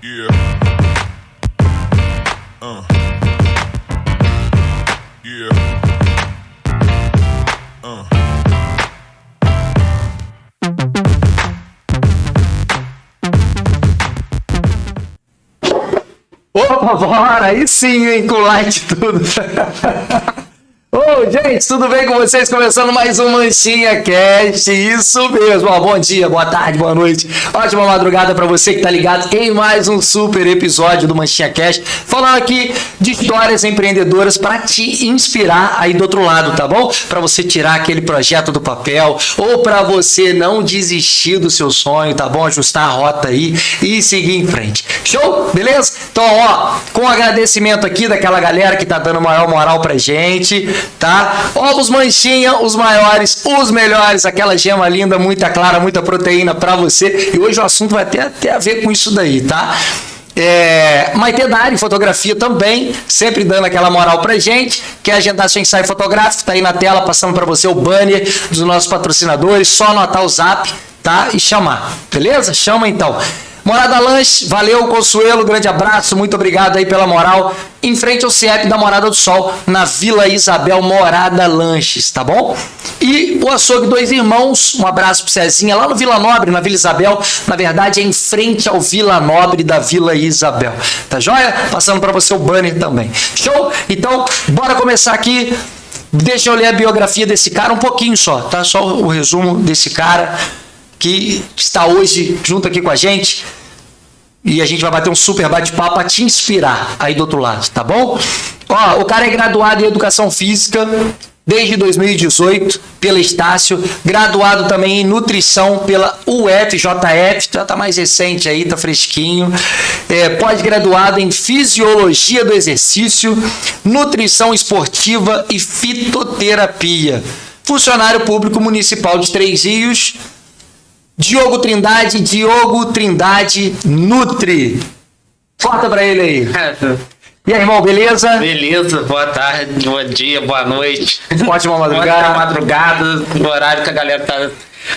Yeah. Yeah. Opa, bora! Aí sim, hein? Com like tudo. Ô, gente, tudo bem com vocês? Começando mais um Manchinha Cast, isso mesmo. Ó, bom dia, boa tarde, boa noite. Ótima madrugada pra você que tá ligado em mais um super episódio do Manchinha Cast. Falando aqui de histórias empreendedoras pra te inspirar aí do outro lado, tá bom? Pra você tirar aquele projeto do papel ou pra você não desistir do seu sonho, tá bom? Ajustar a rota aí e seguir em frente. Show? Beleza? Então, ó, com agradecimento aqui daquela galera que tá dando maior moral pra gente, tá? Ovos Manchinha, os maiores, os melhores, aquela gema linda, muita clara, muita proteína pra você. E hoje o assunto vai ter até a ver com isso daí, tá? Maite Dari, fotografia também, sempre dando aquela moral pra gente. Quer agendar seu ensaio fotográfico? Tá aí na tela, passando pra você o banner dos nossos patrocinadores. Só anotar o zap, tá? E chamar, beleza? Chama então. Morada Lanche, valeu, Consuelo, grande abraço, muito obrigado aí pela moral. Em frente ao CIEP da Morada do Sol, na Vila Isabel, Morada Lanches, tá bom? E o Açougue Dois Irmãos, um abraço pro Cezinha, lá no Vila Nobre, na Vila Isabel, na verdade é em frente ao Vila Nobre da Vila Isabel, tá joia? Passando para você o banner também. Show? Então, bora começar aqui. Deixa eu ler a biografia desse cara um pouquinho só, tá? Só o resumo desse cara que está hoje junto aqui com a gente e a gente vai bater um super bate-papo para te inspirar aí do outro lado, tá bom? Ó, o cara é graduado em Educação Física desde 2018 pela Estácio, graduado também em Nutrição pela UFJF, já tá mais recente aí, tá fresquinho, pós-graduado em Fisiologia do Exercício, Nutrição Esportiva e Fitoterapia, funcionário público municipal de Três Rios. Diogo Trindade Nutri. Corta pra ele aí. E aí, irmão, beleza? Beleza, boa tarde, bom dia, boa noite. Ótima madrugada. Ótima madrugada, no horário que a galera tá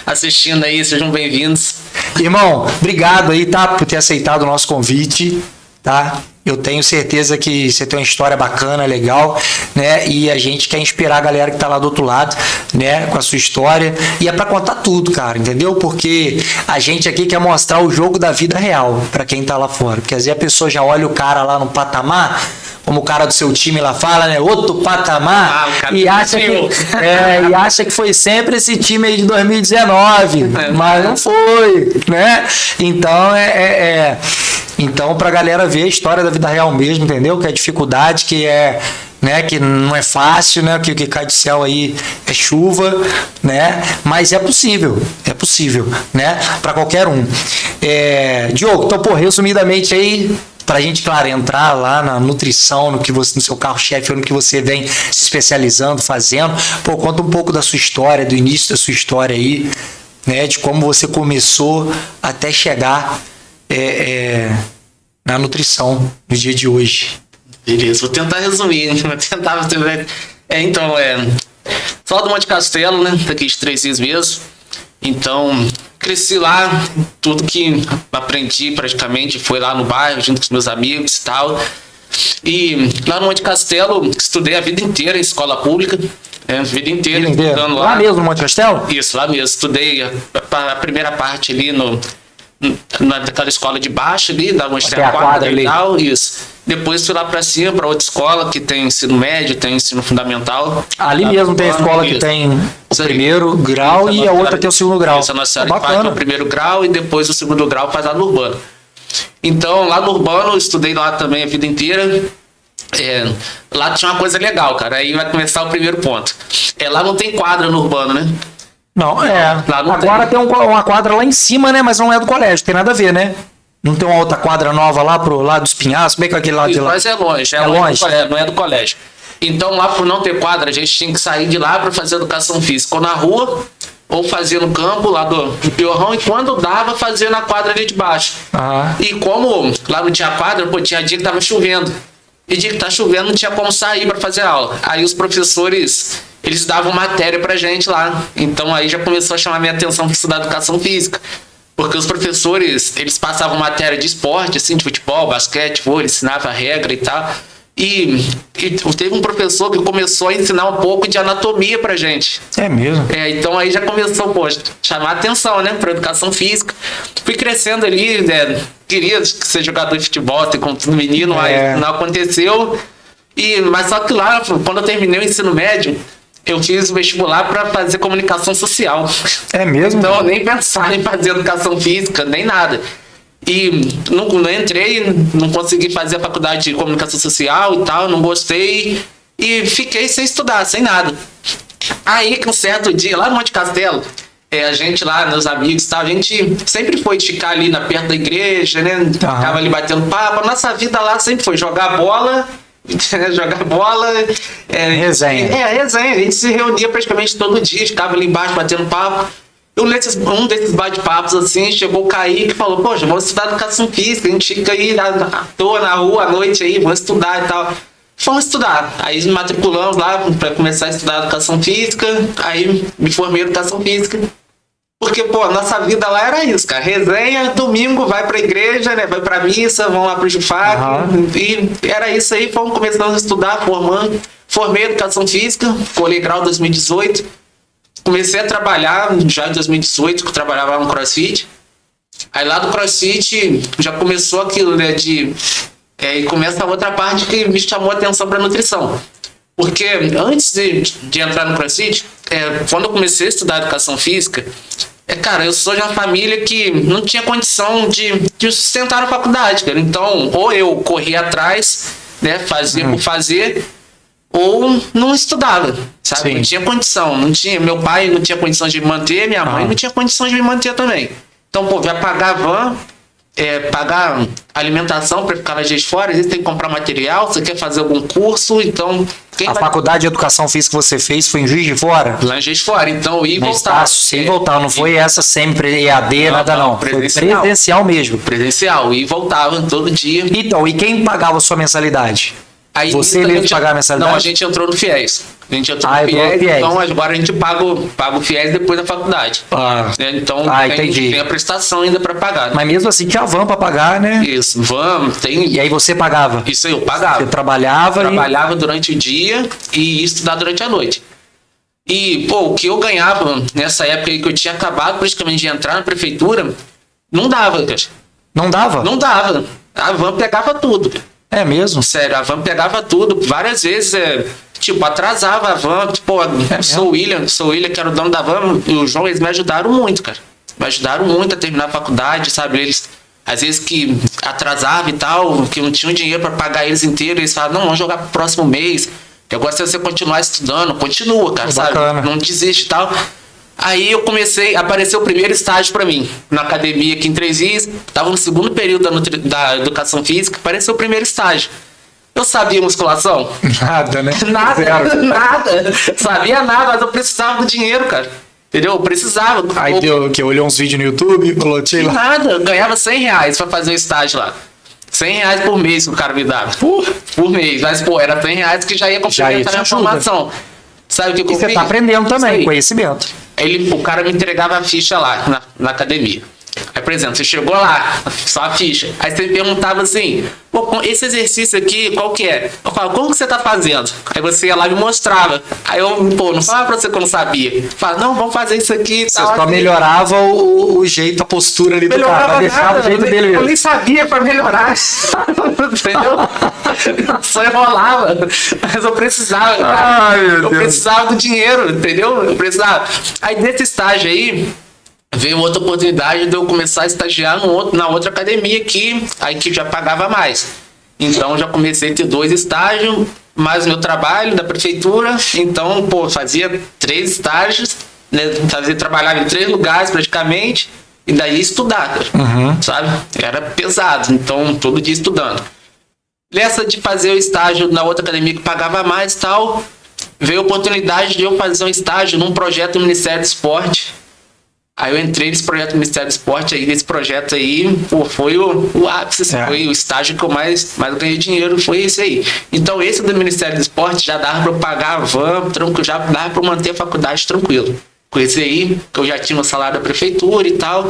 assistindo aí, sejam bem-vindos. Irmão, obrigado aí, tá, por ter aceitado o nosso convite, tá? Eu tenho certeza que você tem uma história bacana, legal, né? E a gente quer inspirar a galera que tá lá do outro lado, né? Com a sua história. E é pra contar tudo, cara, entendeu? Porque a gente aqui quer mostrar o jogo da vida real pra quem tá lá fora. Porque às vezes a pessoa já olha o cara lá no patamar, como o cara do seu time lá fala, né? Outro patamar, e acha que foi sempre esse time aí de 2019, mas não foi, né? Então, pra galera ver a história da vida real mesmo, entendeu? Que é dificuldade, que que não é fácil, né? Que cai do céu aí é chuva, né? Mas é possível, né? Pra qualquer um. Diogo, então, resumidamente aí, pra gente, claro, entrar lá na nutrição, no seu carro-chefe, ou no que você vem se especializando, fazendo. Conta um pouco da sua história, do início da sua história aí, né? De como você começou até chegar na nutrição no dia de hoje. Beleza, vou tentar resumir, né? Só do Monte Castelo, né? Daqui de Três Rios mesmo. Então, cresci lá, tudo que aprendi praticamente foi lá no bairro, junto com os meus amigos e tal. E lá no Monte Castelo, estudei a vida inteira em escola pública. A vida inteira estudando lá. Lá mesmo no Monte Castelo? Isso, lá mesmo. Estudei a primeira parte ali naquela escola de baixo ali, da onde tem a quadra e tal, isso. Depois fui lá pra cima, pra outra escola que tem ensino médio, tem ensino fundamental. Ali mesmo tem a escola que tem o primeiro grau e a outra tem o segundo grau. Essa nossa área faz o primeiro grau e depois o segundo grau faz lá no urbano. Então, lá no urbano, eu estudei lá também a vida inteira. Lá tinha uma coisa legal, cara. Aí vai começar o primeiro ponto. Lá não tem quadra no urbano, né? Não, agora tem uma quadra lá em cima, né? Mas não é do colégio, tem nada a ver, né? Não tem uma outra quadra nova lá pro lado dos Pinhais? Como é que é aquele lado de lá? Mas é longe, longe. Não é do colégio. Então, lá por não ter quadra, a gente tinha que sair de lá para fazer educação física, ou na rua, ou fazer no campo lá do Piorrão, e quando dava, fazer na quadra ali de baixo. E como lá não tinha quadra, tinha dia que tava chovendo. E dia que tá chovendo, não tinha como sair para fazer aula. Aí os professores, eles davam matéria pra gente lá. Então aí já começou a chamar minha atenção para estudar educação física. Porque os professores, eles passavam matéria de esporte, assim, de futebol, basquete, vôlei, ensinava a regra e tal. E teve um professor que começou a ensinar um pouco de anatomia pra gente. É mesmo? Então aí já começou, pô, chamar atenção, né, pra educação física. Fui crescendo ali, né, queria ser jogador de futebol, assim, como todo menino, mas não aconteceu. Mas só que lá, quando eu terminei o ensino médio, eu fiz o vestibular para fazer comunicação social. É mesmo? Então, eu nem pensar em fazer educação física, nem nada. E não entrei, não consegui fazer a faculdade de comunicação social e tal, não gostei. E fiquei sem estudar, sem nada. Aí, um certo dia, lá no Monte Castelo, a gente lá, meus amigos, tá, a gente sempre foi ficar ali perto da igreja, né? Ficava ali batendo papo. A nossa vida lá sempre foi jogar bola... jogar bola, resenha. Resenha. A gente se reunia praticamente todo dia, ficava ali embaixo batendo papo. Um desses bate-papos assim, chegou o Kaique e falou: poxa, vamos estudar educação física, a gente fica aí à toa na rua à noite aí, vamos estudar e tal. Fomos estudar. Aí nos matriculamos lá para começar a estudar educação física. Aí me formei em educação física. Porque, pô, a nossa vida lá era isso, cara. Resenha, domingo, vai pra igreja, né? Vai pra missa, vão lá pro Jufac. E era isso aí, fomos começando a estudar, formando. Formei educação física, colei grau em 2018. Comecei a trabalhar já em 2018, que eu trabalhava lá no CrossFit. Aí lá do CrossFit já começou aquilo, né? E começa a outra parte que me chamou a atenção pra nutrição. Porque antes de entrar no CrossFit, quando eu comecei a estudar educação física, cara, eu sou de uma família que não tinha condição de sustentar a faculdade, cara. Então, ou eu corria atrás, né, fazia por fazer, ou não estudava, sabe? Sim. Não tinha condição, não tinha, meu pai não tinha condição de me manter, minha mãe não tinha condição de me manter também. Então, pô, vai pagar van, pagar alimentação para ficar na Juiz de Fora, às vezes tem que comprar material, você quer fazer algum curso, então... faculdade de educação física que você fez foi em Juiz de Fora? Lá em Juiz de Fora, então ia e voltar. Sem voltar, não foi essa sempre EAD, nada não. Presencial. Foi presencial mesmo. Presencial, e voltava todo dia. Então, e quem pagava a sua mensalidade? Aí, você mesmo pagava a mensalidade? Não, a gente entrou no FIES. A gente entrou no FIES, então agora a gente paga o FIES depois da faculdade. Então tem a prestação ainda para pagar. Né? Mas mesmo assim tinha van para pagar, né? Isso, van, tem... E aí você pagava? Isso aí, eu pagava. Você trabalhava durante o dia e ia estudar durante a noite. E, pô, o que eu ganhava nessa época aí que eu tinha acabado praticamente de entrar na prefeitura, não dava, cara. Não dava? Não dava. A van pegava tudo. É mesmo? Sério, a van pegava tudo. Várias vezes, atrasava a van. Pô, sou o William, que era o dono da van, e o João, eles me ajudaram muito, cara. Me ajudaram muito a terminar a faculdade, sabe? Eles, às vezes que atrasava e tal, que não tinham dinheiro para pagar eles inteiros, eles falavam: não, vamos jogar pro próximo mês. Que agora se você continuar estudando, continua, cara, sabe? Não desiste e tal. Aí eu apareceu o primeiro estágio pra mim, na academia aqui em Três Rios, tava no segundo período da educação física, apareceu o primeiro estágio. Eu sabia musculação? Nada, né? Nada. Sabia nada, mas eu precisava do dinheiro, cara. Entendeu? Eu precisava. Aí deu que olhou uns vídeos no YouTube, falou, tchê lá. Nada, eu ganhava R$100 pra fazer o estágio lá. R$100 por mês que o cara me dava. Por mês. Mas, pô, era R$100 que já ia complementar a minha formação. Sabe o que eu fiz? E você tá aprendendo também, conhecimento. O cara me entregava a ficha lá na academia. Aí, por exemplo, você chegou lá, só a ficha. Aí você perguntava assim: pô, esse exercício aqui, qual que é? Eu falava: como que você tá fazendo? Aí você ia lá e me mostrava. Aí eu, não falava pra você que eu não sabia. Eu falava: não, vamos fazer isso aqui. Você só melhorava o jeito, a postura ali do cara. Deixava o jeito dele mesmo. Eu nem sabia pra melhorar. Entendeu? Só enrolava. Mas eu precisava. Eu precisava do dinheiro, entendeu? Eu precisava. Aí nesse estágio aí, veio outra oportunidade de eu começar a estagiar na outra academia aqui, aí que já pagava mais. Então já comecei a ter 2 estágios, mais o meu trabalho da prefeitura. Então, pô, fazia 3 estágios, né? Trabalhava em 3 lugares praticamente, e daí estudar, sabe? Era pesado, então todo dia estudando. Nessa de fazer o estágio na outra academia que pagava mais e tal, veio a oportunidade de eu fazer um estágio num projeto do Ministério do Esporte. Aí eu entrei nesse projeto do Ministério do Esporte, aí nesse projeto aí, pô, foi o ápice, foi o estágio que eu mais ganhei dinheiro, foi esse aí. Então esse do Ministério do Esporte já dava pra eu pagar a van, já dava pra eu manter a faculdade tranquilo. Com esse aí, que eu já tinha o salário da prefeitura e tal,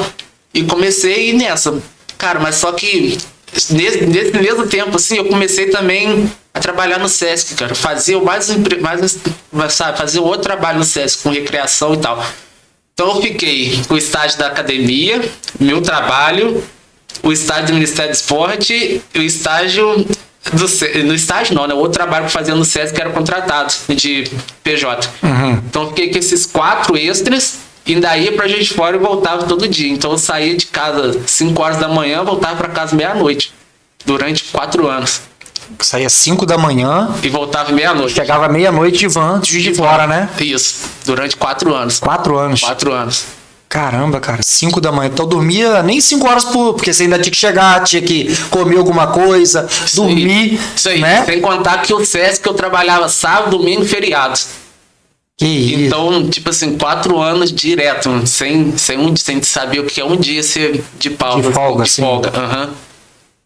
E comecei a ir nessa. Cara, mas só que nesse mesmo tempo, assim, eu comecei também a trabalhar no Sesc, cara. Fazia outro trabalho no Sesc, com recreação e tal. Então eu fiquei com o estágio da academia, meu trabalho, o estágio do Ministério do Esporte e o estágio no estágio não, né? O outro trabalho que eu fazia no Sesc que era contratado de PJ. Então eu fiquei com esses 4 extras. E daí ia pra Juiz de Fora e voltava todo dia. Então eu saía de casa 5 horas da manhã, voltava pra casa meia-noite. Durante 4 anos. Saía 5 da manhã. E voltava meia-noite. Chegava meia-noite de van, de Juiz de Fora, né? Isso. Durante 4 anos. 4 anos. 4 anos. Caramba, cara, 5 da manhã. Então dormia nem 5 horas porque você ainda tinha que chegar, tinha que comer alguma coisa, dormir. Isso aí. Né? Sem contar que o Sesc eu trabalhava sábado, domingo e feriado. Que isso. Então, tipo assim, 4 anos direto, sem saber o que é um dia ser de pausa. De folga, sim.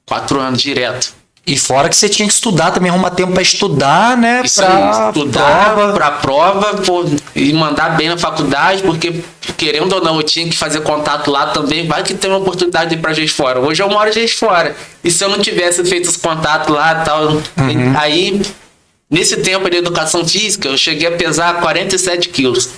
4 anos direto. E fora que você tinha que estudar também, arrumar tempo pra estudar, né? Isso aí, estudar pra prova, pô, e mandar bem na faculdade, porque querendo ou não, eu tinha que fazer contato lá também, vai que tem uma oportunidade de ir pra Juiz de Fora. Hoje eu moro em Juiz de Fora. E se eu não tivesse feito os contatos lá e tal, aí... Nesse tempo de educação física, eu cheguei a pesar 47 quilos.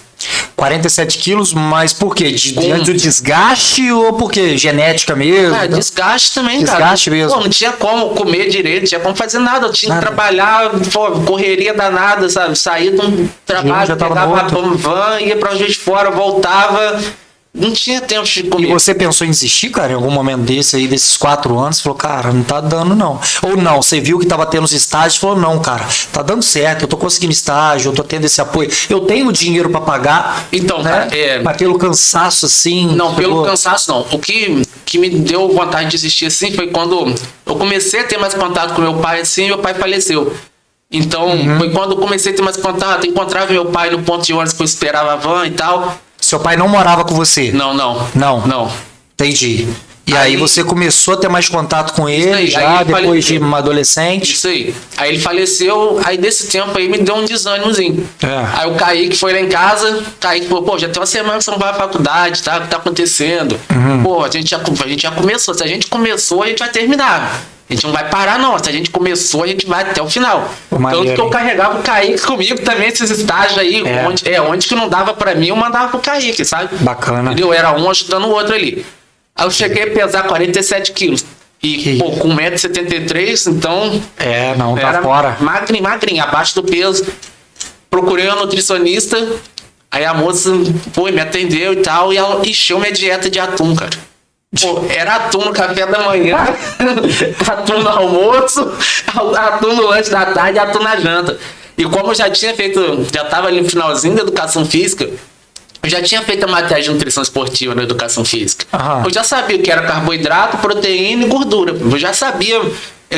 47 quilos, mas por quê? Diante do desgaste ou por quê? Genética mesmo? Desgaste também, cara. Desgaste mesmo. Pô, não tinha como comer direito, não tinha como fazer nada. Eu tinha que trabalhar, pô, correria danada, sabe? Saía de um trabalho, pegava a van, ia pra Juiz de Fora, voltava... Não tinha tempo de comer. E você pensou em desistir, cara, em algum momento desses 4 anos? Você falou, cara, não tá dando não. Ou não, você viu que tava tendo os estágios e falou, não, cara, tá dando certo, eu tô conseguindo estágio, eu tô tendo esse apoio, eu tenho dinheiro pra pagar. Então, né? Mas pelo cansaço, assim... Não, pelo cansaço não. O que me deu vontade de desistir, assim, foi quando eu comecei a ter mais contato com meu pai, assim, e meu pai faleceu. Então, foi quando eu comecei a ter mais contato, encontrava meu pai no ponto de ônibus que eu esperava a van e tal... Seu pai não morava com você? Não. Entendi. E aí você começou a ter mais contato com ele já, depois de uma adolescente? Isso aí. Aí ele faleceu, aí desse tempo aí me deu um desânimozinho. Aí o Kaique foi lá em casa, Kaique falou, pô, já tem uma semana que você não vai à faculdade, tá? O que tá acontecendo? Pô, a gente já começou, se a gente começou, a gente vai terminar. A gente não vai parar, não. Se a gente começou, a gente vai até o final. Tanto que eu carregava o Kaique comigo também, esses estágios aí, onde que não dava pra mim, eu mandava pro Kaique, sabe? Bacana. Entendeu? Era um ajudando o outro ali. Aí eu cheguei a pesar 47 quilos. E, pô, com 1,73 m, então... não, tá fora. Magrinho, abaixo do peso. Procurei uma nutricionista, aí a moça, pô, me atendeu e tal, e ela encheu minha dieta de atum, cara. Pô, era atum no café da manhã, atum no almoço, atum no lanche da tarde e atum na janta. E como eu já tava ali no finalzinho da educação física, eu já tinha feito a matéria de nutrição esportiva na educação física. Eu já sabia o que era carboidrato, proteína e gordura. Eu já sabia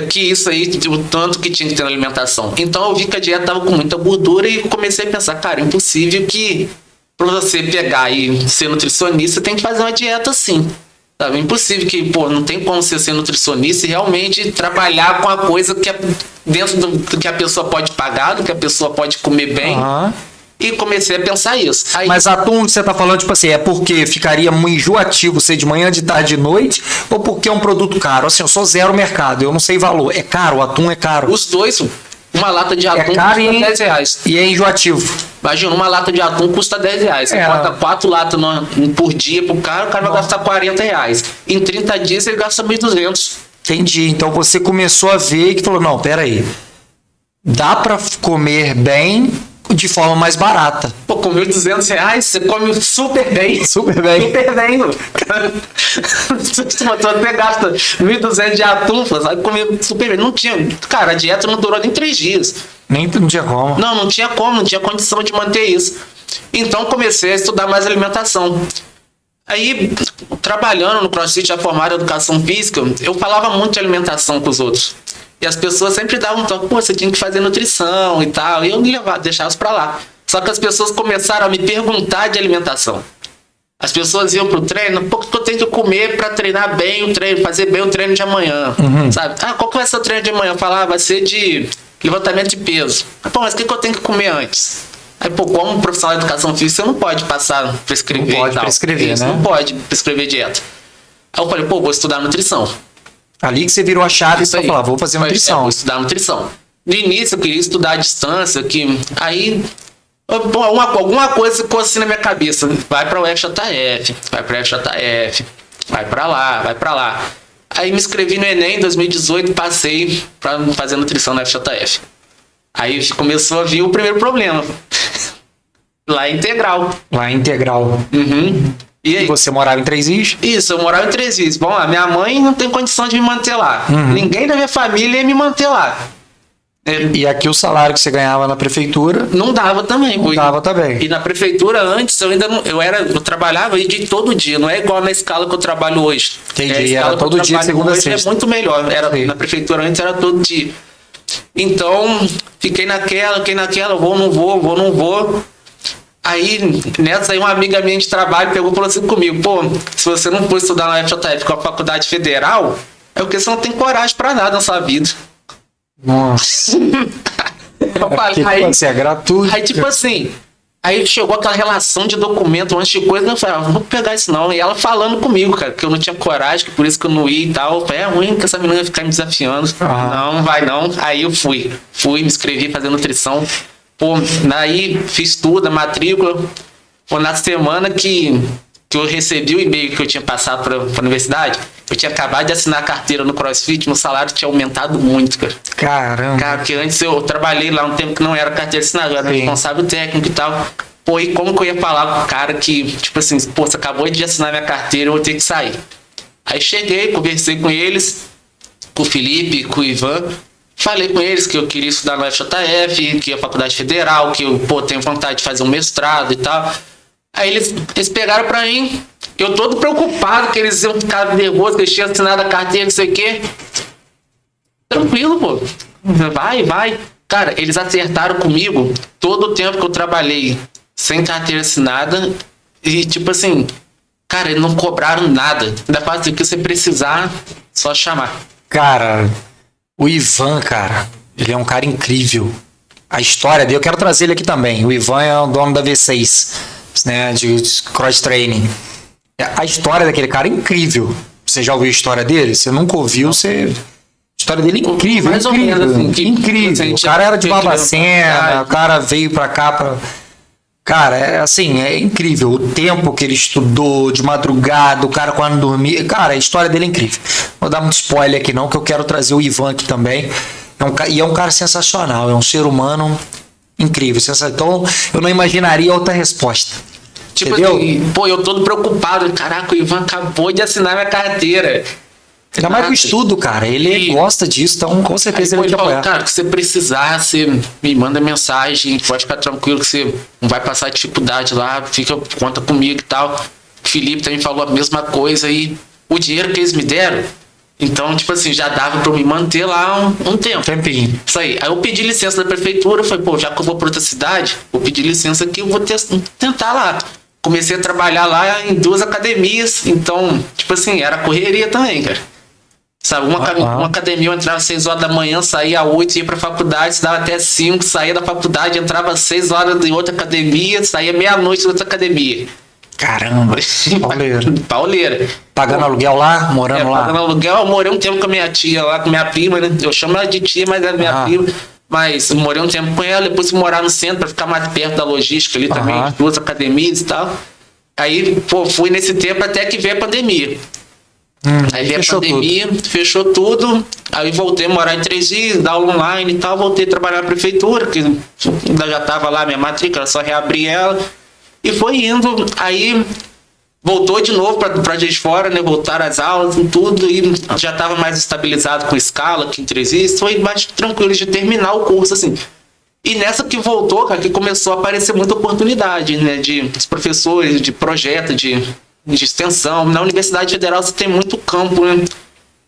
que isso aí, o tanto que tinha que ter na alimentação. Então eu vi que a dieta tava com muita gordura e comecei a pensar, cara, é impossível que pra você pegar e ser nutricionista, tem que fazer uma dieta assim. Sabe? Impossível que, pô, não tem como você ser nutricionista e realmente trabalhar com a coisa que é dentro do que a pessoa pode pagar, do que a pessoa pode comer bem. E comecei a pensar isso. Aí... Mas atum que você tá falando, tipo assim, é porque ficaria muito enjoativo ser de manhã, de tarde, de noite, ou porque é um produto caro? Assim, eu sou zero mercado, eu não sei valor. É caro, o atum é caro. Os dois, uma lata de atum caro custa R$10. E é enjoativo. Imagina, uma lata de atum custa R$10. Você bota 4 latas por dia pro cara, o cara vai gastar R$40. Em 30 dias ele gasta 1.200. Entendi. Então você começou a ver que falou, não, peraí. Dá pra comer bem de forma mais barata. Pô, com R$1.200 você come super bem. Super bem. Super bem, mano. Você gasta 1.200 de atum, sabe? Comer super bem. Não tinha. Cara, a dieta não durou nem 3 dias. Não tinha como. Não tinha como, não tinha condição de manter isso. Então comecei a estudar mais alimentação. Aí, trabalhando no CrossFit, já formado em educação física, eu falava muito de alimentação com os outros. E as pessoas sempre davam um toque, pô, você tinha que fazer nutrição e tal. E eu deixava isso pra lá. Só que as pessoas começaram a me perguntar de alimentação. As pessoas iam pro treino, pô, o que eu tenho que comer pra treinar bem o treino, fazer bem o treino de amanhã, sabe? Qual que vai ser o treino de amanhã? Eu falava, vai ser de levantamento de peso. Pô, mas o que eu tenho que comer antes? Aí, pô, como profissional de educação física, você não pode prescrever não pode e tal. prescrever, isso, né? Não pode prescrever dieta. Aí eu falei, pô, vou estudar nutrição. Ali que você virou a chave Isso pra aí. falar, vou fazer nutrição. Vou estudar nutrição. No início eu queria estudar à distância, aí alguma coisa ficou assim na minha cabeça. Vai pra UFJF, vai pra UFJF, vai pra lá. Aí me inscrevi no Enem em 2018, passei pra fazer nutrição na UFJF. Aí começou a vir o primeiro problema. Lá em Integral. Lá em Integral. Uhum. E aí? E você morava em Três Rios? Isso, eu morava em Três Rios. Bom, a minha mãe não tem condição de me manter lá. Ninguém da minha família ia me manter lá. E aqui o salário que você ganhava na prefeitura Não dava também. não dava também. E na prefeitura, antes, eu trabalhava aí de todo dia. Não é igual na escala que eu trabalho hoje. Entendi, A escala era que eu todo dia, trabalho segunda a hoje sexta. É muito melhor. Sim. Na prefeitura antes era todo dia. Então, fiquei naquela, vou, não vou. Aí, nessa aí, uma amiga minha de trabalho pegou e falou assim comigo, pô, se você não for estudar na UFJF, que é uma faculdade federal, é porque você não tem coragem pra nada na sua vida. Nossa. Eu falei, Porque, tipo assim, é gratuito. aí, tipo assim, aí chegou aquela relação de documento, um monte de coisa, eu falei, não vou pegar isso não. E ela falando comigo, cara, que eu não tinha coragem, que por isso que eu não ia e tal. Eu falei, é ruim que essa menina ia ficar me desafiando. Não vai não. Aí eu fui, me inscrevi fazendo nutrição. Pô, daí fiz tudo, a matrícula. Pô, na semana que eu recebi o e-mail que eu tinha passado para a universidade, eu tinha acabado de assinar a carteira no CrossFit, meu salário tinha aumentado muito, cara. Caramba. Cara, porque antes eu trabalhei lá um tempo que não era carteira assinada, eu era responsável técnico e tal. Pô, e como que eu ia falar com o cara que, tipo assim, pô, você acabou de assinar minha carteira, eu vou ter que sair. Aí cheguei, conversei com eles, com o Felipe, com o Ivan. Falei com eles que eu queria estudar no FJF, que é a faculdade federal, que eu, pô, tenho vontade de fazer um mestrado e tal. Aí eles pegaram pra mim, eu todo preocupado que eles iam ficar nervosos, que eles tinham assinado a carteira, não sei o quê. Tranquilo, pô. Vai. Cara, eles acertaram comigo todo o tempo que eu trabalhei sem carteira assinada e, tipo assim, cara, eles não cobraram nada. Ainda faz o que você precisar, só chamar. Cara, o Ivan, cara, ele é um cara incrível. A história dele, eu quero trazer ele aqui também. O Ivan é o dono da V6, né, de cross-training. A história daquele cara é incrível. Você já ouviu a história dele? Você nunca ouviu, você... A história dele é incrível, Mais ou incrível, menos, assim, incrível. O cara era de Barbacena, o cara veio pra cá pra... Cara, é assim, é incrível. O tempo que ele estudou, de madrugada, o cara quando dormia... Cara, a história dele é incrível. Vou dar muito spoiler aqui não, que eu quero trazer o Ivan aqui também. E é um cara sensacional, é um ser humano incrível. Então, eu não imaginaria outra resposta. Tipo entendeu? assim, pô, eu todo preocupado. Caraca, o Ivan acabou de assinar minha carteira. Ainda mais com o estudo, cara. Ele gosta disso, então com certeza ele vai te apoiar. Cara, que você precisar, você me manda mensagem, pode ficar tranquilo que você não vai passar dificuldade lá, conta comigo e tal. O Felipe também falou a mesma coisa e o dinheiro que eles me deram, então, tipo assim, já dava pra eu me manter lá um tempo. Um tempinho. Isso aí. Aí eu pedi licença da prefeitura, falei, pô, já que eu vou pra outra cidade, vou pedir licença aqui, eu vou tentar lá. Comecei a trabalhar lá em 2 academias, então, tipo assim, era correria também, cara. Sabe, uma academia eu entrava às 6 horas da manhã, saía às 8, ia pra faculdade, estudava até 5, saía da faculdade, entrava às 6 horas em outra academia, saía meia-noite em outra academia. Caramba, pauleira. Pauleira. Pagando aluguel lá, morando lá? Pagando aluguel, eu morei um tempo com a minha tia lá, com minha prima, né? Eu chamo ela de tia, mas é minha prima. Mas eu morei um tempo com ela, depois fui morar no centro pra ficar mais perto da logística ali também, 2 academias e tal. Aí, pô, fui nesse tempo até que veio a pandemia. Aí veio a pandemia, fechou tudo. Aí voltei a morar em Três Rios, dar aula online e tal. Voltei a trabalhar na prefeitura, que ainda já tava lá minha matrícula, só reabri ela. E foi indo. Aí voltou de novo pra Juiz de Fora, né? Voltaram as aulas e tudo. E já tava mais estabilizado com escala aqui em Três Rios. Foi mais tranquilo de terminar o curso, assim. E nessa que voltou, cara, que começou a aparecer muita oportunidade, né? De os professores, de projeto, de extensão. Na Universidade Federal você tem muito campo, né?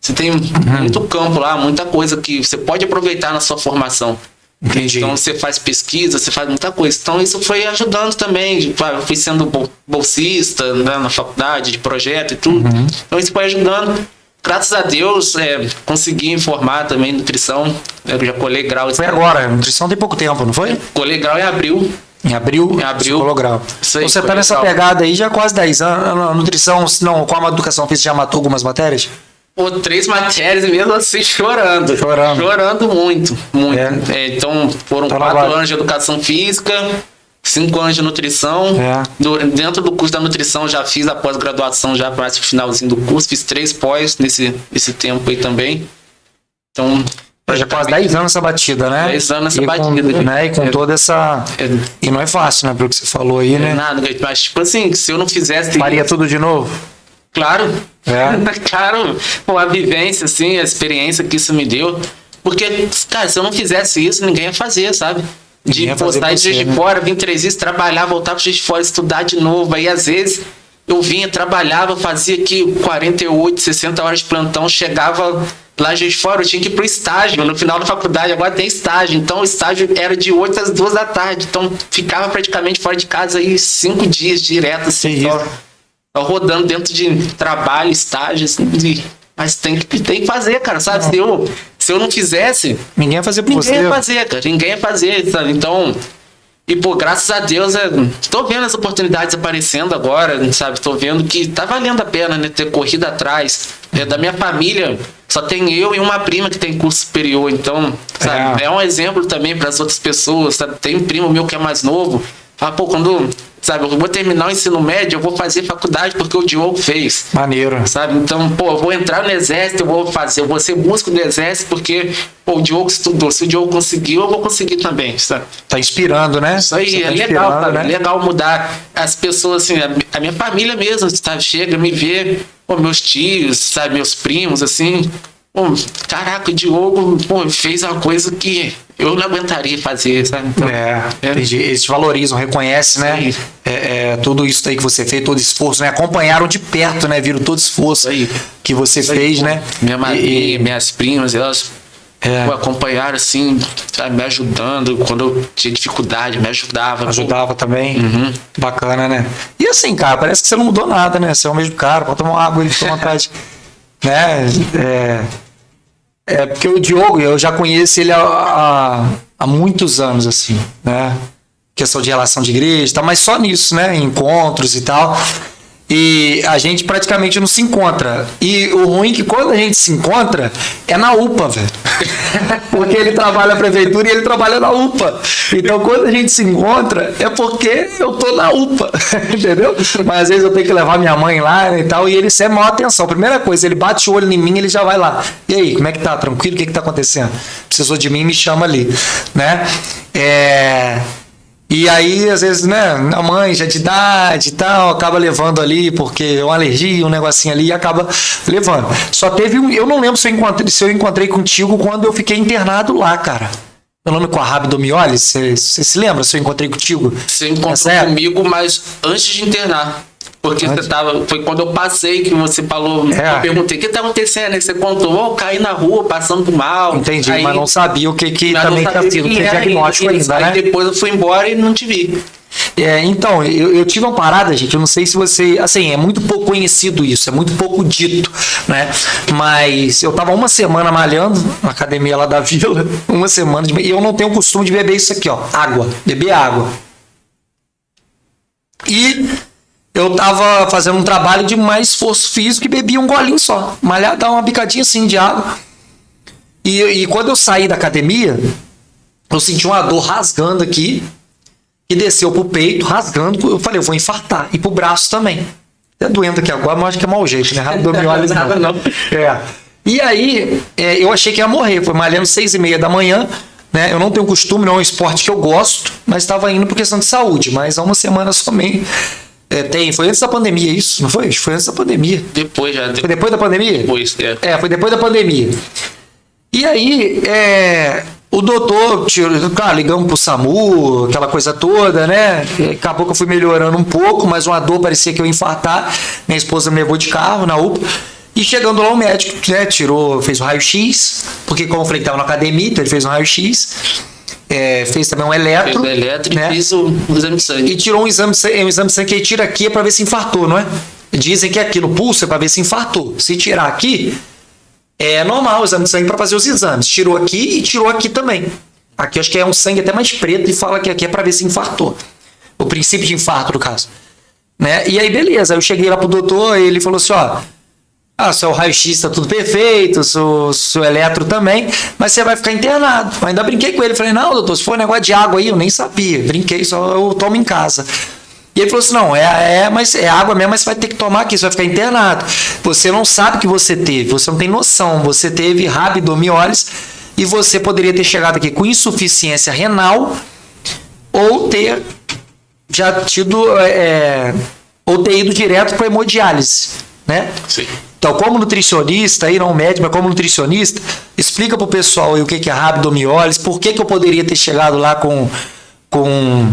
Você tem muito campo lá, muita coisa que você pode aproveitar na sua formação. Entendi. Então você faz pesquisa, você faz muita coisa. Então isso foi ajudando também. Eu fui sendo bolsista, né, na faculdade, de projeto e tudo. Então isso foi ajudando. Graças a Deus, consegui formar também nutrição. Eu já colei grau. Foi agora, nutrição tem pouco tempo, não foi? Colei grau em abril. Em abril, Em abril. psicograu. Isso aí, Você tá foi nessa legal. pegada aí já há quase 10 anos. A nutrição, não, com a educação física já matou algumas matérias? Pô, 3 matérias e mesmo assim chorando. Chorando. Chorando muito, muito. É. Então foram Tá na 4 base. anos de educação física, 5 anos de nutrição. É. Dentro do curso da nutrição já fiz a pós-graduação já mais pro finalzinho do curso. Fiz 3 pós nesse tempo aí também. Então... Já quase 10 anos essa batida, né? 10 anos essa E batida. Com, né? E com toda essa... E não é fácil, né? Pelo que você falou aí, né? Nada, mas tipo assim, se eu não fizesse... Faria tudo de novo? Claro. É. Claro. Pô, a vivência, assim, a experiência que isso me deu. Porque, cara, se eu não fizesse isso, ninguém ia fazer, sabe? Ninguém De ia fazer postar em por Juiz você, de né? Fora, vir 3 dias, trabalhar, voltar pro Juiz de Fora, estudar de novo. Aí, às vezes, eu vinha, trabalhava, fazia aqui 48, 60 horas de plantão, chegava lá em Juiz de Fora, eu tinha que ir pro estágio. No final da faculdade, agora tem estágio. Então, o estágio era de 8 às 2 da tarde. Então, ficava praticamente fora de casa aí 5 dias direto, assim, Que só, isso. só rodando dentro de trabalho, estágio, assim, mas tem que fazer, cara, sabe? Se eu não fizesse, Ninguém ia fazer por ninguém você. ia fazer, cara. Ninguém ia fazer, sabe? Então, e pô, graças a Deus, tô vendo as oportunidades aparecendo agora, sabe? Tô vendo que tá valendo a pena, né? Ter corrido atrás. Da minha família, só tem eu e uma prima que tem curso superior. Então, sabe? É um exemplo também para as outras pessoas, sabe? Tem um primo meu que é mais novo. Fala, pô, quando, sabe, eu vou terminar o ensino médio, eu vou fazer faculdade porque o Diogo fez. Maneiro. Sabe? Então, pô, eu vou entrar no exército, eu vou ser músico do exército porque, pô, o Diogo estudou. Se o Diogo conseguiu, eu vou conseguir também, sabe? Tá inspirando, né? Isso aí, Você tá é legal, inspirando, sabe? né? É legal mudar as pessoas, assim, a minha família mesmo, sabe? Chega, me vê, pô, meus tios, sabe? Meus primos, assim, pô, caraca, o Diogo, pô, fez uma coisa que eu não aguentaria fazer, sabe? Então, Entendi. Eles te valorizam, reconhecem, né? Sim. Tudo isso aí que você fez, todo esforço, né? Acompanharam de perto, né? Viram todo esforço Isso aí. que você Isso aí, fez, pô, né? Minha madrinha, minhas primas, elas É. pô, acompanharam, assim, sabe, me ajudando. Quando eu tinha dificuldade, me ajudava. Ajudava também. Uhum. Bacana, né? E assim, cara, parece que você não mudou nada, né? Você é o mesmo cara, pode tomar uma água, ele fica à vontade. Né? Porque o Diogo, eu já conheço ele há muitos anos, assim, né? Questão de relação de igreja e tal, mas só nisso, né? Encontros e tal. E a gente praticamente não se encontra. E o ruim é que quando a gente se encontra é na UPA, velho. Porque ele trabalha na prefeitura e ele trabalha na UPA. Então quando a gente se encontra é porque eu tô na UPA, entendeu? Mas às vezes eu tenho que levar minha mãe lá, né, e tal, e ele sempre maior atenção. Primeira coisa, ele bate o olho em mim, ele já vai lá. E aí, como é que tá? Tranquilo? O que tá acontecendo? Precisou de mim, me chama ali, né? E aí, às vezes, né, a mãe já de idade e tal, acaba levando ali, porque é uma alergia, um negocinho ali, e acaba levando. Só teve eu não lembro se eu encontrei contigo quando eu fiquei internado lá, cara. Meu nome é com a rabdomiólise, você se lembra se eu encontrei contigo? Você encontrou Nessa época? comigo, mas antes de internar. Porque Antes? foi quando eu passei que você falou, eu perguntei, o que tá acontecendo? Aí você contou, eu caí na rua, passando mal. Entendi, aí, mas não sabia o que mas também não tinha sabia sido, quem que era diagnóstico ainda, né? Aí depois eu fui embora e não te vi. Então, eu tive uma parada, gente, eu não sei se você... Assim, é muito pouco conhecido isso, é muito pouco dito, né? Mas eu tava uma semana malhando na academia lá da vila, uma semana, e eu não tenho o costume de beber isso aqui, ó, água, beber água. E eu tava fazendo um trabalho de mais esforço físico e bebia um golinho só, malhar, dar uma bicadinha assim de água. E quando eu saí da academia, eu senti uma dor rasgando aqui, que desceu pro peito, rasgando. Eu falei, eu vou infartar. E pro braço também. Tá doendo aqui agora, mas acho que é mau jeito, né? Rabdomiólise Nada não. E aí, eu achei que ia morrer. Foi malhando 6h30 da manhã. Né? Eu não tenho costume, não é um esporte que eu gosto, mas estava indo por questão de saúde. Mas há uma semana somente. Foi antes da pandemia isso, não foi? Foi antes da pandemia. Depois já. Foi depois da pandemia? Depois, foi depois da pandemia. E aí, o doutor, claro, ligamos pro SAMU, aquela coisa toda, né? Acabou que eu fui melhorando um pouco, mas uma dor parecia que eu ia infartar. Minha esposa me levou de carro na UPA. E chegando lá, o médico, né, fez o raio-x, porque como eu falei que estava na academia, então ele fez um raio-x, fez também um eletro. Fez o eletro, né? E fiz o exame de sangue. E tirou um exame de sangue que ele tira aqui para ver se infartou, não é? Dizem que aqui no pulso é para ver se infartou. Se tirar aqui, é normal o exame de sangue para fazer os exames. Tirou aqui e tirou aqui também. Aqui acho que é um sangue até mais preto e fala que aqui é para ver se infartou. O princípio de infarto, no caso. Né? E aí, beleza. Eu cheguei lá pro doutor e ele falou assim, ó... seu raio-x tá tudo perfeito, seu eletro também, mas você vai ficar internado. Eu ainda brinquei com ele, falei, não, doutor, se for um negócio de água aí, eu nem sabia. Brinquei, só eu tomo em casa. E ele falou assim, não, mas é água mesmo, mas você vai ter que tomar aqui, você vai ficar internado. Você não sabe que você teve, você não tem noção. Você teve rabdomiólise e você poderia ter chegado aqui com insuficiência renal ou ter já tido, ou ter ido direto para hemodiálise, né? Sim. Então, como nutricionista, aí não médico, mas como nutricionista, explica pro pessoal aí o que é rabdomiólise, por que eu poderia ter chegado lá com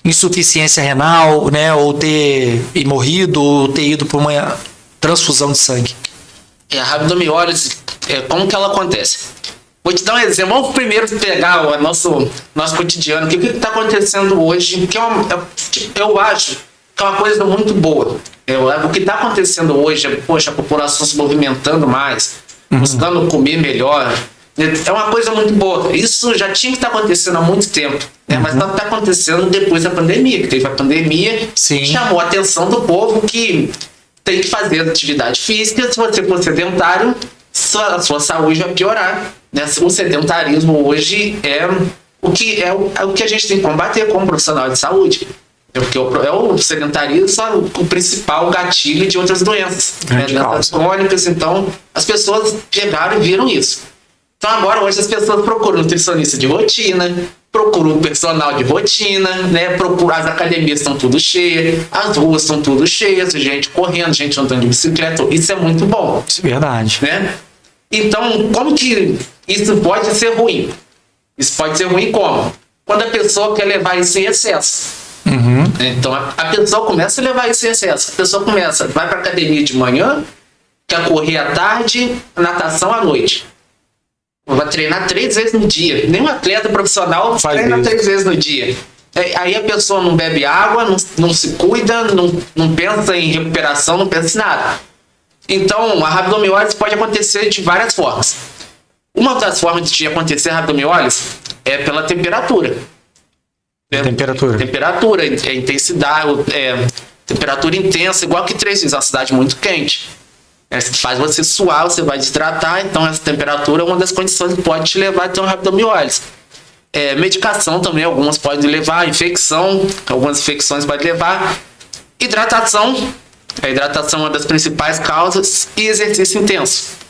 insuficiência renal, né, ou ter morrido, ou ter ido para uma transfusão de sangue. A rabdomiólise, como que ela acontece? Vou te dar um exemplo. Vamos primeiro pegar o nosso cotidiano. O que está acontecendo hoje? Que eu acho que é uma coisa muito boa. O que está acontecendo hoje é, a população se movimentando mais, buscando comer melhor. É uma coisa muito boa. Isso já tinha que estar acontecendo há muito tempo, né? Mas não está acontecendo depois da pandemia. Que teve a pandemia, chamou a atenção do povo que tem que fazer atividade física. Se você for sedentário, a sua saúde vai piorar, né? O sedentarismo hoje é o que a gente tem que combater como profissional de saúde. Porque o sedentarismo é o principal gatilho de outras doenças, né? Doenças crônicas. Então, as pessoas pegaram e viram isso. Então, agora, hoje, as pessoas procuram nutricionista de rotina, procuram personal de rotina, né? As academias estão tudo cheias, as ruas estão tudo cheias, gente correndo, gente andando de bicicleta. Isso é muito bom. Isso é verdade. Né? Então, como que isso pode ser ruim? Isso pode ser ruim como? Quando a pessoa quer levar isso em excesso. Então, a pessoa começa a levar isso em excesso. A pessoa vai para academia de manhã, quer correr à tarde, natação à noite. Vai treinar 3 vezes no dia. Nenhum atleta profissional treina 3 vezes no dia. Aí a pessoa não bebe água, não se cuida, não pensa em recuperação, não pensa em nada. Então, a rabdomiólise pode acontecer de várias formas. Uma das formas de acontecer a rabdomiólise é pela temperatura. Temperatura, intensidade, temperatura intensa, igual que 3 dias, uma cidade muito quente. Faz você suar, você vai desidratar, então essa temperatura é uma das condições que pode te levar a ter uma rabdomiólise. Medicação também, algumas podem levar, infecção, algumas infecções podem levar. Hidratação, a hidratação é uma das principais causas, e exercício intenso.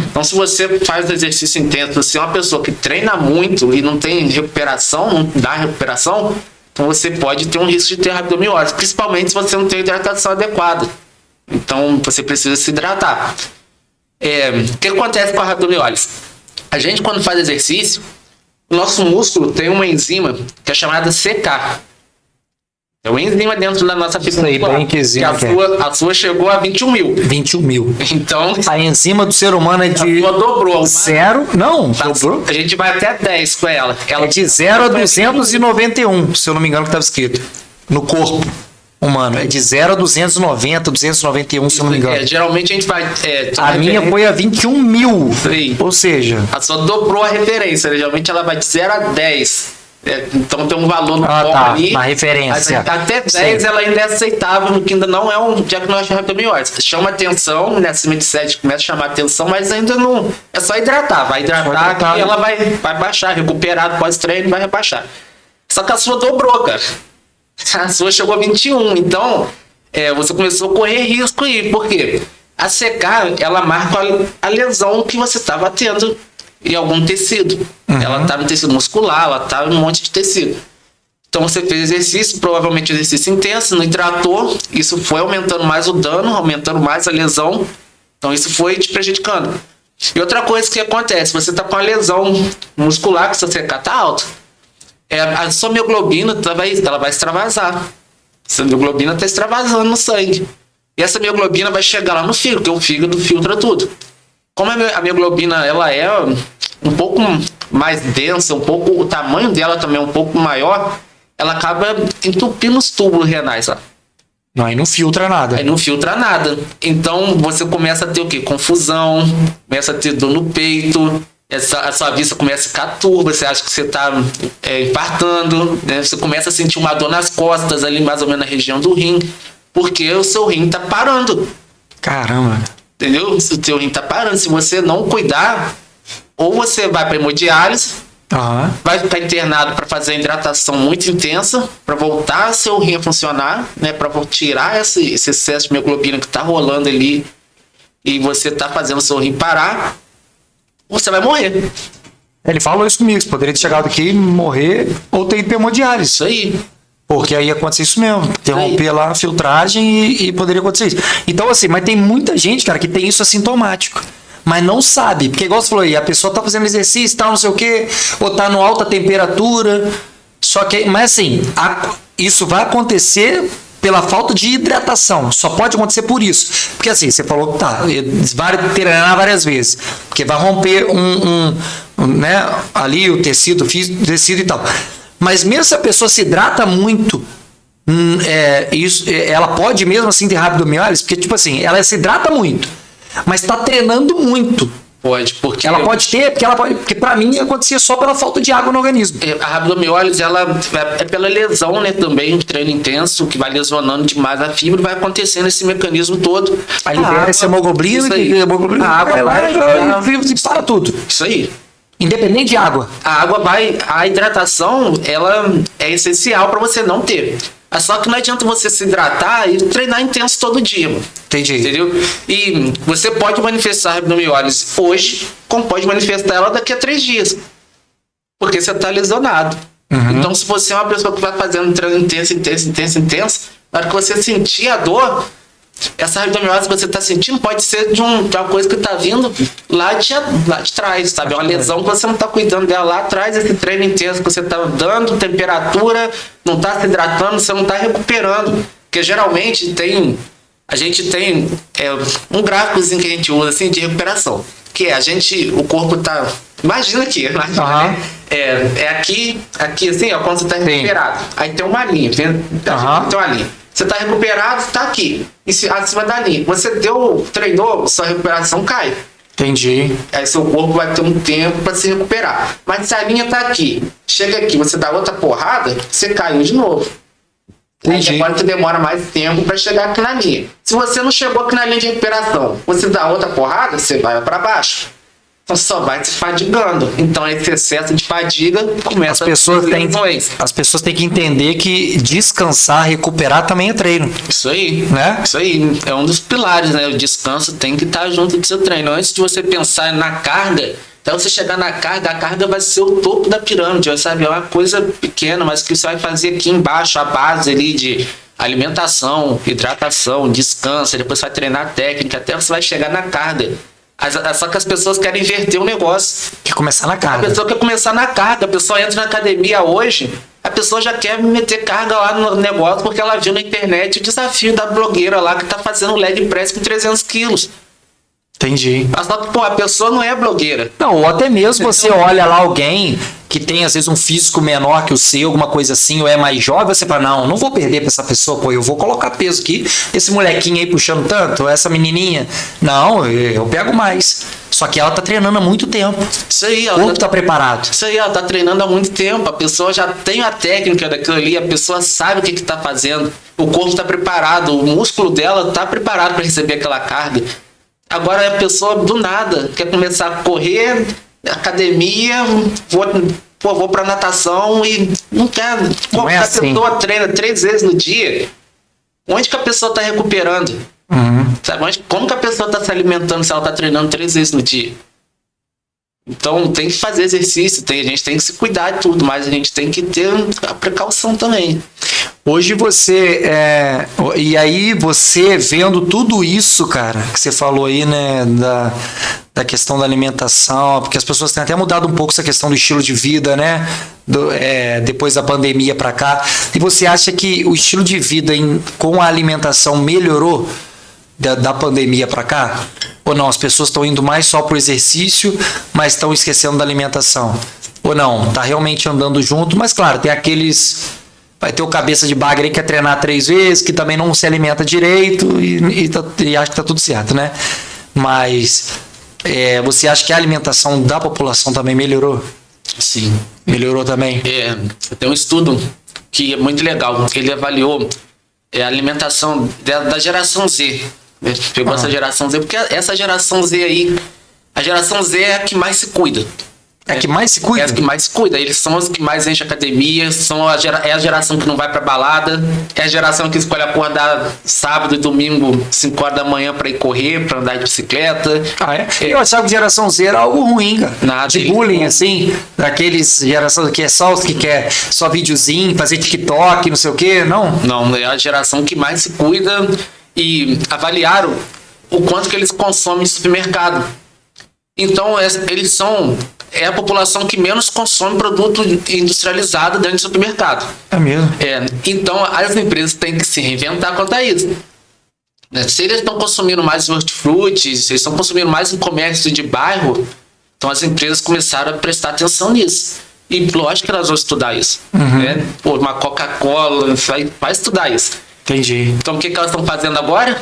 Então, se você faz exercício intenso, você é uma pessoa que treina muito e não tem recuperação, não dá recuperação, então você pode ter um risco de ter rabdomiólise, principalmente se você não tem hidratação adequada. Então, você precisa se hidratar. O que acontece com a rabdomiólise? A gente, quando faz exercício, o nosso músculo tem uma enzima que é chamada CK. É uma enzima dentro da nossa fibra muscular. Que a sua chegou a 21 mil. 21 mil. Então, a enzima do ser humano é de... A sua dobrou. 0? Não, dobrou. A gente vai até 10 com ela. É de 0 a 291, se eu não me engano, que estava escrito. No corpo humano. É de 0 a 290, 291, se eu não me engano. Geralmente a gente vai... a minha foi a 21 mil. Sim. Ou seja... A sua dobrou a referência. Geralmente ela vai de 0 a 10. Então tem um valor no corpo ali. Na referência. Até 10 ela ainda é aceitável, no que ainda não é um diagnóstico de rabdomiólise. Chama atenção, né? Acima de 7 começa a chamar atenção, mas ainda não. É só hidratar. Vai hidratar que ela vai baixar. Recuperado pós-treino, vai rebaixar. Só que a sua dobrou, cara. A sua chegou a 21. Então, você começou a correr risco aí. Por quê? A CK, ela marca a lesão que você estava tendo em algum tecido. Ela tá no tecido muscular, ela tá em um monte de tecido. Então você fez exercício, provavelmente exercício intenso, não hidratou, isso foi aumentando mais o dano, aumentando mais a lesão. Então isso foi te prejudicando. E outra coisa que acontece, você tá com a lesão muscular, que seu CK tá alto, a sua mioglobina ela vai extravasar. Essa mioglobina tá extravasando no sangue. E essa mioglobina vai chegar lá no fígado, porque o fígado filtra tudo. Como a mioglobina ela é um pouco mais densa, o tamanho dela também é um pouco maior, ela acaba entupindo os túbulos renais lá. Aí não filtra nada. Então você começa a ter o quê? Confusão, começa a ter dor no peito, a sua vista começa a ficar turva, você acha que você tá infartando, né? Você começa a sentir uma dor nas costas, ali mais ou menos na região do rim, porque o seu rim tá parando. Caramba. Entendeu? O seu rim tá parando. Se você não cuidar, ou você vai para hemodiálise, vai ficar internado para fazer a hidratação muito intensa, para voltar seu rim a funcionar, né? Para tirar esse excesso de hemoglobina que tá rolando ali e você tá fazendo seu rim parar, você vai morrer. Ele falou isso comigo, você poderia ter chegado aqui e morrer ou ter ido pra hemodiálise. Isso aí. Porque aí ia acontecer isso mesmo, interromper lá a filtragem e poderia acontecer isso. Então, assim, mas tem muita gente, cara, que tem isso assintomático, mas não sabe. Porque, igual você falou aí, a pessoa tá fazendo exercício, tal, não sei o quê, ou tá em alta temperatura. Só que, mas assim, isso vai acontecer pela falta de hidratação. Só pode acontecer por isso. Porque assim, você falou que vai treinar várias vezes. Porque vai romper né, ali o tecido e tal. Mas mesmo se a pessoa se hidrata muito, ela pode mesmo assim ter rabdomiólise, porque tipo assim, ela se hidrata muito, mas está treinando muito. Pode, porque... Ela pode ter, porque pra mim acontecia só pela falta de água no organismo. A rabdomiólise, ela é pela lesão, né, também, treino intenso, que vai lesionando demais a fibra, vai acontecendo esse mecanismo todo. Aí libera esse hemoglobina, a água vai e para tudo. Isso aí. Independente de água. A hidratação, ela é essencial para você não ter. Só que não adianta você se hidratar e treinar intenso todo dia. Entendi. Entendeu? E você pode manifestar a rabdomiólise hoje, como pode manifestar ela daqui a 3 dias. Porque você está lesionado. Uhum. Então, se você é uma pessoa que vai fazendo um treino intenso, na hora que você sentir a dor, essa rabdomiólise que você está sentindo pode ser de uma coisa que está vindo lá de trás, sabe? É uma lesão que você não está cuidando dela lá atrás, esse treino intenso que você está dando, temperatura, não está se hidratando, você não está recuperando. Porque geralmente a gente tem um gráficozinho que a gente usa assim, de recuperação. Que o corpo tá... Imagina, né? É aqui assim, ó, quando você está recuperado. Aí tem uma linha, tem uma linha. Você está recuperado, está aqui, acima da linha. Você treinou, sua recuperação cai. Entendi. Aí seu corpo vai ter um tempo para se recuperar. Mas se a linha está aqui, chega aqui, você dá outra porrada, você caiu de novo. Entendi. Aí agora você demora mais tempo para chegar aqui na linha. Se você não chegou aqui na linha de recuperação, você dá outra porrada, você vai para baixo. Então só vai se fadigando. Então esse excesso de fadiga começa as pessoas têm que entender que descansar, recuperar também é treino. Isso aí, né? Isso aí. É um dos pilares, né? O descanso tem que estar junto do seu treino. Antes de você pensar na carga, até você chegar na carga, a carga vai ser o topo da pirâmide, sabe? É uma coisa pequena, mas que você vai fazer aqui embaixo, a base ali de alimentação, hidratação, descanso, depois você vai treinar técnica, até você vai chegar na carga. Só que as pessoas querem inverter o negócio. Quer começar na carga. A pessoa quer começar na carga. A pessoa entra na academia hoje, a pessoa já quer meter carga lá no negócio porque ela viu na internet o desafio da blogueira lá que tá fazendo leg press com 300 quilos. Entendi. Só que, a pessoa não é blogueira. Não, ou até mesmo você olha lá alguém que tem, às vezes, um físico menor que o seu, alguma coisa assim, ou é mais jovem, você fala, não vou perder pra essa pessoa, eu vou colocar peso aqui. Esse molequinho aí puxando tanto, essa menininha, não, eu pego mais. Só que ela tá treinando há muito tempo. Isso aí. O corpo tá preparado. Isso aí, ela tá treinando há muito tempo. A pessoa já tem a técnica daquilo ali, a pessoa sabe o que tá fazendo. O corpo tá preparado, o músculo dela tá preparado para receber aquela carga. Agora a pessoa do nada quer começar a correr, academia, vou pra natação e não quer. Não é assim. A pessoa treina 3 vezes no dia. Onde que a pessoa tá recuperando? Uhum. Sabe? Como que a pessoa tá se alimentando se ela tá treinando 3 vezes no dia? Então tem que fazer exercício, a gente tem que se cuidar de tudo, mas a gente tem que ter a precaução também. Hoje e aí você vendo tudo isso, cara, que você falou aí, né, da questão da alimentação, porque as pessoas têm até mudado um pouco essa questão do estilo de vida, né, depois da pandemia pra cá, e você acha que o estilo de vida com a alimentação melhorou da pandemia pra cá? Ou não, as pessoas estão indo mais só pro exercício, mas estão esquecendo da alimentação? Ou não, tá realmente andando junto, mas claro, tem aqueles... Vai ter o cabeça de bagre aí que quer treinar 3 vezes, que também não se alimenta direito e acha que tá tudo certo, né? Mas você acha que a alimentação da população também melhorou? Sim. Melhorou também? Tem um estudo que é muito legal, que ele avaliou a alimentação da geração Z. Pegou essa geração Z, porque essa geração Z aí, a geração Z é a que mais se cuida. É a que mais se cuida? É a que mais se cuida. Eles são os que mais enchem academia, é a geração que não vai pra balada, é a geração que escolhe acordar sábado e domingo, 5 horas da manhã pra ir correr, pra andar de bicicleta. Eu achava que geração Z era algo ruim, cara. Nada, de bullying, assim, daqueles geração que é só os que quer só videozinho, fazer TikTok, não sei o quê, não? Não, é a geração que mais se cuida e avaliaram o quanto que eles consomem em supermercado. Então, eles são a população que menos consome produto industrializado dentro do supermercado. É mesmo? Então, as empresas têm que se reinventar quanto a isso. Se eles estão consumindo mais hortifruti, se eles estão consumindo mais um comércio de bairro, então as empresas começaram a prestar atenção nisso. E lógico que elas vão estudar isso. Uma Coca-Cola, vai estudar isso. Entendi. Então, o que elas estão fazendo agora?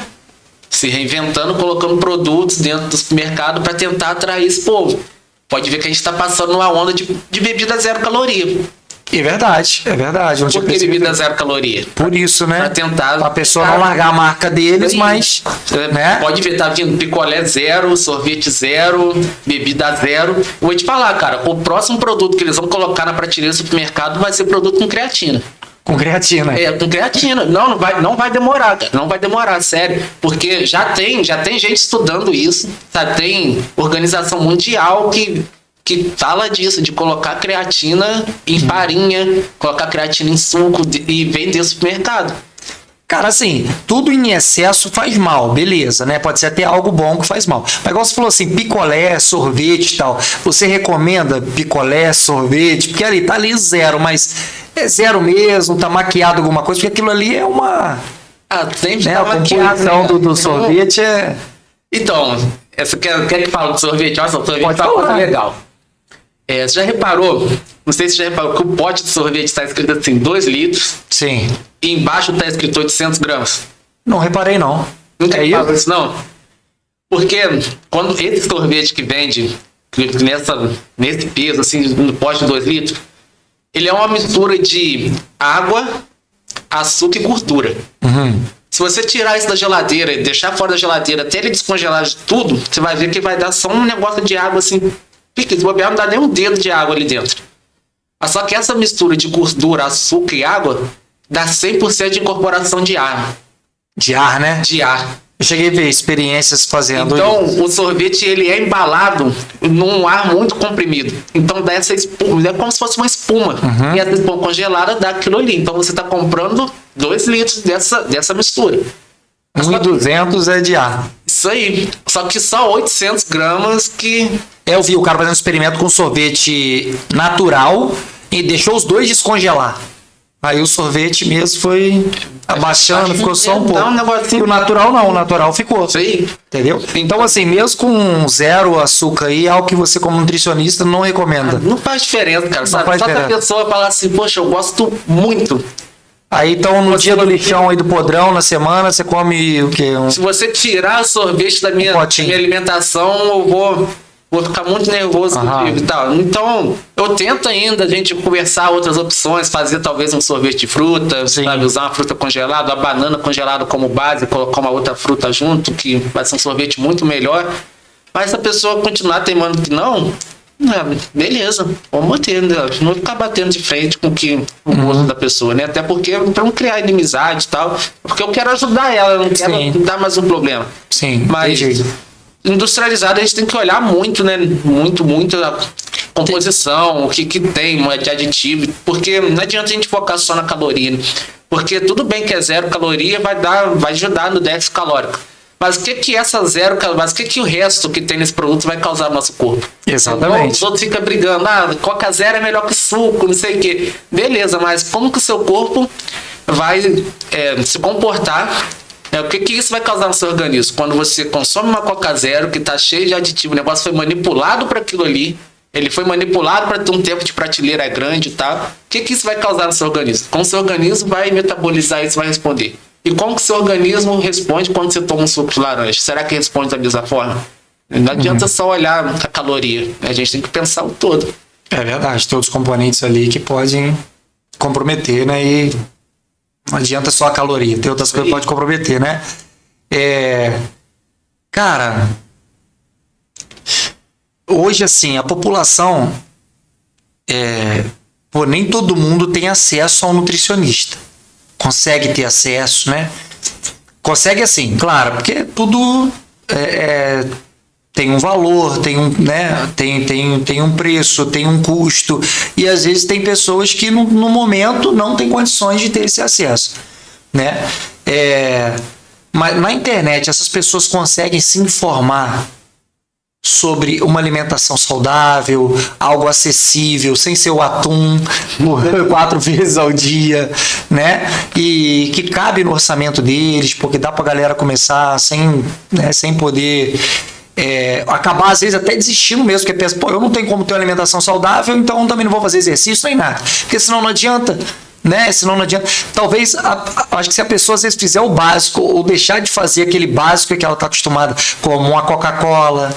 Se reinventando, colocando produtos dentro do supermercado para tentar atrair esse povo. Pode ver que a gente está passando numa onda de bebida zero caloria. É verdade. Por que bebida zero caloria? Por isso, né? Para tentar... a pessoa não largar a marca deles, mas... né? Pode ver, tá vindo picolé zero, sorvete zero, bebida zero. Vou te falar, cara, o próximo produto que eles vão colocar na prateleira do supermercado vai ser produto com creatina. Com creatina. Com creatina. Não vai demorar, cara. Não vai demorar, sério. Porque já tem gente estudando isso, sabe? Tem organização mundial que fala disso, de colocar creatina em farinha, colocar creatina em suco e vender no supermercado. Cara, assim, tudo em excesso faz mal, beleza, né? Pode ser até algo bom que faz mal. Mas igual você falou assim, picolé, sorvete e tal. Você recomenda picolé, sorvete? Porque ali tá ali zero, mas é zero mesmo, tá maquiado alguma coisa, porque aquilo ali é uma... sempre né? tá A composição do sorvete é... Então, essa quer que fale de sorvete? Olha só, sorvete Pode é uma coisa falar. legal. Você já reparou, não sei se você já reparou, que o pote de sorvete está escrito assim, 2 litros. Sim. E embaixo está escrito 800 gramas. Não reparei, não. Nunca É reparou isso, não? Porque quando esse sorvete que vende nesse peso, assim, no pote de 2 litros, ele é uma mistura de água, açúcar e gordura. Se você tirar isso da geladeira e deixar fora da geladeira até ele descongelar tudo, você vai ver que vai dar só um negócio de água assim. Fica, se bobear, não dá nem um dedo de água ali dentro. Só que essa mistura de gordura, açúcar e água dá 100% de incorporação de ar. De ar, né? De ar. Eu cheguei a ver experiências fazendo Então, isso. o sorvete ele é embalado num ar muito comprimido. Então, dá essa espuma, é como se fosse uma espuma. E essa espuma congelada dá aquilo ali. Então, você está comprando 2 litros dessa mistura. 1.200 é de ar. Isso aí. Só que só 800 gramas que... Eu vi o cara fazendo um experimento com sorvete natural e deixou os dois descongelar. Aí o sorvete mesmo foi abaixando, ficou só um pouco. Dá um negocinho. E o natural não, o natural ficou. Isso aí. Entendeu? Então, assim, mesmo com zero açúcar aí, é algo que você, como nutricionista, não recomenda. Não faz diferença, cara. Sabe? faz Só que a diferença. pessoa fala assim, poxa, eu gosto muito. Aí, então, no dia do lixão aí do podrão, na semana, você come o quê? Se você tirar o sorvete da minha potinho. alimentação, eu vou ficar muito nervoso contigo e tal. Então, eu tento ainda a gente conversar outras opções, fazer talvez um sorvete de fruta, sabe? Usar uma fruta congelada, a banana congelada como base, colocar uma outra fruta junto, que vai ser um sorvete muito melhor. Mas se a pessoa continuar teimando que não, beleza, vamos manter, né? Não ficar batendo de frente com o gosto da pessoa, né? Até porque, pra não criar inimizade e tal, porque eu quero ajudar ela, eu não quero dar mais um problema. Sim, mas industrializado a gente tem que olhar muito, né? Muito a composição, o que tem de aditivo, porque não adianta a gente focar só na caloria, né? Porque tudo bem que é 0 caloria, vai ajudar no déficit calórico. Mas o que essa 0 caloria, mas o que o resto que tem nesse produto vai causar no nosso corpo? Exatamente. Os outros ficam brigando, Coca Zero é melhor que suco, não sei o quê. Beleza, mas como que o seu corpo vai se comportar? O que isso vai causar no seu organismo? Quando você consome uma Coca Zero que está cheia de aditivo, o negócio foi manipulado para aquilo ali, ele foi manipulado para ter um tempo de prateleira grande e tal. O que isso vai causar no seu organismo? Como o seu organismo vai metabolizar isso, vai responder? E como que o seu organismo responde quando você toma um suco de laranja? Será que responde da mesma forma? Não adianta só olhar a caloria. A gente tem que pensar o todo. É verdade, tem outros componentes ali que podem comprometer, né? E não adianta só a caloria, tem outras coisas que podem comprometer, né? Cara, hoje assim, a população, nem todo mundo tem acesso ao nutricionista. Consegue ter acesso, né? Consegue assim, claro, porque tudo tem um valor, tem um preço, tem um custo, e às vezes tem pessoas que no momento não têm condições de ter esse acesso, né? Mas na internet essas pessoas conseguem se informar sobre uma alimentação saudável, algo acessível, sem ser o atum 4 vezes ao dia, né? E que cabe no orçamento deles, porque dá pra galera começar sem poder acabar, às vezes, até desistindo mesmo, porque pensa, eu não tenho como ter uma alimentação saudável, então também não vou fazer exercício nem nada, porque senão não adianta. Né? Senão não adianta. Talvez, acho que se a pessoa às vezes fizer o básico ou deixar de fazer aquele básico que ela está acostumada, como uma Coca-Cola,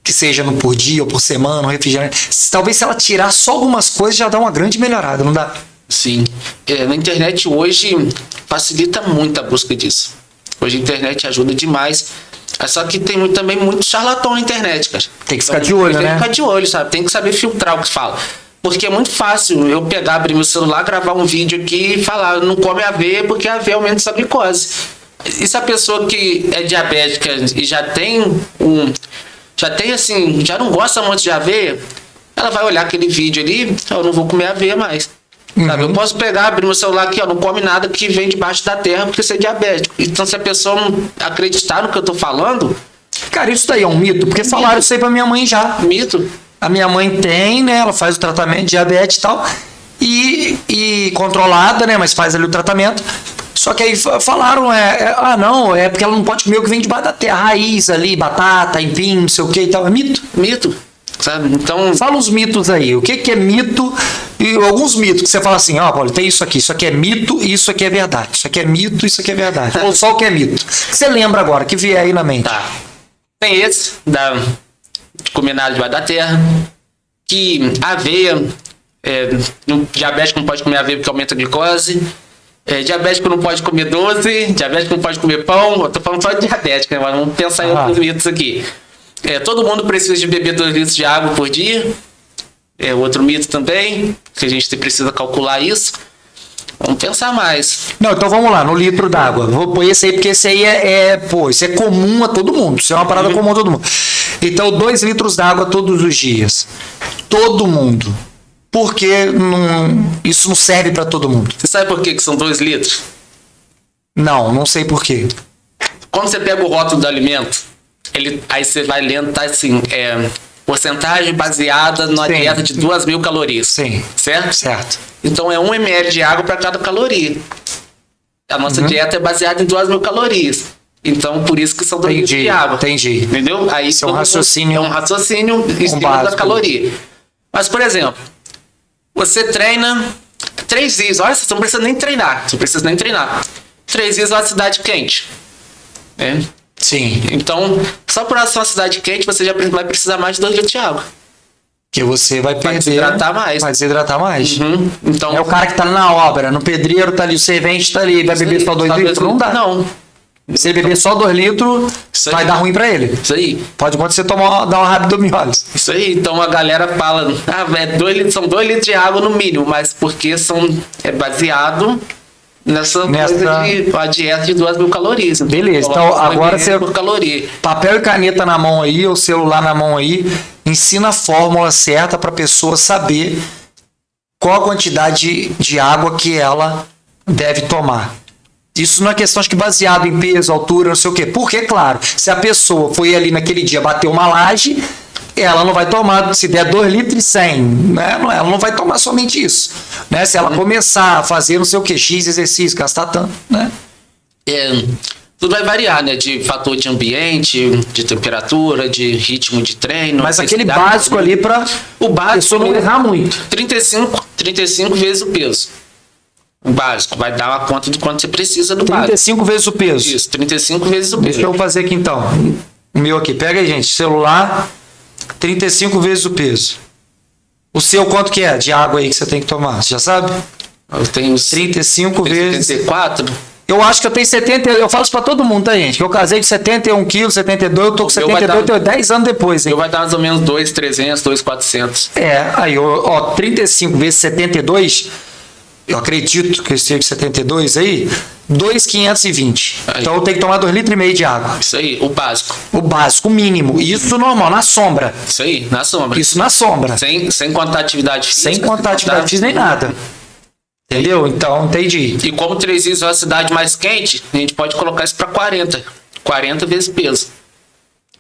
que seja no por dia ou por semana, um refrigerante, talvez se ela tirar só algumas coisas já dá uma grande melhorada, não dá? Sim. Na internet hoje facilita muito a busca disso. Hoje a internet ajuda demais. Só que tem também muito charlatão na internet, cara. Tem que ficar de olho, né? Tem que ficar de olho, sabe? Tem que saber filtrar o que fala. Porque é muito fácil eu pegar, abrir meu celular, gravar um vídeo aqui e falar, não come aveia porque a aveia aumenta a glicose. E se a pessoa que é diabética e já não gosta muito de aveia, ela vai olhar aquele vídeo ali, eu não vou comer aveia mais. Sabe? Eu posso pegar, abrir meu celular aqui, não come nada que vem debaixo da terra porque você é diabético. Então se a pessoa não acreditar no que eu tô falando... Cara, isso daí é um mito, porque falaram isso aí pra minha mãe já. Mito? A minha mãe tem, né? Ela faz o tratamento de diabetes e tal. E controlada, né? Mas faz ali o tratamento. Só que aí falaram, não, é porque ela não pode comer o que vem debaixo da terra. Raiz ali, batata, empim, não sei o que e tal. É mito. Mito. Sabe? Então... Fala os mitos aí. O que é mito? E alguns mitos que você fala assim, Paulo, tem isso aqui é mito e isso aqui é verdade. Isso aqui é mito, isso aqui é verdade. Ou só o que é mito. O que você lembra agora, que vier aí na mente? Tá. Tem esse, de comer nada debaixo da terra, que aveia, diabético não pode comer aveia porque aumenta a glicose, diabético não pode comer doce, diabético não pode comer pão, eu tô falando só de diabético, né? Mas vamos pensar em outros mitos aqui. Todo mundo precisa de beber 2 litros de água por dia, outro mito também, que a gente precisa calcular isso. Vamos pensar mais. Não, então vamos lá, no litro d'água. Vou pôr esse aí, porque esse aí isso é comum a todo mundo. Isso é uma parada comum a todo mundo. Então, 2 litros d'água todos os dias. Todo mundo. Porque isso não serve para todo mundo. Você sabe por que são 2 litros? Não sei por quê. Quando você pega o rótulo do alimento, aí você vai lendo, tá assim, porcentagem baseada numa dieta de 2.000 calorias. Sim. Certo? Certo. Então é 1 ml de água para cada caloria. A nossa dieta é baseada em 2.000 calorias. Então, por isso que são 2 litros de água. Entendi. Entendeu? Aí é um raciocínio. É um raciocínio em cima da caloria. Mas, por exemplo, você treina 3 dias. Olha, você não precisa nem treinar. 3 dias numa cidade quente. Sim. Então, só por essa cidade quente, você já vai precisar mais de 2 litros de água. Que você vai perder. Vai desidratar mais. Então, é o cara que tá na obra, no pedreiro tá ali, o servente tá ali, vai beber só 2 litros? Não dá. Não. Se ele beber só 2 litros, vai dar ruim pra ele. Isso aí. Pode acontecer dar uma rabdomiólise. Isso aí. Então a galera fala, 2 litros, são 2 litros de água no mínimo, mas porque é baseado nessa coisa a dieta de 2.000 calorias. Beleza, então agora você... por caloria. Papel e caneta na mão aí, ou celular na mão aí, ensina a fórmula certa para a pessoa saber qual a quantidade de água que ela deve tomar. Isso não é questão, acho que baseado em peso, altura, não sei o quê. Porque, claro, se a pessoa foi ali naquele dia bater uma laje, ela não vai tomar, se der 2 litros e 100, né? Ela não vai tomar somente isso. Né? Se ela começar a fazer não sei o que, X exercício, gastar tanto, né? Tudo vai variar, né? De fator de ambiente, de temperatura, de ritmo de treino. Mas aquele básico ali para o básico, pessoa não errar muito. 35 vezes o peso. O básico. Vai dar uma conta de quanto você precisa do básico. 35 vezes o peso. Isso, 35 vezes o peso. Deixa eu fazer aqui então. O meu aqui. Pega aí, gente. Celular, 35 vezes o peso. O seu quanto que é de água aí que você tem que tomar? Você já sabe? Eu tenho 35 vezes... 74. Eu acho que eu tenho 70... Eu falo isso pra todo mundo, tá, gente? Que eu casei com 71 quilos, 72. Eu tô com 72, tenho 10 anos depois, hein? Eu vai dar mais ou menos 2.300, 2.400. Aí, ó, 35 vezes 72... Eu acredito que esse de 72 aí, 2.520. Então eu tenho que tomar 2,5 litros de água. Isso aí, o básico. O básico, o mínimo. Isso normal, na sombra. Isso aí, na sombra. Isso na sombra. Sem contar atividade física. Sem contar atividade física nem nada. Entendeu? Então, entendi. E como Três Rios é uma cidade mais quente, a gente pode colocar isso para 40. 40 vezes peso.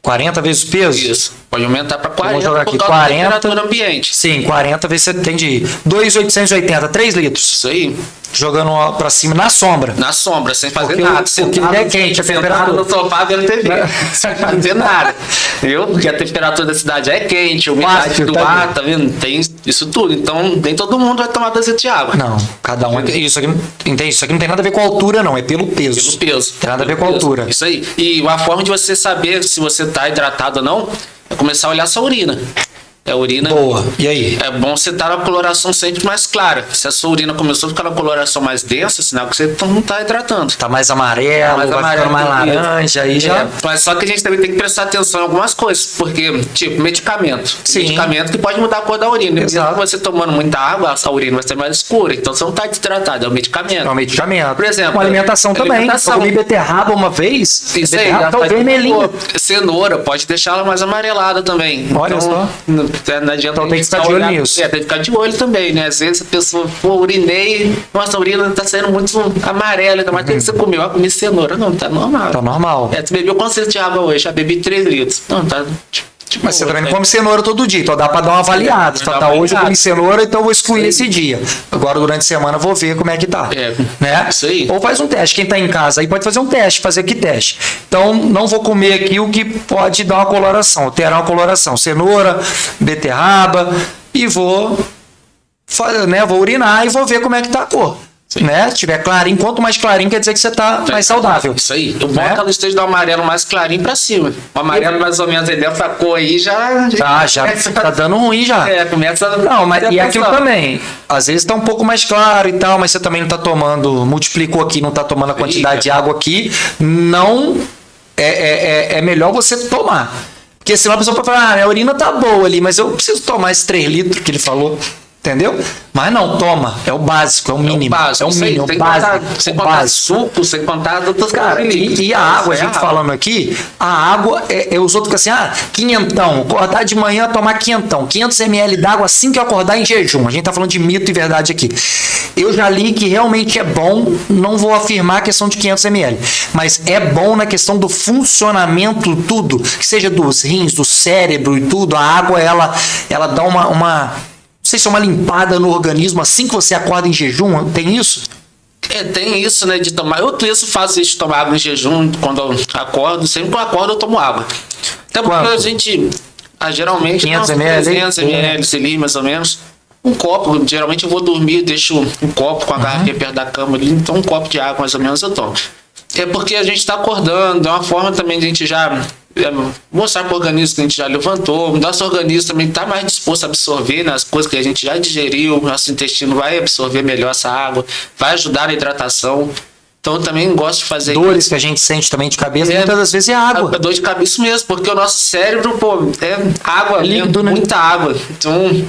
40 vezes o peso? Isso. Pode aumentar para 40 Vamos jogar aqui, por causa 40, da temperatura ambiente. Sim, 40 vezes você tem de 2.880, 3 litros. Isso aí. Jogando pra cima na sombra. Na sombra, sem fazer Porque nada. porque é quente, a temperatura. No sofá vendo TV. Sem fazer nada. Viu? Porque a temperatura da cidade é quente, a umidade Fácil, do tá ar, bem. tá vendo? Tem isso tudo. Então, nem todo mundo vai tomar 2 litros de água. Não, cada um. Isso aqui, entende? Isso aqui não tem nada a ver com a altura, não. É pelo peso. Pelo peso. Tem nada a ver Pelo com a peso. altura. Isso aí. E uma forma de você saber se você tá hidratado ou não é começar a olhar sua urina. A urina. Boa. E aí? É bom você estar na coloração sempre mais clara. Se a sua urina começou a ficar na coloração mais densa, sinal que você não está hidratando. Tá mais amarelo, Mais vai amarelo, ficando mais isso. laranja, aí já... Mas só que a gente também tem que prestar atenção em algumas coisas, porque, tipo, medicamento. Sim. Medicamento que pode mudar a cor da urina. Exato. Mesmo você tomando muita água, a urina vai ser mais escura. Então você não está desidratado, é o medicamento. É um medicamento. Por exemplo, uma alimentação também. alimentação. Eu comi beterraba uma vez. Isso aí, beterraba já tá faz vermelhinha. cor. Cenoura, pode deixar ela mais amarelada também. Olha então, só. Não adianta Então tem que ficar de olho nisso. tem que ficar de olho também, né? Às vezes a pessoa, pô, urinei, nossa, a urina tá saindo muito amarela, mas o que você comeu? Ah, comi cenoura. Não, tá normal. Tá normal. Tu bebeu quantos litros de água hoje? Já bebi 3 litros. Não, tá... Tipo, Mas você também não come cenoura todo dia, então dá pra dar uma avaliada. Você fala, tá, hoje eu comi cenoura, então eu vou excluir esse dia. Agora, durante a semana, eu vou ver como é que tá. Né? Isso aí. Ou faz um teste. Quem tá em casa aí pode fazer um teste, fazer que teste. Então, não vou comer aqui o que pode dar uma coloração, terá uma coloração. Cenoura, beterraba, e vou urinar e vou ver como é que tá a cor. Né? Se tiver clarinho, quanto mais clarinho quer dizer que você tá mais saudável. Isso aí. O bom Né? é que ela esteja do amarelo mais clarinho pra cima. O amarelo mais ou menos aí dentro da cor aí já Tá dando ruim já. começa a... Não, mas e aquilo também. Às vezes tá um pouco mais claro e tal, mas você também não tá tomando, multiplicou aqui, não tá tomando a quantidade de água aqui. Não é melhor você tomar. Porque senão a pessoa pode falar, minha urina tá boa ali, mas eu preciso tomar esses 3 litros que ele falou. Entendeu? Mas não, toma. É o básico, é o mínimo. É o mínimo, sem básico. Sem contar suco, sem contar outras Cara, coisas. e a água, a gente falando aqui, a água, os outros ficam assim, quinhentão, acordar de manhã, tomar quinhentão, 500 ml d'água assim que eu acordar em jejum. A gente tá falando de mito e verdade aqui. Eu já li que realmente é bom, não vou afirmar a questão de 500 ml, mas é bom na questão do funcionamento, tudo, que seja dos rins, do cérebro e tudo, a água, ela dá uma não sei se é uma limpada no organismo assim que você acorda em jejum, tem isso? Tem isso, né, de tomar. Eu faço isso de tomar água em jejum quando eu acordo. Sempre que eu acordo, eu tomo água. Até porque Quanto? a gente, geralmente, 500 ml? 300 ml, ali, mais ou menos. Um copo, geralmente eu vou dormir, deixo um copo com a garrafinha perto da cama ali, então um copo de água mais ou menos eu tomo. É porque a gente está acordando, é uma forma também de a gente já mostrar para o organismo que a gente já levantou, o nosso organismo também está mais disposto a absorver, né, as coisas que a gente já digeriu, nosso intestino vai absorver melhor essa água, vai ajudar na hidratação. Então eu também gosto de fazer dores que a gente sente também de cabeça, muitas das vezes é água. É dor de cabeça mesmo, porque o nosso cérebro, é água, líquido, né? Muita água. Então,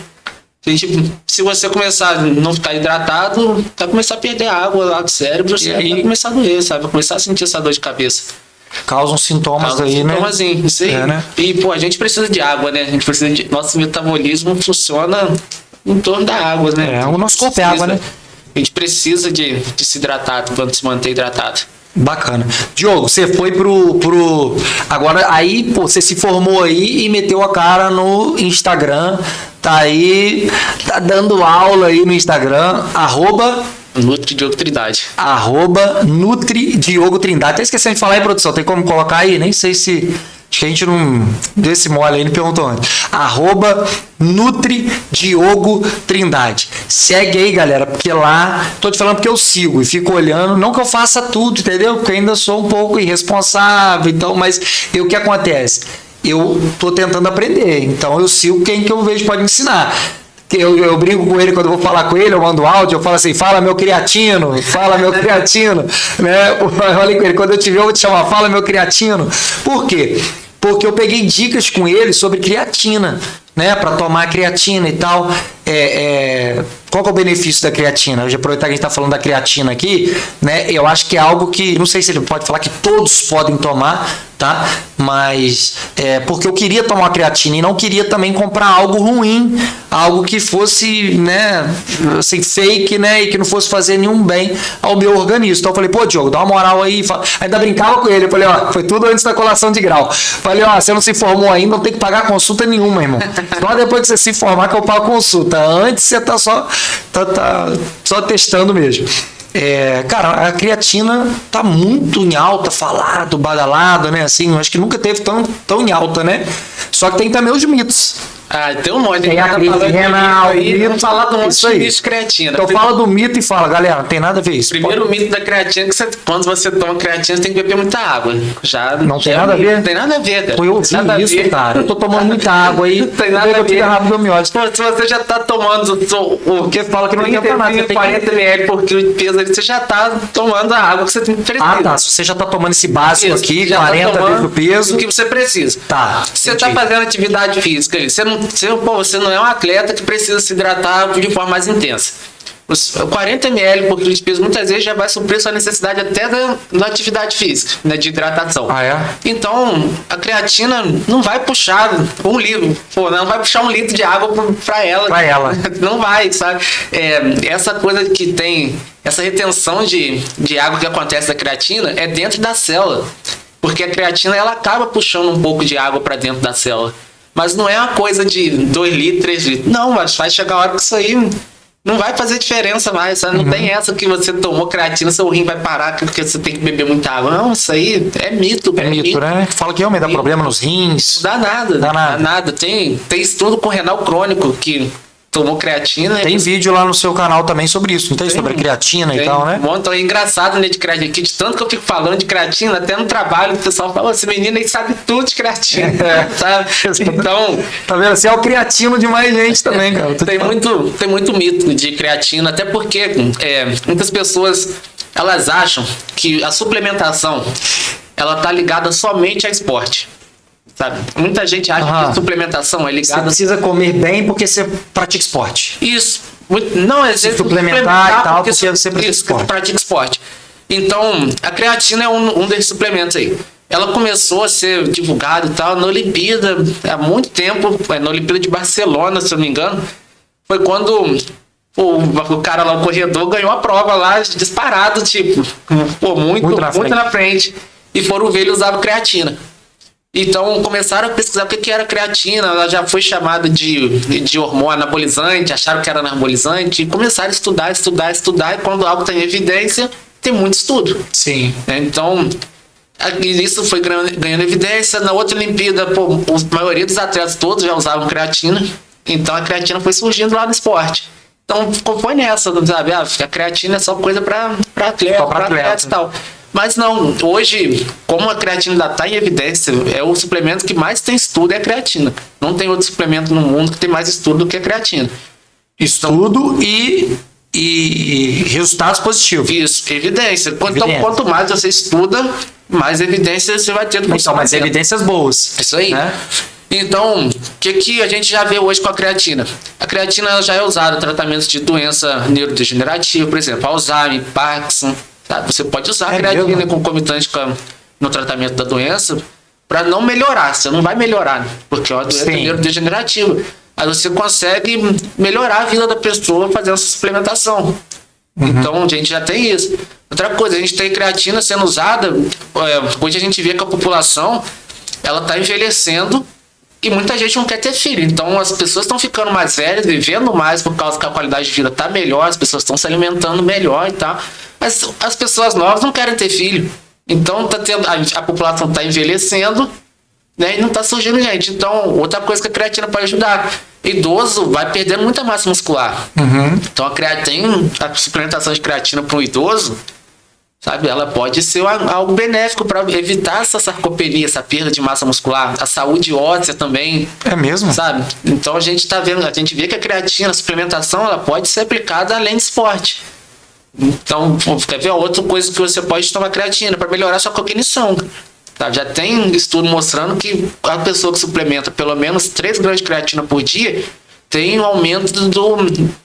se você começar a não ficar hidratado, vai começar a perder água lá do cérebro, e aí vai começar a doer, sabe? Vai começar a sentir essa dor de cabeça. Causam sintomas aí, né? Isso aí. Né? E, a gente precisa de água, né? A gente precisa de... Nosso metabolismo funciona em torno da água, né? O nosso corpo é água, né? A gente precisa de se hidratar, para se manter hidratado. Bacana. Diogo, você foi agora aí, você se formou aí e meteu a cara no Instagram, tá dando aula aí no Instagram, Nutri Diogo Trindade. @Nutri Diogo Trindade. Até esquecendo de falar aí, produção, tem como colocar aí? Nem sei se Acho que a gente não deu esse mole aí, ele perguntou antes. @NutriDiogoTrindade. Segue aí, galera, porque lá, tô te falando porque eu sigo e fico olhando, não que eu faça tudo, entendeu? Porque eu ainda sou um pouco irresponsável, então, mas o que acontece? Eu tô tentando aprender, então eu sigo quem que eu vejo pode ensinar. Eu brinco com ele quando eu vou falar com ele, eu mando áudio, eu falo assim, fala meu creatino, né? Eu falei com ele, quando eu te ver eu vou te chamar, fala meu creatino. Por quê? Porque eu peguei dicas com ele sobre creatina, né? Para tomar creatina e tal. Qual que é o benefício da creatina? Eu já aproveitar que a gente está falando da creatina aqui, né? Eu acho que é algo que, não sei se ele pode falar que todos podem tomar, tá? Mas porque eu queria tomar uma creatina e não queria também comprar algo ruim, algo que fosse, né, assim, fake, né, e que não fosse fazer nenhum bem ao meu organismo. Então eu falei, pô, Diogo, dá uma moral aí. Ainda brincava com ele, eu falei, ó, foi tudo antes da colação de grau. Falei, ó, você não se formou ainda, não tem que pagar consulta nenhuma, irmão. Só depois que você se formar que eu pago consulta. Antes você tá só testando mesmo. Cara, a creatina tá muito em alta, falado, badalado, né? Assim, acho que nunca teve tão em alta, né? Só que tem também os mitos. Tem um monte. Tem a crise renal, vamos falar do monte de mito de creatina. Então fala do mito e fala, galera, não tem nada a ver isso. Primeiro mito da creatina é que quando você toma creatina, você tem que beber muita água. Não tem nada a ver? Não tem nada a ver, cara. Eu ouvi isso, cara. Eu tô tomando muita água aí. Não tem nada a ver. Se você já tá tomando porque fala que não tem nada, 40 ml por quilo de peso, você já tá tomando a água que você precisa. Tá. Se você já tá tomando esse básico aqui, já 40 vezes o peso. O que você precisa. Tá. Você tá fazendo atividade física, você não é um atleta que precisa se hidratar de forma mais intensa. Os 40 ml por quilo de peso muitas vezes já vai suprir sua necessidade até da atividade física, né, de hidratação. Então, a creatina não vai puxar um litro, não vai puxar 1 litro de água para ela. Não vai, sabe? Essa coisa que tem, essa retenção de água que acontece da creatina é dentro da célula. Porque a creatina ela acaba puxando um pouco de água para dentro da célula. Mas não é uma coisa de 2 litros, 3 litros. Não, mas vai chegar a hora que isso aí não vai fazer diferença mais. Sabe? Não tem essa que você tomou creatina, seu rim vai parar porque você tem que beber muita água. Não, isso aí é mito. É mito, né? Fala que homem dá problema nos rins. Dá nada. Tem estudo com renal crônico que tomou creatina. Tem vídeo lá no seu canal também sobre isso, não tem? Sobre creatina e tal, né? É engraçado, né, de creatina. De tanto que eu fico falando de creatina, até no trabalho o pessoal fala, esse menino aí sabe tudo de creatina. Sabe? Então... Tá vendo? Você é o creatino de mais gente também, cara. Tem muito mito de creatina, até porque muitas pessoas, elas acham que a suplementação, ela tá ligada somente a esporte. Sabe? Muita gente acha que a suplementação é ligada... Você precisa comer bem porque você pratica esporte. Isso. Não, é suplementar e tal, porque você pratica esporte. Então, a creatina é um desses suplementos aí. Ela começou a ser divulgada e tal na Olimpíada há muito tempo, na Olimpíada de Barcelona, se eu não me engano. Foi quando o cara lá, o corredor, ganhou a prova lá disparado, tipo, muito na frente. E foram ver ele usava creatina. Então começaram a pesquisar o que era creatina, ela já foi chamada de hormônio anabolizante, acharam que era anabolizante, e começaram a estudar, e quando algo tem evidência, tem muito estudo. Sim. Então, isso foi ganhando evidência. Na outra Olimpíada, a maioria dos atletas todos já usavam creatina, então a creatina foi surgindo lá no esporte. Então foi nessa, sabe? A creatina é só coisa para atletas e tal. Mas não, hoje, como a creatina ainda está em evidência, é o suplemento que mais tem estudo é a creatina. Não tem outro suplemento no mundo que tem mais estudo do que a creatina. Estudo e resultados positivos. Isso, evidência. Então, quanto mais você estuda, mais evidência você vai ter do funcionamento. Então, mais evidências boas. Isso aí. Né? Então, o que a gente já vê hoje com a creatina? A creatina já é usada em tratamentos de doença neurodegenerativa, por exemplo, Alzheimer, Parkinson. Sabe? Você pode usar a creatina concomitante no tratamento da doença para não melhorar. Você não vai melhorar, porque é uma doença neurodegenerativa. Aí você consegue melhorar a vida da pessoa fazendo essa suplementação. Então, a gente já tem isso. Outra coisa, a gente tem creatina sendo usada. Hoje a gente vê que a população ela está envelhecendo e muita gente não quer ter filho. Então, as pessoas estão ficando mais velhas, vivendo mais por causa que a qualidade de vida está melhor, as pessoas estão se alimentando melhor e tal. Mas as pessoas novas não querem ter filho. Então, a população está envelhecendo né? E não tá surgindo gente. Então, outra coisa que a creatina pode ajudar. Idoso vai perdendo muita massa muscular. Então, a suplementação de creatina para um idoso, sabe? Ela pode ser algo benéfico para evitar essa sarcopenia, essa perda de massa muscular. A saúde óssea também. É mesmo? Sabe? Então, a gente vê que a creatina, a suplementação, ela pode ser aplicada além de esporte. Então, quer ver outra coisa que você pode tomar creatina para melhorar sua cognição. Tá? Já tem estudo mostrando que a pessoa que suplementa pelo menos 3 gramas de creatina por dia tem um aumento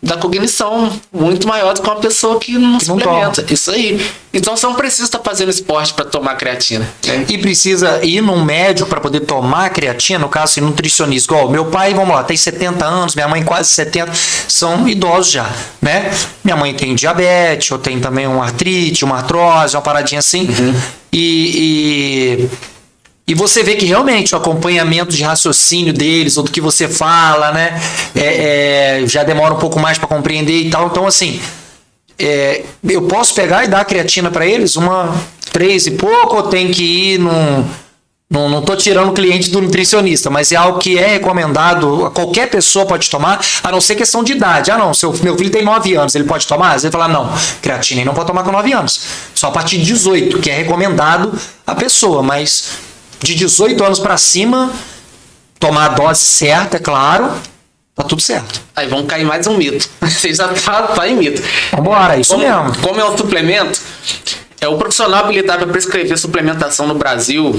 da cognição muito maior do que uma pessoa que não suplementa. Toma. Isso aí. Então você não precisa estar fazendo esporte para tomar creatina. Né? E precisa ir num médico para poder tomar creatina, no caso, assim, nutricionista. Igual, meu pai, vamos lá, tem 70 anos, minha mãe quase 70, são idosos já, né? Minha mãe tem diabetes, ou tem também uma artrite, uma artrose, uma paradinha assim. E você vê que realmente o acompanhamento de raciocínio deles, ou do que você fala, né, já demora um pouco mais para compreender e tal. Então, assim, eu posso pegar e dar a creatina para eles, 3 e pouco, ou tem que ir não tô tirando o cliente do nutricionista, mas é algo que é recomendado, qualquer pessoa pode tomar, a não ser questão de idade. Ah, não, meu filho tem 9 anos, ele pode tomar? Você fala, não, creatina ele não pode tomar com 9 anos, só a partir de 18, que é recomendado a pessoa, mas de 18 anos para cima, tomar a dose certa, é claro, tá tudo certo. Aí vamos cair mais um mito. Você já tá em mito. Vambora, isso mesmo. Como é um suplemento, o profissional habilitado para prescrever suplementação no Brasil,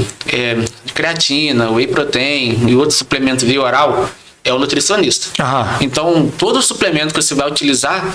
creatina, whey protein e outros suplementos via oral, é o nutricionista. Então, todo suplemento que você vai utilizar,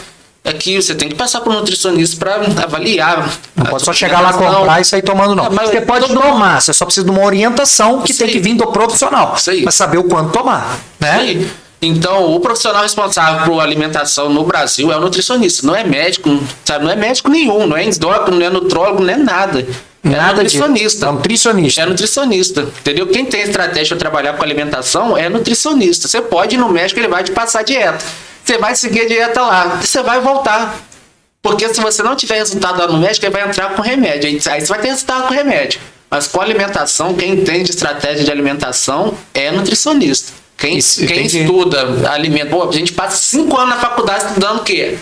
que você tem que passar por um nutricionista para avaliar. Não pode só chegar lá, comprar e sair tomando, não. Você pode tomar, você só precisa de uma orientação que tem que vir do profissional, para saber o quanto tomar, né? Então, o profissional responsável por alimentação no Brasil é o nutricionista, não é médico, sabe? Não é médico nenhum, não é endócrino, não é nutrólogo, não é nada. É nutricionista. É nutricionista. É nutricionista, entendeu? Quem tem estratégia para trabalhar com alimentação é nutricionista. Você pode ir no médico, ele vai te passar dieta. Você vai seguir a dieta lá, você vai voltar. Porque se você não tiver resultado lá no médico, ele vai entrar com remédio. Aí você vai ter resultado com remédio. Mas com alimentação, quem entende estratégia de alimentação é nutricionista. Quem estuda alimento... Pô, a gente passa 5 anos na faculdade estudando o quê?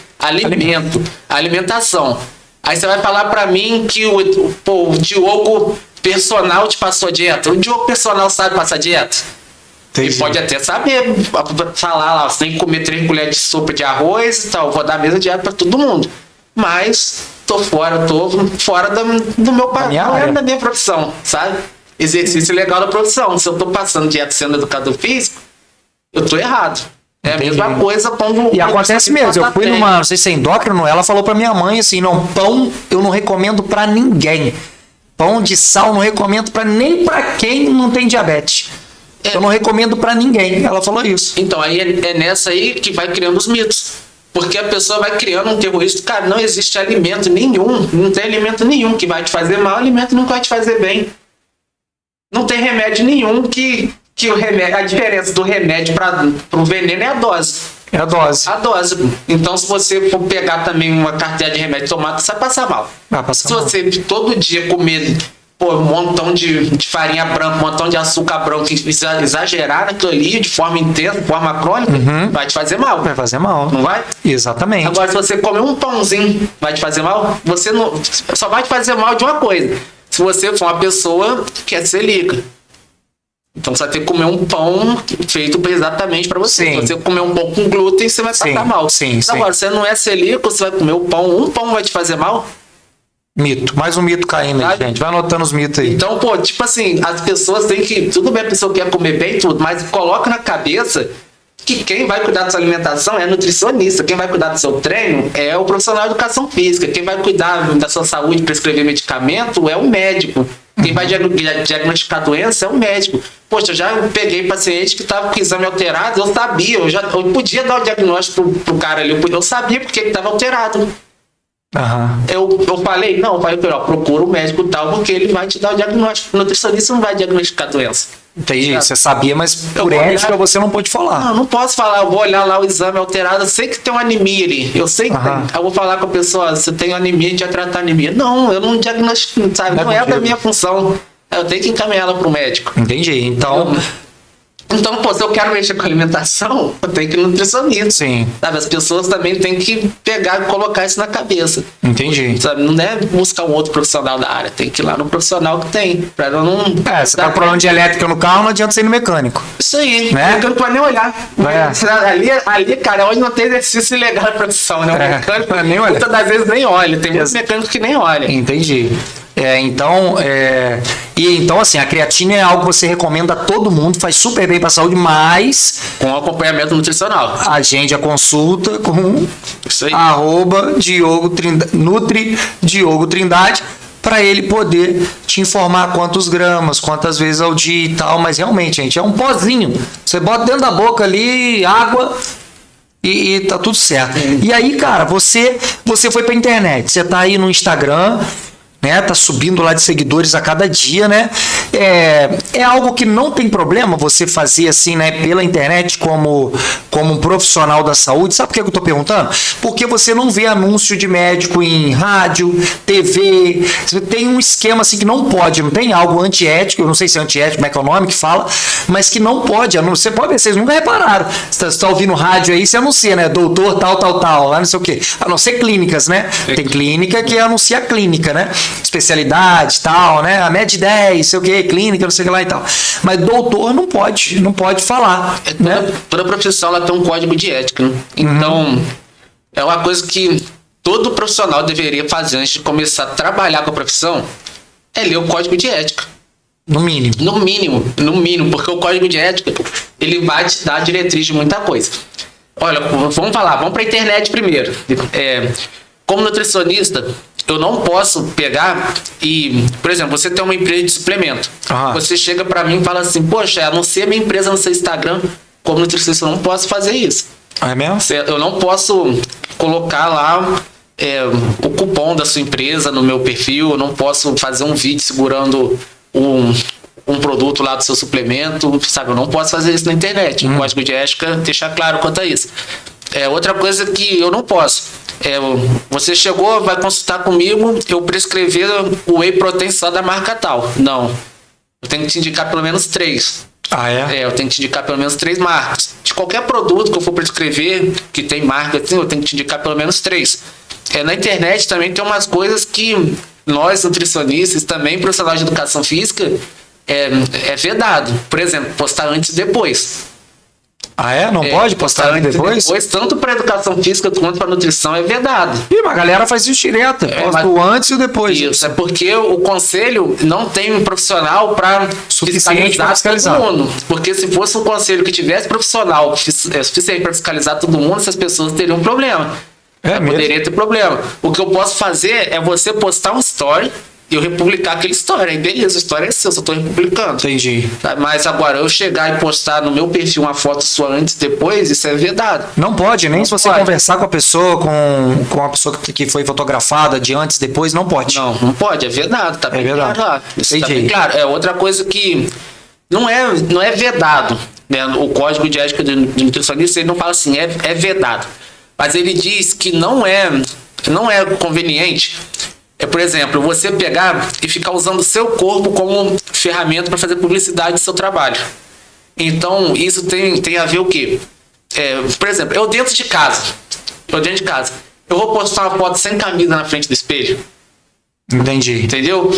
Alimentação. Aí você vai falar pra mim que o Diogo personal te passou dieta. O Diogo personal sabe passar dieta? Ele pode até saber falar lá, você tem que comer 3 colheres de sopa de arroz e tal, vou dar a mesma dieta para todo mundo. Mas tô fora do meu papel, da minha profissão, sabe? Exercício legal da profissão. Se eu tô passando dieta sendo educador físico, eu tô errado. É a mesma coisa quando... E acontece mesmo, eu fui não sei se é endócrino, ela falou pra minha mãe assim, não, pão eu não recomendo pra ninguém. Pão de sal não recomendo nem pra quem não tem diabetes. Eu não recomendo pra ninguém. Ela falou isso. Então, aí é nessa aí que vai criando os mitos. Porque a pessoa vai criando um terrorista. Cara, não existe alimento nenhum. Não tem alimento nenhum que vai te fazer mal. Alimento não vai te fazer bem. Não tem remédio nenhum que o remédio... A diferença do remédio pro veneno é a dose. É a dose. A dose. Então, se você for pegar também uma carteira de remédio tomado, você vai passar mal. Vai passar mal. Se você todo dia comer... um montão de farinha branca, um montão de açúcar branco, exagerar naquilo ali de forma intensa, de forma crônica, vai te fazer mal. Vai fazer mal. Não vai? Exatamente. Agora, se você comer um pãozinho, vai te fazer mal? Você não, só vai te fazer mal de uma coisa. Se você for uma pessoa que é celíaca. Então, você vai ter que comer um pão feito exatamente para você. Sim. Se você comer um pão com glúten, você vai passar mal. Sim, agora, se você não é celíaco, você vai comer um pão vai te fazer mal? Mito. Mais um mito caindo aí, gente. Vai anotando os mitos aí. Então, pô, tipo assim, as pessoas têm que... Tudo bem, a pessoa quer comer bem tudo, mas coloca na cabeça que quem vai cuidar da sua alimentação é nutricionista. Quem vai cuidar do seu treino é o profissional de educação física. Quem vai cuidar da sua saúde, prescrever medicamento é o médico. Quem vai diagnosticar a doença é o médico. Poxa, eu já peguei paciente que estava com exame alterado, eu sabia, eu podia dar o diagnóstico pro cara ali, eu sabia porque ele estava alterado. Eu falei, procura o médico tal, porque ele vai te dar o diagnóstico. O nutricionista não vai diagnosticar a doença. Entendi, você sabia, mas por ética você não pode falar. Não posso falar, eu vou olhar lá o exame alterado, eu sei que tem uma anemia ali, eu sei que tem. Eu vou falar com a pessoa, você tem anemia, a gente vai tratar anemia. Não, eu não diagnostico, sabe? Não é da minha função. Eu tenho que encaminhar ela pro médico. Entendi. Então, Pô, se eu quero mexer com alimentação, eu tenho que ir no nutricionista. sim. Sabe, as pessoas também têm que pegar e colocar isso na cabeça. Entendi. Sabe, não é buscar um outro profissional da área, tem que ir lá no profissional que tem. Pra ela não. Você tá com problema de elétrica no carro, não adianta ser no mecânico. Isso aí, Né? porque eu não pode nem olhar. Ali, cara, onde não tem exercício ilegal na profissão, né? O mecânico, nem olha. muitas das vezes nem olha. Tem muitos mecânicos que nem olham. Entendi. Então, assim, a creatina é algo que você recomenda a todo mundo, faz super bem pra saúde, mas Com acompanhamento nutricional. agende a consulta com Isso aí. Nutri Diogo Trindade, para ele poder te informar quantos gramas, quantas vezes ao dia e tal, mas realmente, gente, é um pozinho. Você bota dentro da boca ali, água e tá tudo certo. E aí, cara, você foi pra internet, você tá aí no Instagram, né? Tá subindo lá de seguidores a cada dia, né? É algo que não tem problema você fazer assim, né? Pela internet como um profissional da saúde. Sabe por que eu tô perguntando? Porque você não vê anúncio de médico em rádio, TV. Tem um esquema assim que não pode, não tem algo antiético, eu não sei se é antiético, como é que é o nome que fala, mas que não pode. Você pode ver, vocês nunca repararam. Você tá ouvindo rádio aí, você anuncia, né? Doutor tal, lá não sei o quê. A não ser clínicas, né? Tem clínica que anuncia a clínica, né? Especialidade, tal, né? A média 10, sei o que, clínica, não sei o que lá e tal. Mas doutor não pode falar. Né? Toda profissão ela tem um código de ética, né? Então, é uma coisa que todo profissional deveria fazer antes de começar a trabalhar com a profissão, é ler o código de ética. No mínimo. No mínimo, porque o código de ética, ele vai te dar diretriz de muita coisa. Olha, vamos pra internet primeiro. Como nutricionista, eu não posso pegar e, por exemplo, você tem uma empresa de suplemento. Você chega pra mim e fala assim, poxa, anuncia minha empresa no seu Instagram. Como nutricionista, eu não posso fazer isso. É mesmo? Eu não posso colocar lá o cupom da sua empresa no meu perfil, eu não posso fazer um vídeo segurando um produto lá do seu suplemento, sabe? Eu não posso fazer isso na internet. O código de ética deixa claro quanto a isso. Outra coisa que eu não posso. Você chegou, vai consultar comigo, eu prescrever o whey protein só da marca tal. Não. Eu tenho que te indicar pelo menos 3. Eu tenho que te indicar pelo menos 3 marcas. De qualquer produto que eu for prescrever, que tem marca assim, eu tenho que te indicar pelo menos 3. Na internet também tem umas coisas que nós, nutricionistas, também profissionais de educação física, é vedado. Por exemplo, postar antes e depois. Não pode postar antes e depois? Tanto para educação física quanto para nutrição é vedado. Mas a galera faz isso direto. Posta o antes e o depois. Isso, é porque o conselho não tem um profissional para fiscalizar todo mundo. Porque se fosse um conselho que tivesse profissional suficiente para fiscalizar todo mundo, essas pessoas teriam um problema. Poderia ter problema. O que eu posso fazer é você postar um story e eu republicar aquele story. Aí beleza, a história é seu, só tô republicando. Entendi. Mas agora, eu chegar e postar no meu perfil uma foto sua antes e depois, isso é vedado. Não pode, nem se você conversar com a pessoa, com a pessoa que foi fotografada de antes e depois, não pode. Não pode, é vedado, tá bem vedado. Claro. Isso tá bem claro. Outra coisa que não é vedado, né? O código de ética de nutricionista, ele não fala assim, é vedado. Mas ele diz que não é conveniente. Por exemplo, você pegar e ficar usando o seu corpo como ferramenta para fazer publicidade do seu trabalho. Então, isso tem a ver o quê? Por exemplo, eu dentro de casa, eu vou postar uma foto sem camisa na frente do espelho. Entendi. Entendeu?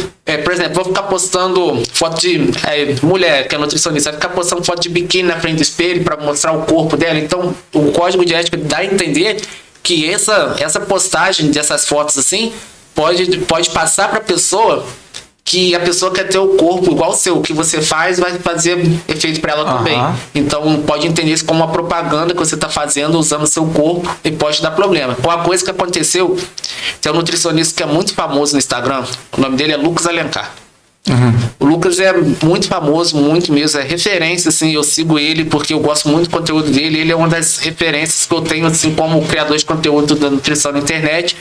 Por exemplo, vou ficar postando foto de mulher, que é nutricionista, vai ficar postando foto de biquíni na frente do espelho para mostrar o corpo dela. Então, o código de ética dá a entender que essa postagem dessas fotos assim pode passar para a pessoa que a pessoa quer ter o corpo igual o seu. O que você faz vai fazer efeito para ela também. Então, pode entender isso como uma propaganda que você está fazendo usando o seu corpo e pode dar problema. Uma coisa que aconteceu, tem um nutricionista que é muito famoso no Instagram, o nome dele é Lucas Alencar. O Lucas é muito famoso, muito mesmo, é referência, assim, eu sigo ele porque eu gosto muito do conteúdo dele, ele é uma das referências que eu tenho, assim, como criador de conteúdo da nutrição na internet,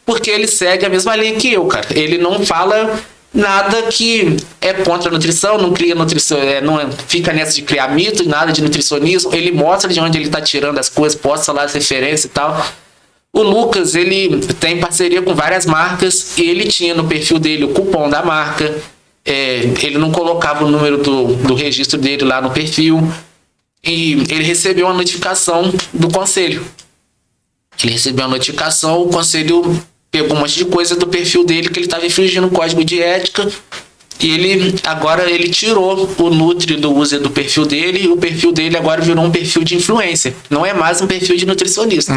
porque ele segue a mesma linha que eu, cara. Ele não fala nada que é contra a nutrição, não cria nutrição, não fica nessa de criar mito, nada de nutricionismo, ele mostra de onde ele tá tirando as coisas, posta lá as referências e tal. O Lucas, ele tem parceria com várias marcas e ele tinha no perfil dele o cupom da marca, ele não colocava o número do registro dele lá no perfil. E ele recebeu uma notificação do conselho. Ele recebeu uma notificação, o conselho pegou um monte de coisa do perfil dele que ele estava infringindo o código de ética. E agora ele tirou o Nutri do user do perfil dele, e o perfil dele agora virou um perfil de influencer. Não é mais um perfil de nutricionista.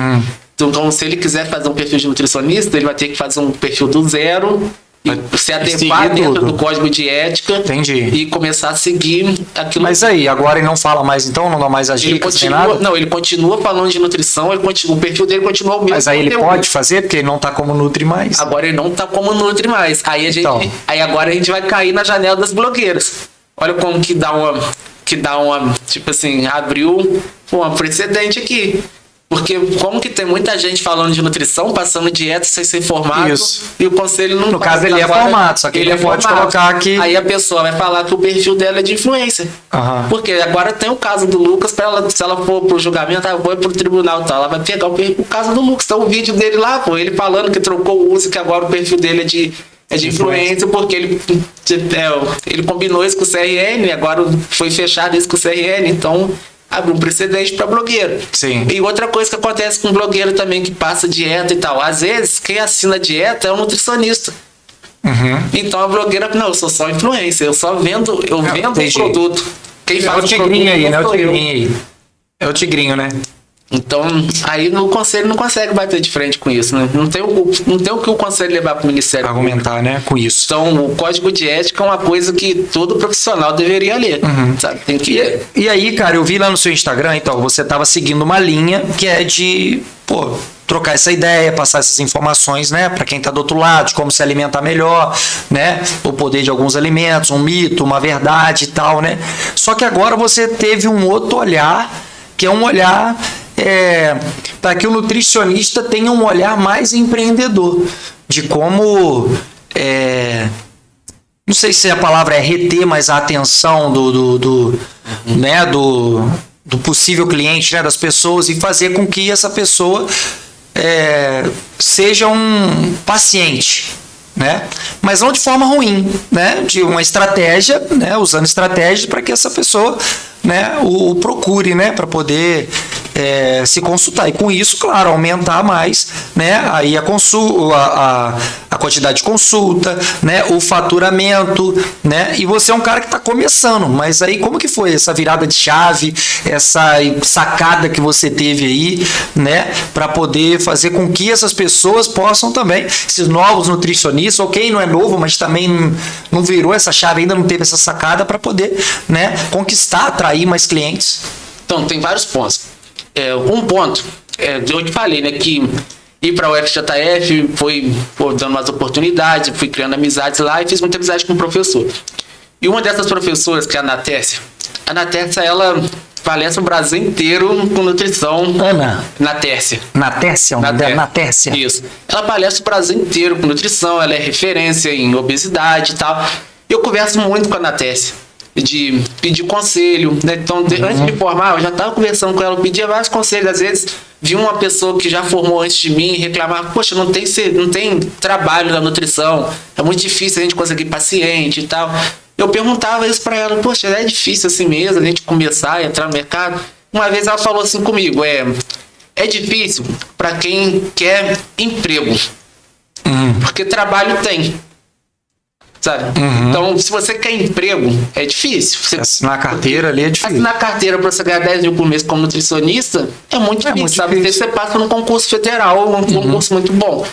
Então, se ele quiser fazer um perfil de nutricionista, ele vai ter que fazer um perfil do zero, e se adequar dentro do código de ética. Entendi. E começar a seguir aquilo. Mas aí, agora ele não fala mais então? Não dá mais as dicas nem nada? Não, ele continua falando de nutrição, o perfil dele continua o mesmo. Mas aí ele pode fazer, porque ele não tá como Nutri mais. Agora ele não tá como Nutri mais. Aí agora a gente vai cair na janela das blogueiras. Olha como que dá uma tipo assim, abriu um precedente aqui. Porque como que tem muita gente falando de nutrição, passando dieta sem ser formado, e o conselho não... No caso ele é formado, só que ele pode colocar aqui... Aí a pessoa vai falar que o perfil dela é de influência. Porque agora tem o caso do Lucas, se ela for pro julgamento, ela vai pro tribunal, ela vai pegar o caso do Lucas. Então o vídeo dele lá, ele falando que trocou o uso, que agora o perfil dele é de influência, porque ele combinou isso com o CRN, agora foi fechado isso com o CRN, então... abre um precedente para blogueiro. Sim. E outra coisa que acontece com blogueiro também, que passa dieta e tal. Às vezes, quem assina dieta é um nutricionista. Então a blogueira, não, eu sou só influencer, eu vendo o produto. Quem faz o tigrinho aí, né? O tigrinho aí. É o tigrinho, né? Então, aí no conselho não consegue bater de frente com isso, né? Não tem o que o conselho levar para o Ministério argumentar, né? Com isso. Então, o código de ética é uma coisa que todo profissional deveria ler, sabe? Tem que... E aí, cara, eu vi lá no seu Instagram, então, você tava seguindo uma linha que é de, trocar essa ideia, passar essas informações, né, para quem tá do outro lado, de como se alimentar melhor, né, o poder de alguns alimentos, um mito, uma verdade e tal, né? Só que agora você teve um outro olhar, que é um olhar para que o nutricionista tenha um olhar mais empreendedor, de como, não sei se a palavra é reter mais a atenção né, do possível cliente, né, das pessoas, e fazer com que essa pessoa seja um paciente, né? Mas não de forma ruim, né? De uma estratégia, né? Usando estratégias para que essa pessoa, né, o procure, né, para poder se consultar, e com isso, claro, aumentar mais, né, aí a quantidade de consulta, né, o faturamento, né, e você é um cara que está começando, mas aí como que foi essa virada de chave, essa sacada que você teve aí, né, para poder fazer com que essas pessoas possam também, esses novos nutricionistas, ou quem não é novo, mas também não virou essa chave, ainda não teve essa sacada, para poder, né, conquistar, atrair mais clientes? Então, tem vários pontos. Um ponto, eu te falei, né, que ir para o FJF foi dando umas oportunidades, fui criando amizades lá e fiz muita amizade com o professor. E uma dessas professoras, que é a Natércia, ela palestra o Brasil inteiro com nutrição. Natércia. Natércia. Isso. Ela palestra o Brasil inteiro com nutrição, ela é referência em obesidade e tal. Eu converso muito com a Natércia, de pedir conselho, né? Então, antes de formar, eu já estava conversando com ela, eu pedia vários conselhos. Às vezes, vi uma pessoa que já formou antes de mim reclamar, poxa, não tem trabalho na nutrição, é muito difícil a gente conseguir paciente e tal. Eu perguntava isso para ela, poxa, é difícil assim mesmo a gente começar a entrar no mercado? Uma vez ela falou assim comigo, é difícil para quem quer emprego, porque trabalho tem. Sabe? Então, se você quer emprego, é difícil. Você assinar a carteira ali é difícil. Assinar a carteira para você ganhar 10 mil por mês como nutricionista é muito difícil, sabe? Você passa num concurso federal, um concurso muito bom.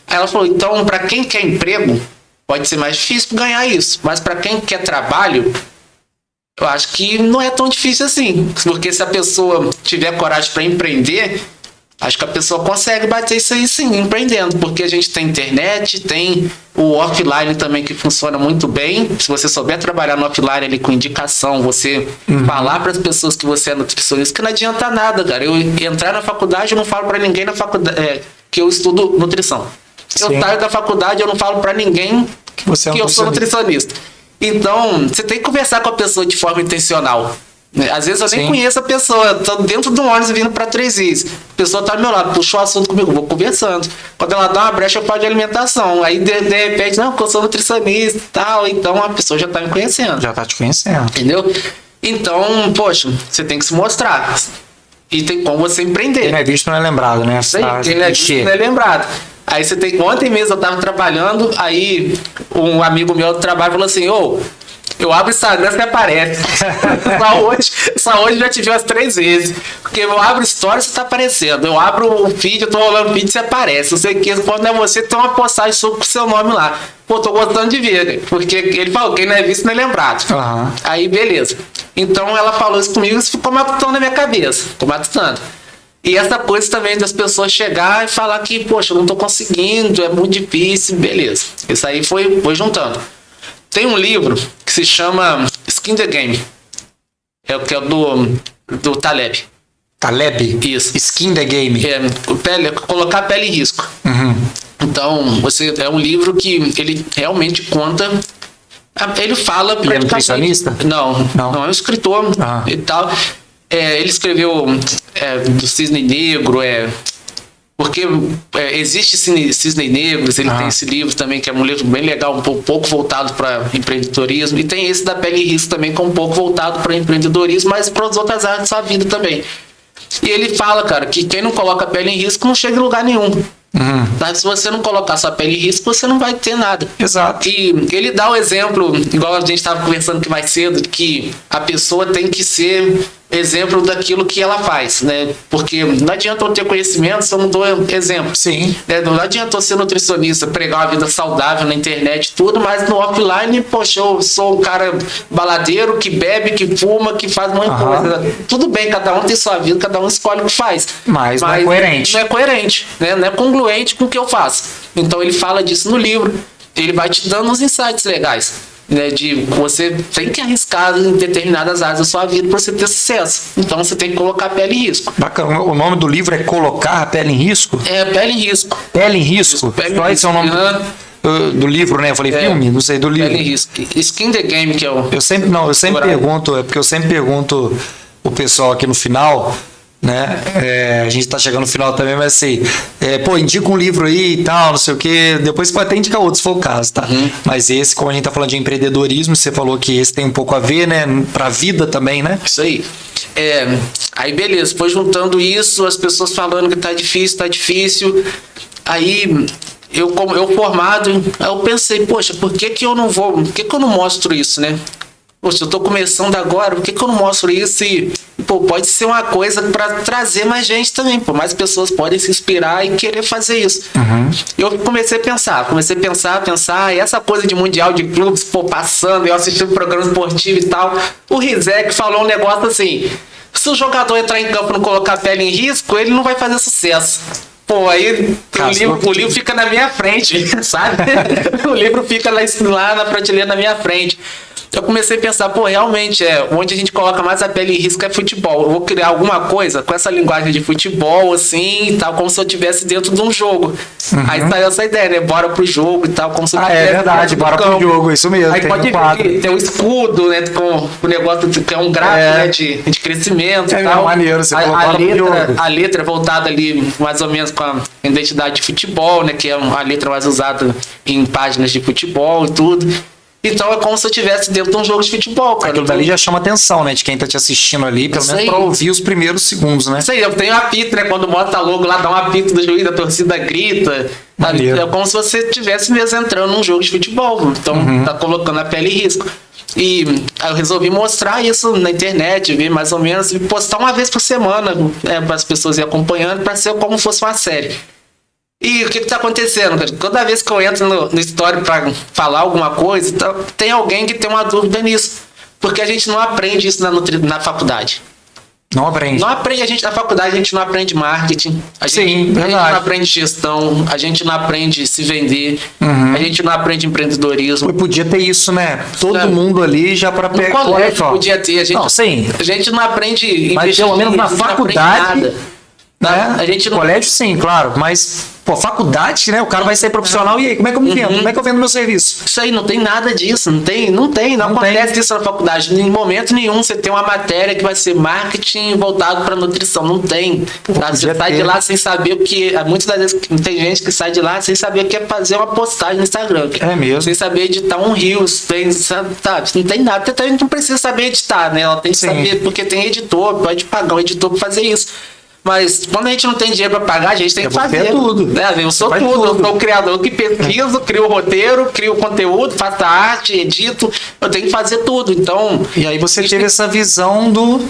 Aí ela falou, então, para quem quer emprego, pode ser mais difícil ganhar isso. Mas para quem quer trabalho, eu acho que não é tão difícil assim. Porque se a pessoa tiver coragem para empreender, acho que a pessoa consegue bater isso aí sim, empreendendo, porque a gente tem internet, tem o offline também que funciona muito bem. Se você souber trabalhar no offline ali com indicação, você falar para as pessoas que você é nutricionista, que não adianta nada, cara. Eu entrar na faculdade, eu não falo para ninguém na faculdade que eu estudo nutrição. Eu saio da faculdade, eu não falo para ninguém que eu sou nutricionista. Então, você tem que conversar com a pessoa de forma intencional. Às vezes eu nem Sim. conheço a pessoa, tô dentro do ônibus vindo pra Três Rios. A pessoa tá do meu lado, puxou o assunto comigo, vou conversando. Quando ela dá uma brecha, eu falo de alimentação. Aí de repente, não, porque eu sou nutricionista e tal. Então a pessoa já tá me conhecendo. Já tá te conhecendo. Entendeu? Então, poxa, você tem que se mostrar. E tem como você empreender. Quem não é visto não é lembrado, né? Isso aí, quem não é visto não é lembrado. Aí você tem. Ontem mesmo eu tava trabalhando, aí um amigo meu do trabalho falou assim, ô, eu abro o Instagram, você aparece. só hoje já te vi umas 3 vezes. Porque eu abro stories, você tá aparecendo. Eu abro o feed, eu tô rolando o feed, você aparece. Não sei o que, quando é você, tem uma postagem sua com o seu nome lá. Pô, tô gostando de ver. Porque ele falou, quem não é visto não é lembrado. Uhum. Aí, beleza. Então ela falou isso comigo, isso ficou matutando na minha cabeça. Ficou matutando. E essa coisa também das pessoas chegar e falar que, poxa, eu não tô conseguindo, é muito difícil, beleza. Isso aí foi juntando. Tem um livro que se chama Skin the Game. É o que é do Taleb. Taleb? Isso. Skin the Game. Colocar a pele em risco. Uhum. Então, é um livro que ele realmente conta. Ele fala. Ele é nutricionista? Não, é um escritor e tal. Ele escreveu do Cisne Negro, porque existe Cisne Negros, ele tem esse livro também, que é um livro bem legal, um pouco voltado para empreendedorismo, e tem esse da Pele e Risco também, que é um pouco voltado para empreendedorismo, mas para as outras áreas da sua vida também. E ele fala, cara, que quem não coloca a pele em risco não chega em lugar nenhum. Tá? Se você não colocar sua pele em risco, você não vai ter nada. Exato. E ele dá o exemplo, igual a gente estava conversando aqui mais cedo, que a pessoa tem que ser exemplo daquilo que ela faz, né? Porque não adianta eu ter conhecimento se eu não dou exemplo. Sim. Não adianta eu ser nutricionista, pregar uma vida saudável na internet, tudo, mas no offline, poxa, eu sou um cara baladeiro que bebe, que fuma, que faz muita coisa. Tudo bem, cada um tem sua vida, cada um escolhe o que faz. Mas não é coerente. Não é coerente, né? Não é congruente com o que eu faço. Então ele fala disso no livro. Ele vai te dando uns insights legais. Né, de você tem que arriscar em determinadas áreas da sua vida para você ter sucesso. Então você tem que colocar a pele em risco. Bacana. O nome do livro é Colocar a Pele em Risco? É, Pele em Risco. Pele em Risco? Só esse é o nome do livro, né? Eu falei filme? Não sei, do livro. Pele em Risco. Skin the Game, que é o... Eu sempre pergunto, porque eu sempre pergunto o pessoal aqui no final, né? A gente tá chegando no final também, mas assim, indica um livro aí e tal, não sei o que. Depois você pode até indicar outro, se for o caso, tá? Mas esse, como a gente tá falando de empreendedorismo, você falou que esse tem um pouco a ver, né? Pra vida também, né? Isso aí. Aí beleza, foi juntando isso, as pessoas falando que tá difícil. Aí eu formado, aí eu pensei, poxa, por que eu não mostro isso, né? Poxa, eu tô começando agora, por que eu não mostro isso? E, pode ser uma coisa para trazer mais gente também, mais pessoas podem se inspirar e querer fazer isso. Eu comecei a pensar, e essa coisa de mundial de clubes, passando, eu assistindo programa esportivo e tal. O Rizek falou um negócio assim: se o jogador entrar em campo e não colocar a pele em risco, ele não vai fazer sucesso. Aí o livro fica na minha frente, sabe? O livro fica lá na prateleira na minha frente. Eu comecei a pensar, realmente, onde a gente coloca mais a pele em risco é futebol. Eu vou criar alguma coisa com essa linguagem de futebol, assim, e tal, como se eu estivesse dentro de um jogo. Aí saiu essa ideia, né? Bora pro jogo e tal, como se eu estivesse verdade, bora pro jogo, isso mesmo. Aí pode ver que tem um escudo, né, com o negócio que é um gráfico, né, de crescimento e tal. Maneiro, você a letra voltada ali, mais ou menos com a identidade de futebol, né, que é a letra mais usada em páginas de futebol e tudo. Então é como se eu estivesse dentro de um jogo de futebol, cara. Aquilo dali já chama atenção, né? De quem tá te assistindo ali, pelo menos pra ouvir os primeiros segundos, né? Isso aí, eu tenho um apito, né? Quando mostra logo lá, dá um apito do juiz, a torcida grita. É como se você estivesse mesmo entrando num jogo de futebol. Então tá colocando a pele em risco. E aí eu resolvi mostrar isso na internet, ver mais ou menos, e postar uma vez por semana, para as pessoas irem acompanhando, para ser como se fosse uma série. E o que tá acontecendo, cara? Toda vez que eu entro no story pra falar alguma coisa, tem alguém que tem uma dúvida nisso. Porque a gente não aprende isso na faculdade. Não aprende. Não aprende, na faculdade a gente não aprende marketing. A gente não aprende gestão, a gente não aprende se vender, a gente não aprende empreendedorismo. Podia ter isso, né? Todo mundo ali já para pegar. No colégio podia ter. A gente não aprende investir. Mas pelo menos na faculdade... Né? A gente não... Colégio sim, claro, mas Pô, faculdade, né? O cara vai ser profissional e aí, como é que eu me vendo? Como é que eu vendo meu serviço? Isso aí, não tem nada disso, não acontece isso na faculdade. Em momento nenhum você tem uma matéria que vai ser marketing voltado para nutrição, não tem. Tá? Você sai de lá sem saber o que... Muitas das vezes tem gente que sai de lá sem saber o que é fazer uma postagem no Instagram. É mesmo. Sem saber editar um Reels, não tem nada. Até a gente não precisa saber editar, né? Ela tem que saber, porque tem editor, pode pagar um editor para fazer isso. Mas quando a gente não tem dinheiro para pagar, a gente tem que fazer tudo. Né? Eu sou tudo. Eu sou o criador que pesquiso, crio o roteiro, crio o conteúdo, faço a arte, edito. Eu tenho que fazer tudo. Então. E aí você teve essa visão do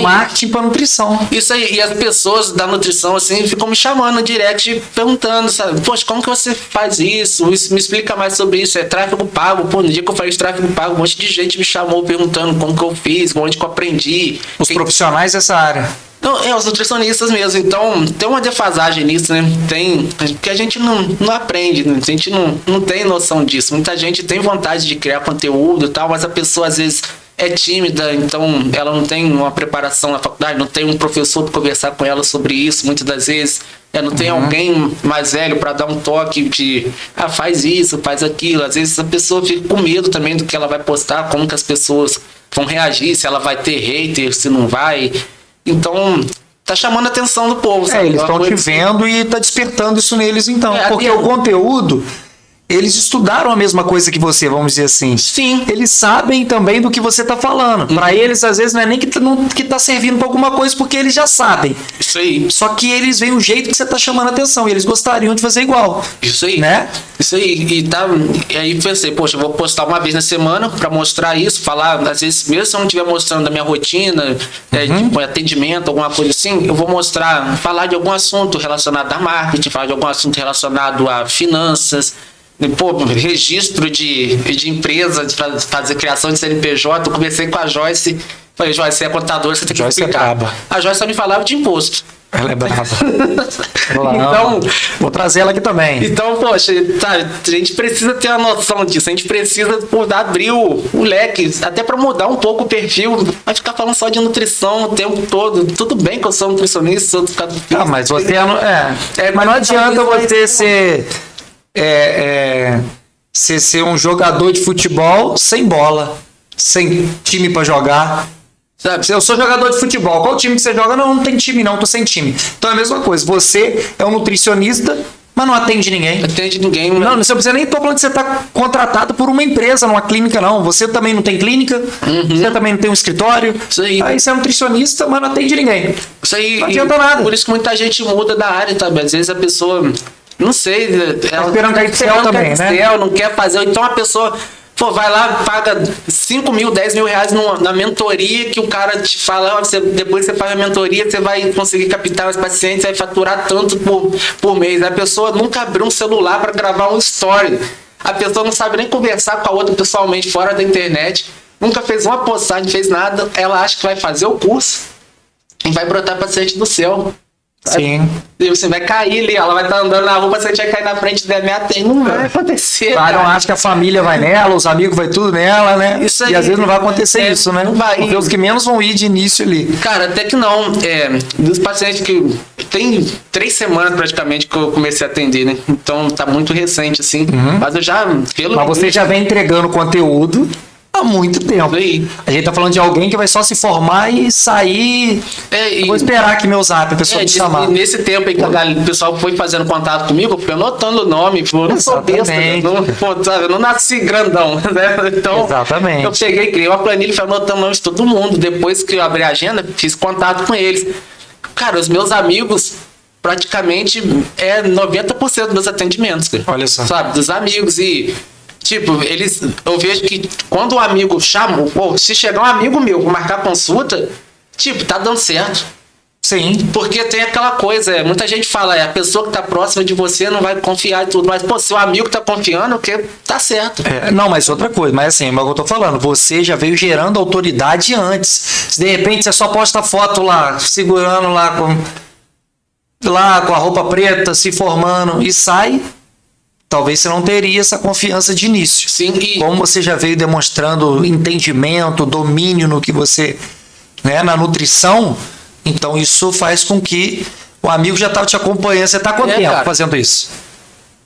marketing para nutrição. Isso aí. E as pessoas da nutrição, assim, ficam me chamando no direct, perguntando, sabe? Poxa, como que você faz isso? Me explica mais sobre isso. É tráfego pago. Pô, no dia que eu falei de tráfego pago, um monte de gente me chamou perguntando como que eu fiz, onde que eu aprendi. Os profissionais dessa área. Não, os nutricionistas mesmo. Então, tem uma defasagem nisso, né? Porque a gente não aprende, né? A gente não tem noção disso. Muita gente tem vontade de criar conteúdo e tal, mas a pessoa às vezes é tímida, então ela não tem uma preparação na faculdade, não tem um professor para conversar com ela sobre isso, muitas das vezes. Não tem alguém mais velho para dar um toque de faz isso, faz aquilo. Às vezes a pessoa fica com medo também do que ela vai postar, como que as pessoas vão reagir, se ela vai ter hater, se não vai. Então, tá chamando a atenção do povo. Sabe? Eles estão te vendo e tá despertando isso neles, então. Porque o conteúdo, eles estudaram a mesma coisa que você, vamos dizer assim. Sim. Eles sabem também do que você tá falando. Para eles, às vezes, não é nem que tá servindo para alguma coisa, porque eles já sabem. Isso aí. Só que eles veem o jeito que você tá chamando a atenção e eles gostariam de fazer igual. Isso aí. Né? Isso aí. E aí pensei, poxa, eu vou postar uma vez na semana para mostrar isso, falar, às vezes, mesmo se eu não estiver mostrando da minha rotina, tipo, atendimento, alguma coisa assim, eu vou mostrar, falar de algum assunto relacionado a marketing, falar de algum assunto relacionado a finanças. Pô, registro de empresa, de fazer criação de CNPJ. Eu conversei com a Joyce. Falei, Joyce, você é contadora, você tem que explicar. A Joyce só me falava de imposto. Ela é brava. Então, vou trazer ela aqui também. Então, poxa, a gente precisa ter a noção disso. A gente precisa abrir o leque, até para mudar um pouco o perfil. Vai ficar falando só de nutrição o tempo todo. Tudo bem que eu sou nutricionista, sou educador físico. Mas você mas não adianta você ser um jogador de futebol sem bola, sem time para jogar. Sabe? Eu sou jogador de futebol. Qual time que você joga? Não tem time não, tô sem time. Então é a mesma coisa. Você é um nutricionista, mas não atende ninguém. Atende ninguém. Não, você nem tô falando que você tá contratado por uma empresa, numa clínica, não. Você também não tem clínica, você também não tem um escritório. Isso aí. Aí você é nutricionista, mas não atende ninguém. Isso aí. Não adianta nada. Por isso que muita gente muda da área, sabe? Às vezes a pessoa, não sei, ela esperando cair do céu também, né? Não quer fazer. Então a pessoa, pô, vai lá, paga 5 mil, 10 mil reais na mentoria, que o cara te fala, depois você faz a mentoria, você vai conseguir captar os pacientes, vai faturar tanto por mês. A pessoa nunca abriu um celular para gravar um story. A pessoa não sabe nem conversar com a outra pessoalmente fora da internet. Nunca fez uma postagem, não fez nada. Ela acha que vai fazer o curso e vai brotar paciente do céu. Sim. E você vai cair ali, ela vai estar andando na rua, você vai cair na frente da minha tenda. Não vai acontecer. Claro, acho que a família vai nela, os amigos vai tudo nela, né? Isso aí. E às vezes não vai acontecer isso, né? Não vai. Porque os que menos vão ir de início ali. Cara, até que não. Dos pacientes que tem 3 semanas praticamente que eu comecei a atender, né? Então tá muito recente, assim. Mas eu já. Mas você já vem entregando conteúdo há muito tempo. Aí. A gente tá falando de alguém que vai só se formar e sair. Eu vou esperar aqui meu zap, a pessoa me chamar. Nesse tempo aí que o pessoal foi fazendo contato comigo, eu fui anotando o nome. Eu não sou besta, eu não nasci grandão, né? Então, exatamente. Eu peguei, criei uma planilha e fui anotando o nome de todo mundo. Depois que eu abri a agenda, fiz contato com eles. Cara, os meus amigos, praticamente, 90% dos meus atendimentos. Cara. Olha só. Sabe, dos amigos. E tipo, eu vejo que quando o amigo chama, se chegar um amigo meu pra marcar consulta, tipo, tá dando certo. Sim. Porque tem aquela coisa, muita gente fala, a pessoa que tá próxima de você não vai confiar em tudo, mas, pô, seu amigo tá confiando, porque tá certo. Não, mas outra coisa, mas assim, é o que eu tô falando, você já veio gerando autoridade antes. Se de repente você só posta foto lá, segurando lá com a roupa preta, se formando e sai, talvez você não teria essa confiança de início. Sim, como você já veio demonstrando entendimento, domínio no que você, né, na nutrição, então isso faz com que O amigo já tava te acompanhando. Você tá há quanto tempo cara. fazendo isso?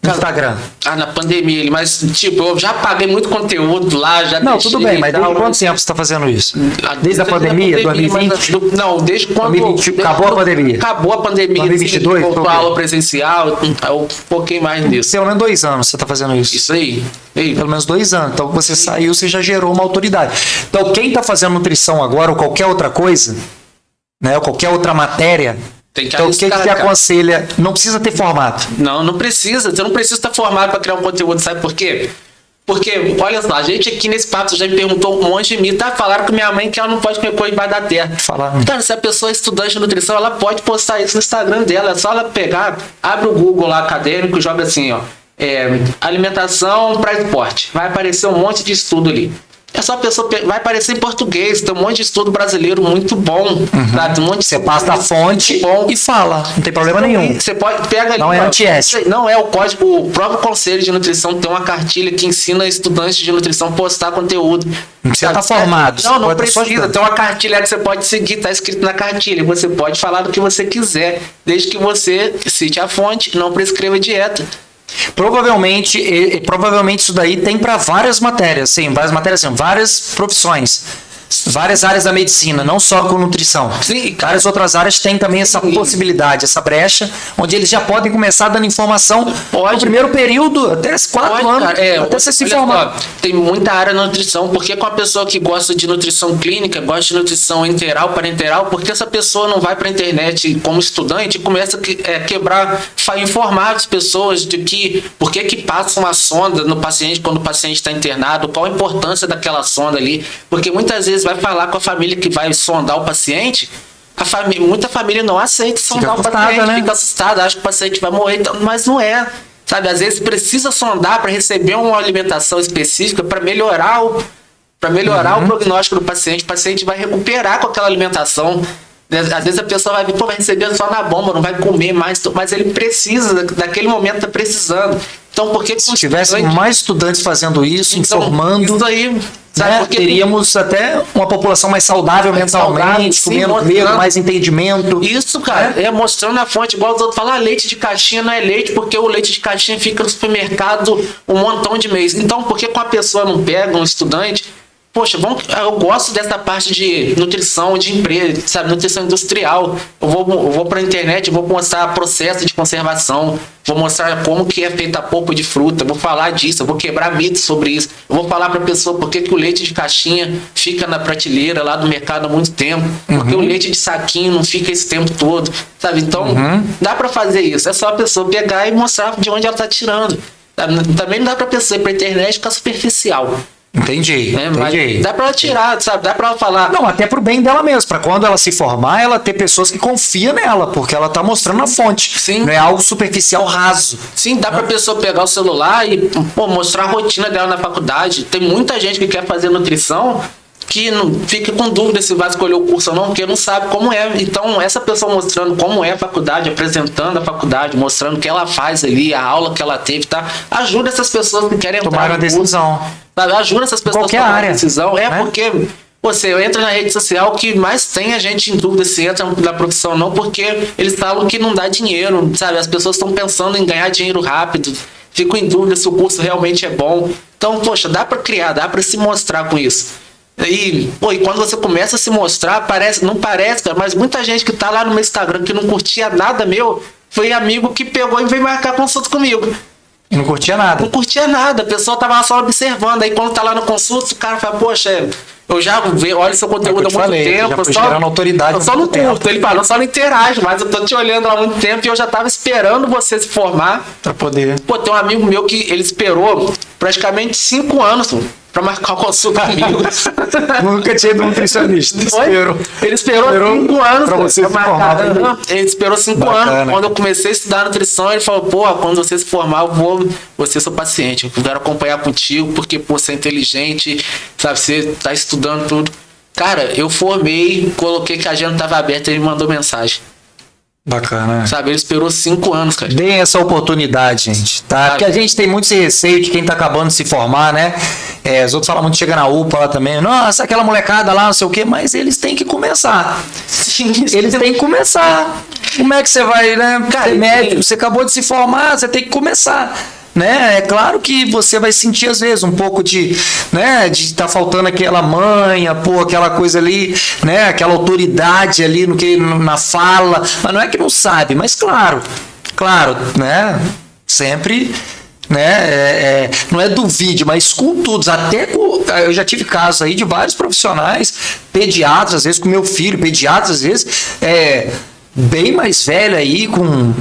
No Instagram. Na pandemia, mas tipo, eu já paguei muito conteúdo lá, já Não, tudo bem, mas desde quanto tempo você tá fazendo isso? Desde a pandemia, 2020? Não, desde quando... 2020, acabou a pandemia? Acabou a pandemia. 2022? Voltou a aula presencial, eu foquei mais nisso. Pelo menos 2 anos você tá fazendo isso. Isso aí. Pelo menos 2 anos. Então, você saiu, você já gerou uma autoridade. Então, quem tá fazendo nutrição agora ou qualquer outra coisa, né, ou qualquer outra matéria... Tem que Então, o que arriscar, você cara. aconselha? Não precisa ter formato. Não precisa. Você não precisa estar formado para criar um conteúdo, sabe por quê? Porque, olha só, a gente aqui nesse papo já me perguntou um monte de mim, tá? Falaram com minha mãe que ela não pode comer coisa embaixo da terra. Falaram. Cara, se a pessoa é estudante de nutrição, ela pode postar isso no Instagram dela. É só ela pegar, abre o Google lá acadêmico e joga assim, ó. Alimentação para esporte. Vai aparecer um monte de estudo ali. É só a pessoa... Vai aparecer em português. Tem um monte de estudo brasileiro muito bom. Tá? Tem um monte de Você passa a fonte bom. e fala. Não tem problema nenhum. Você pode pega ali. Não é antiético. Não é o código. O próprio Conselho de Nutrição tem uma cartilha que ensina estudantes de nutrição a postar conteúdo. Não precisa estar formado. Não Pode estar só precisa. estudando. Tem uma cartilha que você pode seguir, tá escrito na cartilha. Você pode falar do que você quiser, desde que você cite a fonte, não prescreva dieta. Provavelmente isso daí tem para várias matérias, sim, várias profissões, várias áreas da medicina, não só com nutrição. Sim, várias outras áreas têm também essa possibilidade, essa brecha, onde eles já podem começar dando informação no primeiro período, até 4 anos, cara, até você se olha formar. só, tem muita área na nutrição, porque com a pessoa que gosta de nutrição clínica, gosta de nutrição enteral, parenteral, porque essa pessoa não vai para a internet como estudante e começa a informar as pessoas de que, por que passa uma sonda no paciente quando o paciente está internado, qual a importância daquela sonda ali, porque muitas vezes vai falar com a família que vai sondar o paciente, muita família não aceita sondar o paciente, né? fica assustada, acha que o paciente vai morrer, então, mas não é. Sabe, às vezes precisa sondar para receber uma alimentação específica para melhorar o prognóstico do paciente. O paciente vai recuperar com aquela alimentação. Às vezes a pessoa vai ver, vai receber só na bomba, não vai comer mais, mas ele precisa, daquele momento está precisando. Então, por que se tivesse mais estudantes fazendo isso, informando, isso aí, sabe, né, porque teríamos até uma população mais saudável mentalmente, com menos medo, mais entendimento. Isso, cara, mostrando a fonte, igual os outros falam, leite de caixinha não é leite, porque o leite de caixinha fica no supermercado um montão de mês. Então, por que a pessoa não pega um estudante? Poxa, eu gosto dessa parte de nutrição de empresa, sabe? Nutrição industrial. Eu vou para a internet, vou mostrar processo de conservação, vou mostrar como que é feita a polpa de fruta, vou falar disso, eu vou quebrar mitos sobre isso. Eu vou falar para a pessoa por que o leite de caixinha fica na prateleira lá do mercado há muito tempo, porque o leite de saquinho não fica esse tempo todo, sabe? Então, dá para fazer isso. É só a pessoa pegar e mostrar de onde ela está tirando. Também não dá para a pessoa ir para a internet ficar superficial. Entendi. Mas dá pra ela tirar, sabe? Dá pra ela falar. Não, até pro bem dela mesmo, pra quando ela se formar, ela ter pessoas que confiam nela, porque ela tá mostrando a fonte. Sim. Não é algo superficial, raso. Sim, dá pra pessoa pegar o celular e mostrar a rotina dela na faculdade. Tem muita gente que quer fazer nutrição que não fica com dúvida se vai escolher o curso ou não, porque não sabe como é. Então, essa pessoa mostrando como é a faculdade, apresentando a faculdade, mostrando o que ela faz ali, a aula que ela teve, tá? Ajuda essas pessoas que querem tomar uma decisão. Sabe? Ajuda essas pessoas Qualquer a tomar área, decisão. né? Porque você entra na rede social, que mais tem a gente em dúvida se entra na profissão ou não, porque eles falam que não dá dinheiro, sabe? As pessoas estão pensando em ganhar dinheiro rápido, ficam em dúvida se o curso realmente é bom. Então, poxa, dá para criar, dá para se mostrar com isso. E quando você começa a se mostrar, não parece, cara, mas muita gente que tá lá no meu Instagram que não curtia nada meu, foi amigo que pegou e veio marcar consulta comigo. Não curtia nada. Não curtia nada, a pessoa tava lá só observando. Aí quando tá lá no consulta, o cara fala, poxa, eu já olho seu conteúdo há muito tempo. Já foi gerando autoridade. Eu só não curto. Ele fala, eu só não interajo, mas eu tô te olhando há muito tempo e eu já tava esperando você se formar. Pra poder. Tem um amigo meu que ele esperou praticamente 5 anos pra marcar uma consulta comigo. Nunca tinha ido nutricionista. Ele esperou 5 anos pra você se formar. Ele esperou 5 anos. Quando eu comecei a estudar nutrição, ele falou, quando você se formar, eu vou ser seu paciente. Eu quero acompanhar contigo, porque você é inteligente, sabe? Você tá estudando tudo. Cara, eu formei, coloquei que a agenda tava aberta e ele mandou mensagem. Bacana. Sabe, ele esperou 5 anos, cara. Deem essa oportunidade, gente, tá? Porque a gente tem muito esse receio de quem tá acabando de se formar, né? Os outros falam muito, chega na UPA lá também. Nossa, aquela molecada lá, não sei o quê. Mas eles têm que começar. Eles têm que começar. Como é que você vai, né? Cara, Ser médico, você acabou de se formar, você tem que começar. Né? É claro que você vai sentir às vezes um pouco de, né, de estar faltando aquela manha, aquela coisa ali, né, aquela autoridade ali na fala, mas não é que não sabe, mas claro, né, sempre, né, não é duvide, mas com todos, eu já tive casos aí de vários profissionais, pediatras, às vezes com meu filho, pediatras, às vezes, bem mais velho aí, com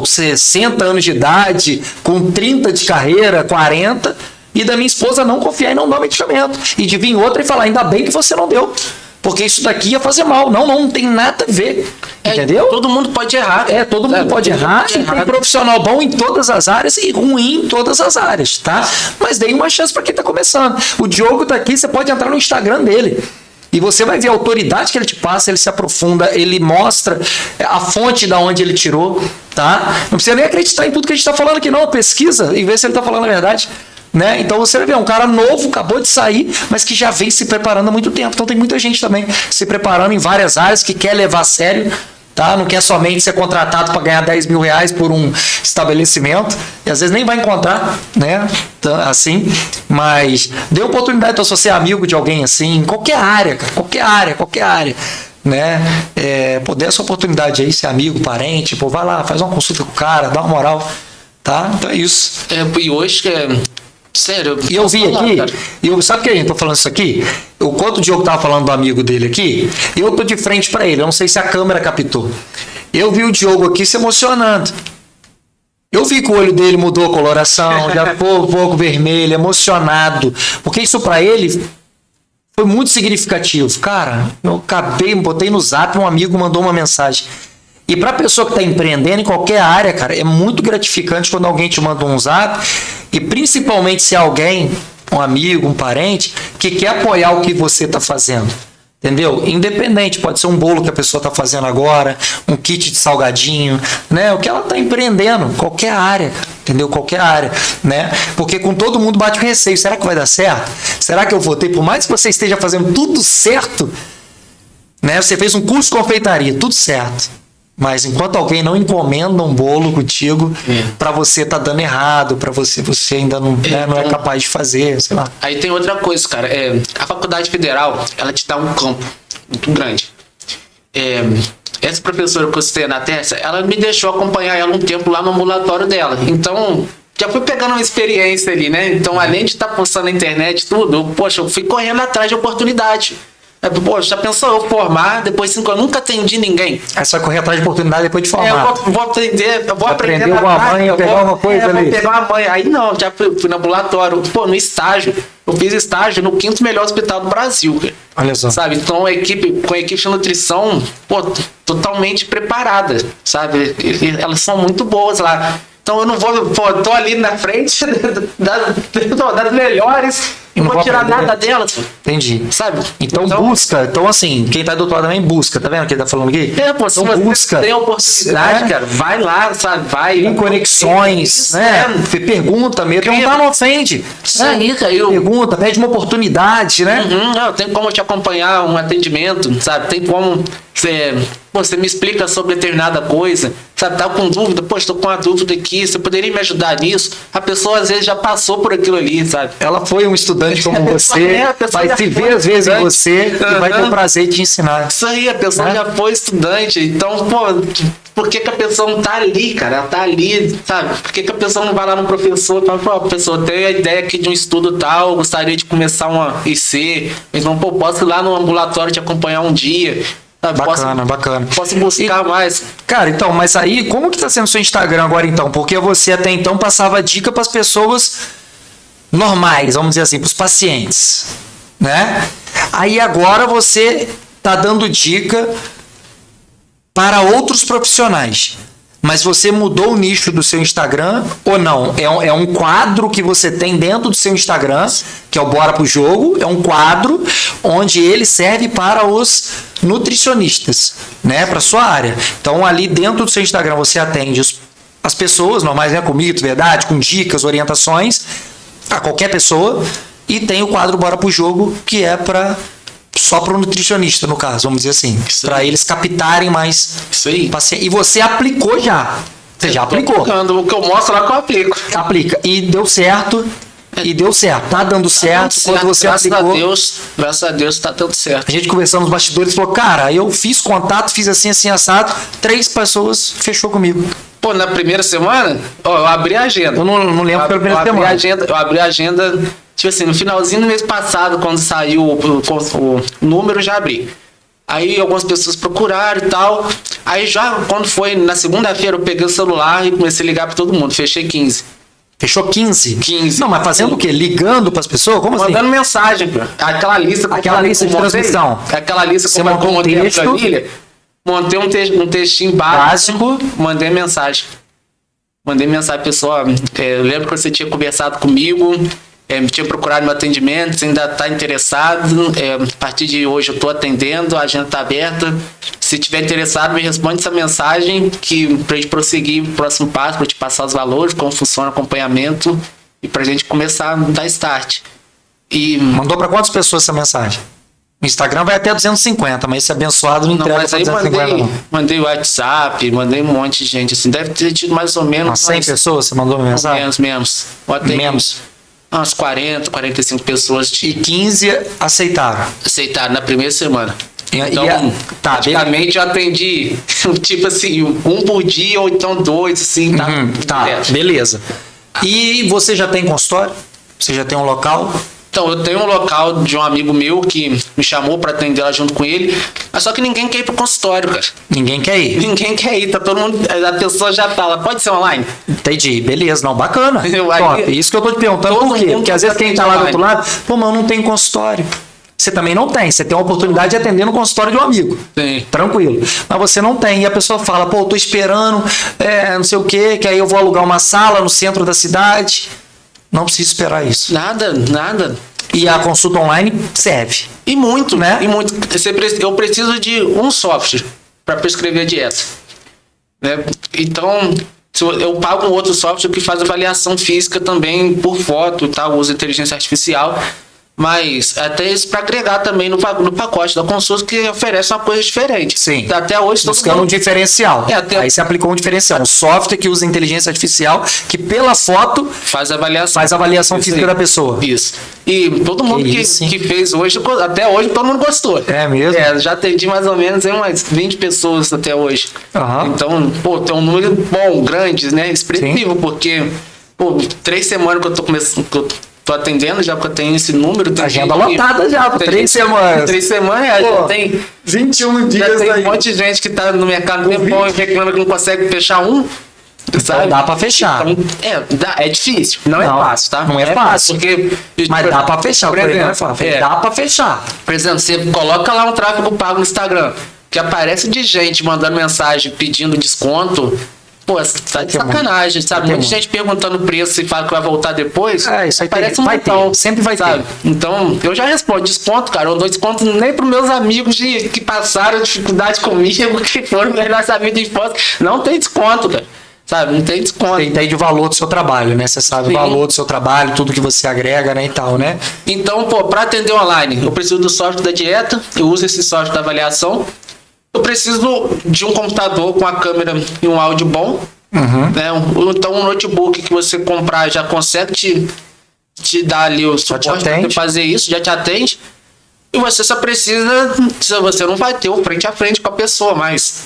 60 anos de idade, com 30 de carreira, 40, e da minha esposa não confiar e não dar medicamento. E de vir outra e falar, ainda bem que você não deu, porque isso daqui ia fazer mal. Não tem nada a ver. Entendeu? Todo mundo pode errar. Todo mundo pode errar. E tem profissional bom em todas as áreas e ruim em todas as áreas, tá? Mas dei uma chance para quem tá começando. O Diogo tá aqui, você pode entrar no Instagram dele. E você vai ver a autoridade que ele te passa, ele se aprofunda, ele mostra a fonte da onde ele tirou, tá? Não precisa nem acreditar em tudo que a gente está falando aqui, não. Pesquisa e vê se ele está falando a verdade. Né? Então você vai ver, um cara novo, acabou de sair, mas que já vem se preparando há muito tempo. Então tem muita gente também se preparando em várias áreas que quer levar a sério. Tá? Não quer somente ser contratado para ganhar 10 mil reais por um estabelecimento, e às vezes nem vai encontrar, né? Assim, mas dê oportunidade, então, se você é amigo de alguém assim, em qualquer área, cara, qualquer área, né? Dê essa oportunidade aí, ser amigo, parente, vai lá, faz uma consulta com o cara, dá uma moral, tá? Então é isso. E hoje sério. E eu vi aqui, sabe que a gente tá falando isso aqui? Enquanto o Diogo tava falando do amigo dele aqui, eu tô de frente para ele, eu não sei se a câmera captou. Eu vi o Diogo aqui se emocionando. Eu vi que o olho dele mudou a coloração, já ficou um pouco vermelho, emocionado, porque isso para ele foi muito significativo. Cara, eu botei no Zap, um amigo mandou uma mensagem. E para a pessoa que está empreendendo em qualquer área, cara, é muito gratificante quando alguém te manda um Zap, e principalmente se é alguém, um amigo, um parente, que quer apoiar o que você está fazendo. Entendeu? Independente, pode ser um bolo que a pessoa está fazendo agora, um kit de salgadinho, né? O que ela está empreendendo, qualquer área, entendeu? Qualquer área, né? Porque com todo mundo bate o receio. Será que vai dar certo? Será que eu vou ter? Por mais que você esteja fazendo tudo certo, né? Você fez um curso de confeitaria, tudo certo. Mas enquanto alguém não encomenda um bolo contigo, para você tá dando errado, para você ainda não, não é capaz de fazer, sei lá. Aí tem outra coisa, cara. A Faculdade Federal, ela te dá um campo muito grande. Essa professora que eu citei na terça, ela me deixou acompanhar ela um tempo lá no ambulatório dela. Então, já fui pegando uma experiência ali, né? Então, além de estar postando na internet tudo, eu fui correndo atrás de oportunidade. Já pensou eu formar, depois de 5 anos, nunca atendi ninguém. Aí você vai correr atrás de oportunidade depois de formar. Eu vou aprender, eu vou aprender alguma manha, pegar alguma coisa ali. Vou pegar uma manha. Aí não, já fui no ambulatório, no estágio. Eu fiz estágio no 5º melhor hospital do Brasil, cara. Olha só. Sabe? Então a equipe de nutrição, totalmente preparada, sabe? Elas são muito boas lá. Então eu não vou, tô ali na frente das melhores, não vou tirar nada delas. Entendi. Sabe? Então busca. Então assim, quem tá do outro lado também busca, tá vendo o que ele tá falando aqui? Se você busca, tem oportunidade, cara, vai lá, sabe? Vai. Tem conexões, né? Pergunta mesmo, não não ofende. Isso aí, caiu. Pergunta, pede uma oportunidade, né? Não, tem como te acompanhar um atendimento, sabe? Tem como você me explica sobre determinada coisa, sabe? Tá com dúvida, estou com uma dúvida aqui, você poderia me ajudar nisso? A pessoa às vezes já passou por aquilo ali, sabe? Ela foi um estudante como você, vai se ver às vezes em você e vai ter o prazer de te ensinar. Isso aí, a pessoa já foi estudante, então, por que a pessoa não tá ali, cara? Ela tá ali, sabe? Por que a pessoa não vai lá no professor e fala, professor, tenho a ideia aqui de um estudo tal, gostaria de começar uma IC, então, posso ir lá no ambulatório te acompanhar um dia. Bacana. Posso buscar mais. Cara, então, mas aí, como que tá sendo o seu Instagram agora, então? Porque você até então passava dica para as pessoas normais, vamos dizer assim, para os pacientes, né? Aí agora você tá dando dica para outros profissionais. Mas você mudou o nicho do seu Instagram ou não? É um quadro que você tem dentro do seu Instagram, que é o Bora Pro Jogo. É um quadro onde ele serve para os nutricionistas, né? Para sua área. Então, ali dentro do seu Instagram, você atende as pessoas normais, né? Com mito, verdade, com dicas, orientações, a qualquer pessoa. E tem o quadro Bora pro Jogo, que é só para o nutricionista, no caso, vamos dizer assim. Para eles captarem mais paciente. E você aplicou já. Você já aplicou. O que eu mostro lá que eu aplico. Aplica. E deu certo. E deu certo. Tá dando certo. Quando você aplicou. Graças a Deus tá dando certo. A gente conversando nos bastidores, falou, cara, eu fiz contato, fiz assim, assado. 3 pessoas fechou comigo. Pô, na primeira semana, eu abri a agenda. Eu não lembro pela primeira semana. Eu abri a agenda, tipo assim, no finalzinho do mês passado, quando saiu o número, eu já abri. Aí algumas pessoas procuraram e tal. Aí já, quando foi na segunda-feira, eu peguei o celular e comecei a ligar para todo mundo. Fechei 15. Fechou 15? 15. Não, mas fazendo o quê? Ligando para as pessoas? Como assim? Mandando mensagem, pô. Aquela lista de transmissão. Aquela lista que eu montei a planilha. Montei um textinho básico, mandei mensagem. Mandei mensagem, pessoal. Eu lembro que você tinha conversado comigo, tinha procurado meu atendimento, você ainda está interessado. A partir de hoje eu estou atendendo, a agenda está aberta. Se tiver interessado, me responde essa mensagem para a gente prosseguir o próximo passo, para te passar os valores, como funciona o acompanhamento e para a gente começar a dar start. Mandou para quantas pessoas essa mensagem? O Instagram vai até 250, mas esse abençoado não entrega para 250, não. Mandei WhatsApp, mandei um monte de gente, assim, deve ter tido mais ou menos... 100 pessoas você mandou mensagem? Menos. Menos? Umas 40, 45 pessoas. E 15 aceitaram? Aceitaram na primeira semana. Então, praticamente eu atendi, tipo assim, um por dia ou então 2, assim, beleza. E você já tem consultório? Você já tem um local? Então, eu tenho um local de um amigo meu que me chamou para atender lá junto com ele, mas só que ninguém quer ir pro consultório, cara. Ninguém quer ir? Ninguém quer ir, tá todo mundo, a pessoa já tá lá, pode ser online? Entendi, beleza, não, bacana. Top. Isso que eu tô te perguntando, por quê? Porque às vezes quem tá lá do outro lado, pô, mas eu não tenho consultório. Você também não tem, você tem a oportunidade de atender no consultório de um amigo. Sim. Tranquilo. Mas você não tem, e a pessoa fala, pô, eu tô esperando, não sei o quê, que aí eu vou alugar uma sala no centro da cidade. Não precisa esperar isso. Nada. E a consulta online serve. E muito, né? E muito. Eu preciso de um software para prescrever a dieta. Né? Então, eu pago um outro software que faz avaliação física também por foto, tá? Usa inteligência artificial. Mas até isso para agregar também no pacote da consulta, que oferece uma coisa diferente. Sim. Até hoje... Buscando um diferencial. Aí você aplicou um diferencial. Um software que usa inteligência artificial, que pela foto faz a avaliação física da pessoa. Isso. E todo mundo que fez hoje, até hoje, todo mundo gostou. É mesmo? Já atendi mais ou menos umas 20 pessoas até hoje. Uhum. Então, pô, tem um número bom, grande, né? Expressivo, porque, pô, 3 semanas que eu tô começando... Tô atendendo já, porque eu tenho esse número. Agenda lotada já, 3 semanas. 3 semanas, já tem 21 dias já tem aí. Um monte de gente que tá no mercado bom e reclama que não consegue fechar um. Sabe? Então dá pra fechar. Então, é difícil, não é fácil, tá? Não é fácil. Porque, mas dá pra fechar, por exemplo, não é fácil. Dá pra fechar. Por exemplo, você coloca lá um tráfego pago no Instagram, que aparece de gente mandando mensagem pedindo desconto. Pô, tá de sacanagem, sabe? Muita gente perguntando o preço e fala que vai voltar depois. Isso aí parece vai ter. Sempre vai ter. Então, eu já respondo desconto, cara. Eu não dou desconto nem pros meus amigos que passaram dificuldade comigo, que foram melhores amigos de infância. Não tem desconto, cara. Sabe? Não tem desconto. Tem ideia de valor do seu trabalho, né? Você sabe o valor do seu trabalho, tudo que você agrega, né? E tal, né? Então, pô, pra atender online, eu preciso do software da dieta, eu uso esse software da avaliação. Eu preciso de um computador com a câmera e um áudio bom. Uhum. Né? Então, um notebook que você comprar já consegue te dar ali o suporte para fazer isso, já te atende. E você só precisa... Você não vai ter o frente a frente com a pessoa, mas...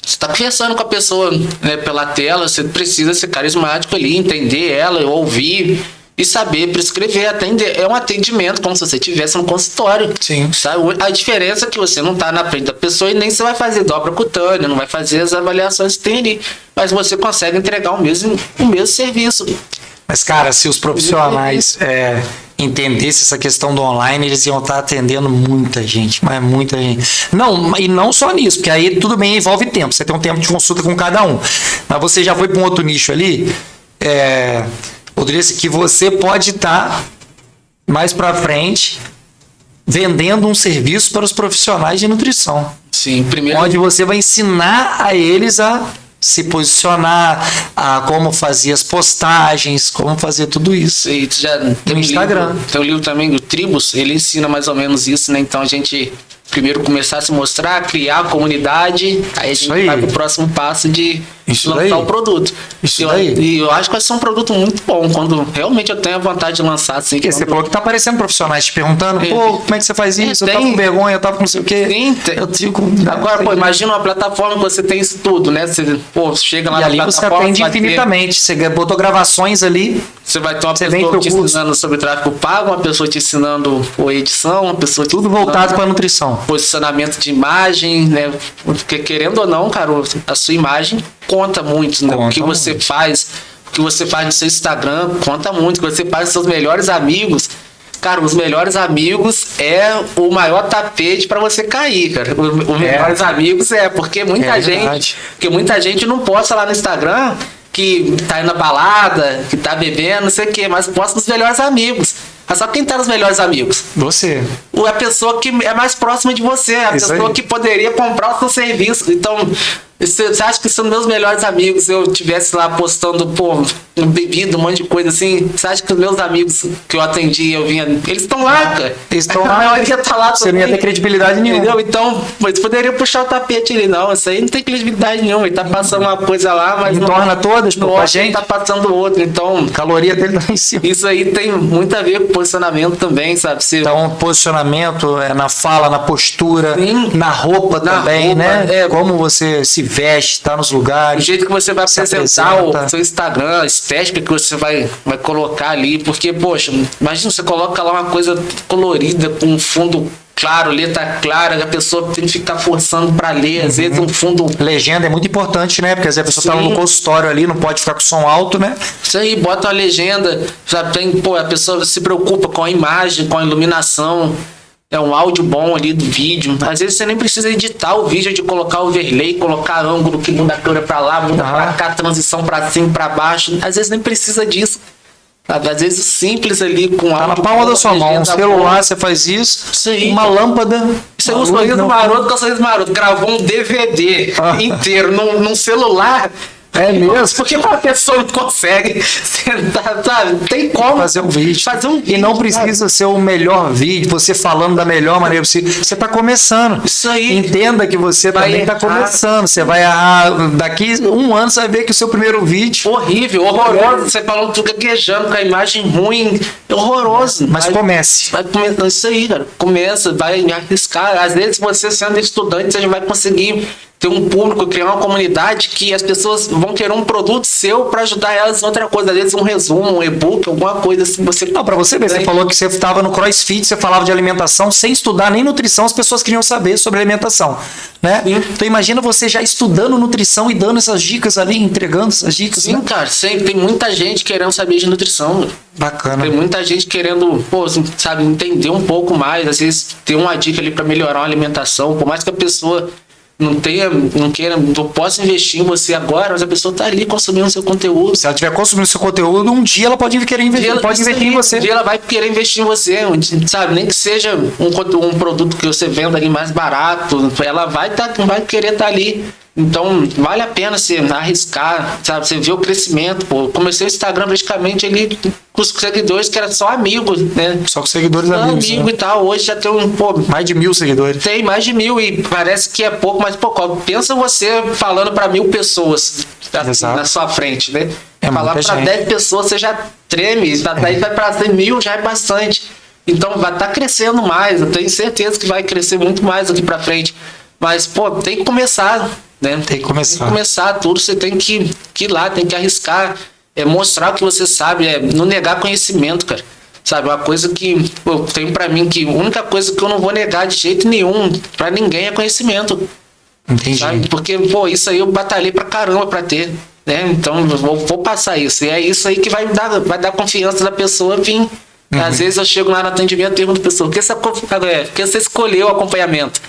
Você está conversando com a pessoa, né, pela tela, você precisa ser carismático ali, entender ela, ouvir... E saber prescrever, atender. É um atendimento como se você estivesse no consultório. Sim. Sabe? A diferença é que você não está na frente da pessoa e nem você vai fazer dobra cutânea, não vai fazer as avaliações que tem ali. Mas você consegue entregar o mesmo serviço. Mas, cara, se os profissionais entendessem essa questão do online, eles iam estar atendendo muita gente, mas muita gente. Não, e não só nisso, porque aí tudo bem, envolve tempo. Você tem um tempo de consulta com cada um. Mas você já foi para um outro nicho ali, poderia ser que você pode estar mais para frente vendendo um serviço para os profissionais de nutrição. Sim, primeiro. Onde você vai ensinar a eles a se posicionar, como fazer as postagens, como fazer tudo isso. E tu já tem no Instagram. Tem um livro também do Tribus, ele ensina mais ou menos isso, né? Então a gente primeiro começar a se mostrar, criar a comunidade, aí a gente vai pro próximo passo de lançar o produto. E eu acho que vai ser um produto muito bom, quando realmente eu tenho a vontade de lançar assim. Porque você falou que tá aparecendo profissionais te perguntando, pô, como é que você faz isso? Eu tava com vergonha, eu tava com não sei o quê. Sim, eu fico... Agora, pô, imagina uma plataforma que você tem isso tudo, né? Você, pô, chega lá e na ali plataforma... você atende infinitamente. Você botou gravações ali. Você vai ter uma pessoa te ensinando sobre tráfego pago, uma pessoa te ensinando edição, uma pessoa te tudo voltado para nutrição. Posicionamento de imagem, né? Porque querendo ou não, cara, a sua imagem conta muito, né? O que você faz, o que você faz no seu Instagram conta muito, o que você faz com seus melhores amigos. Cara, os melhores amigos é o maior tapete para você cair, cara. Os melhores amigos porque muita gente não posta lá no Instagram que tá indo na balada, que tá bebendo, não sei o quê, mas posta dos melhores amigos. Mas só quem tá nos melhores amigos? Você. A pessoa que é mais próxima de você, a pessoa que poderia comprar o seu serviço. Então, você acha que se os meus melhores amigos eu tivesse lá postando, pô, bebida, um monte de coisa assim, você acha que os meus amigos que eu atendi, eu vinha, eles estão lá, cara. Eles estão lá. Tá lá você não ia ter credibilidade nenhuma. Entendeu? Então, eles poderiam puxar o tapete ali, não. Isso aí não tem credibilidade nenhuma. Ele tá passando uma coisa lá, mas não torna todas, pô, a gente tá passando outra. Então, a caloria dele tá em cima. Isso aí tem muito a ver com posicionamento também, sabe? Então, posicionamento é na fala, na postura, na roupa também, né? Como você se veste, tá nos lugares. O jeito que você vai apresentar o seu Instagram, a estética que você vai colocar ali, porque, poxa, imagina você coloca lá uma coisa colorida com um fundo claro, letra clara, a pessoa tem que ficar forçando para ler, às vezes um fundo... Legenda é muito importante, né? Porque às vezes a pessoa tá no consultório ali, não pode ficar com som alto, né? Isso aí, bota uma legenda, já tem, a pessoa se preocupa com a imagem, com a iluminação, é um áudio bom ali do vídeo. Às vezes você nem precisa editar o vídeo, de colocar overlay, colocar ângulo que muda a câmera para lá, muda para cá, transição para cima, para baixo. Às vezes nem precisa disso. Às vezes simples ali com tá na palma da sua mão, um celular, você faz isso, uma lâmpada. Isso é um sorriso maroto com sorriso maroto. Gravou um DVD inteiro num celular. É mesmo? Porque uma pessoa não consegue sentar, sabe? Tem como fazer um vídeo. E não precisa ser o melhor vídeo, você falando da melhor maneira possível. Você está começando. Isso aí. Entenda que você também está começando. Você vai daqui um ano você vai ver que o seu primeiro vídeo... Horrível, horroroso. Você falando tudo gaguejando, com a imagem ruim. Horroroso. Mas comece. Vai começar isso aí, cara. Começa, vai arriscar. Às vezes você sendo estudante, você já vai conseguir ter um público, criar uma comunidade que as pessoas vão querer um produto seu para ajudar elas em outra coisa. Às vezes um resumo, um e-book, alguma coisa assim. Não, para você ver, você falou que você estava no CrossFit, você falava de alimentação, sem estudar nem nutrição, as pessoas queriam saber sobre alimentação, né? Então imagina você já estudando nutrição e dando essas dicas ali, entregando essas dicas. Sim, né? Cara, sempre tem muita gente querendo saber de nutrição. Bacana. Tem muita gente querendo, sabe, entender um pouco mais, às vezes ter uma dica ali para melhorar a alimentação, por mais que a pessoa não queira, não posso investir em você agora, mas a pessoa tá ali consumindo o seu conteúdo. Se ela estiver consumindo o seu conteúdo, um dia ela pode querer investir, investir em você. Um dia ela vai querer investir em você, sabe? Nem que seja um produto que você venda ali mais barato, ela vai querer estar ali. Então, vale a pena você arriscar, sabe? Você vê o crescimento, pô. Comecei o Instagram praticamente ali com os seguidores que eram só amigos, né? Só com seguidores amigos. Amigo, né? E tal. Hoje já tem mais de 1.000 seguidores. Tem mais de 1.000 e parece que é pouco, mas pouco. Pensa você falando para 1.000 pessoas na sua frente, né? Falar para 10 pessoas, você já treme. Daí vai para 1.000, já é bastante. Então, vai estar crescendo mais. Eu tenho certeza que vai crescer muito mais aqui para frente. Mas, tem que começar, né? Tem que começar tudo, você tem que ir lá, tem que arriscar, mostrar o que você sabe, não negar conhecimento, cara. Sabe, uma coisa que eu tenho pra mim, que a única coisa que eu não vou negar de jeito nenhum pra ninguém é conhecimento. Entendi. Sabe? Porque, isso aí eu batalhei pra caramba pra ter, né? Então, eu vou passar isso. E é isso aí que vai dar confiança da pessoa vir. Às vezes eu chego lá no atendimento e pergunto a pessoa, por que você escolheu o acompanhamento?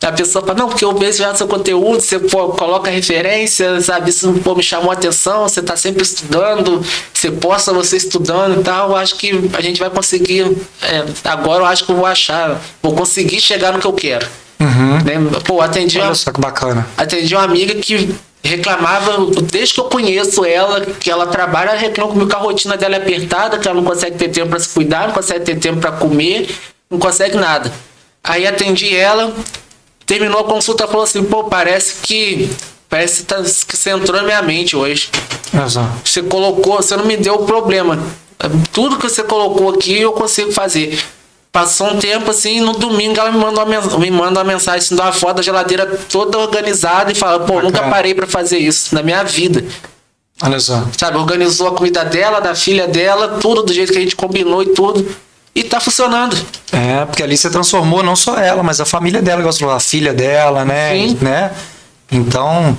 A pessoa fala, não, porque eu vejo já seu conteúdo, você coloca referência, sabe, isso me chamou a atenção, você está sempre estudando, você posta você estudando e tal, eu acho que a gente vai conseguir, agora eu acho que eu vou conseguir chegar no que eu quero. Né? Olha só que bacana. Atendi uma amiga que reclamava, desde que eu conheço ela, que ela trabalha, ela reclama comigo que a rotina dela é apertada, que ela não consegue ter tempo para se cuidar, não consegue ter tempo para comer, não consegue nada. Aí atendi ela, terminou a consulta, falou assim, pô, parece que você entrou na minha mente hoje. Você colocou, você não me deu o problema. Tudo que você colocou aqui eu consigo fazer. Passou um tempo assim, no domingo ela me manda uma mensagem assim, de uma foto da geladeira toda organizada e fala, pô, nunca parei pra fazer isso na minha vida. Olha só. Sabe, organizou a comida dela, da filha dela, tudo do jeito que a gente combinou e tudo. E tá funcionando. É, porque ali você transformou não só ela, mas a família dela, igual você falou, a filha dela, né? Sim. Né? Então,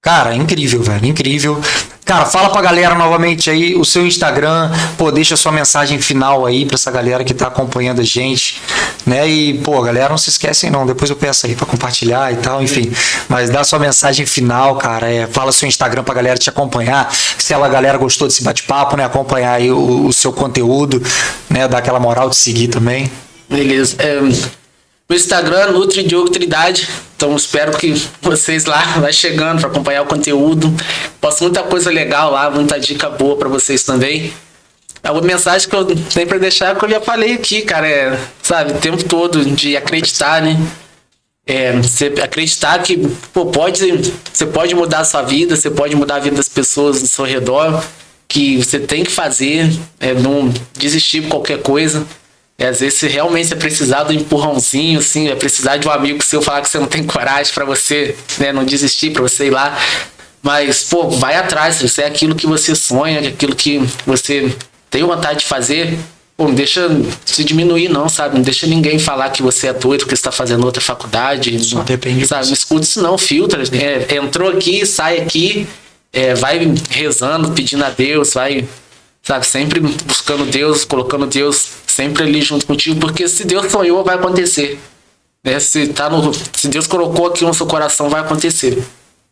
cara, incrível, velho, incrível. Cara, fala pra galera novamente aí o seu Instagram, pô, deixa sua mensagem final aí pra essa galera que tá acompanhando a gente, né? E, pô, galera, não se esquecem não, depois eu peço aí pra compartilhar e tal, enfim. Mas dá sua mensagem final, cara, fala seu Instagram pra galera te acompanhar, se a galera gostou desse bate-papo, né? Acompanhar aí o seu conteúdo, né? Dar aquela moral de seguir também. Beleza. No Instagram, Nutri Diogo Trindade. Então espero que vocês lá vai chegando para acompanhar o conteúdo. Posto muita coisa legal lá, muita dica boa para vocês também. A mensagem que eu tenho para deixar, que eu já falei aqui, cara, sabe, o tempo todo de acreditar, né? Você acreditar que você pode mudar a sua vida, você pode mudar a vida das pessoas ao seu redor, que você tem que fazer, não desistir por qualquer coisa. Às vezes, se realmente você precisar do empurrãozinho, assim, vai precisar de um amigo seu falar que você não tem coragem pra você, né, não desistir, pra você ir lá. Mas, pô, vai atrás. Se é aquilo que você sonha, aquilo que você tem vontade de fazer, pô, não deixa se diminuir, não, sabe? Não deixa ninguém falar que você é doido, que você tá fazendo outra faculdade. Só depende, sabe? Não escuta isso, não, filtra. Entrou aqui, sai aqui, vai rezando, pedindo a Deus, vai, sabe, sempre buscando Deus, colocando Deus sempre ali junto contigo, porque se Deus sonhou, vai acontecer. Né? Se Deus colocou aqui no seu coração, vai acontecer.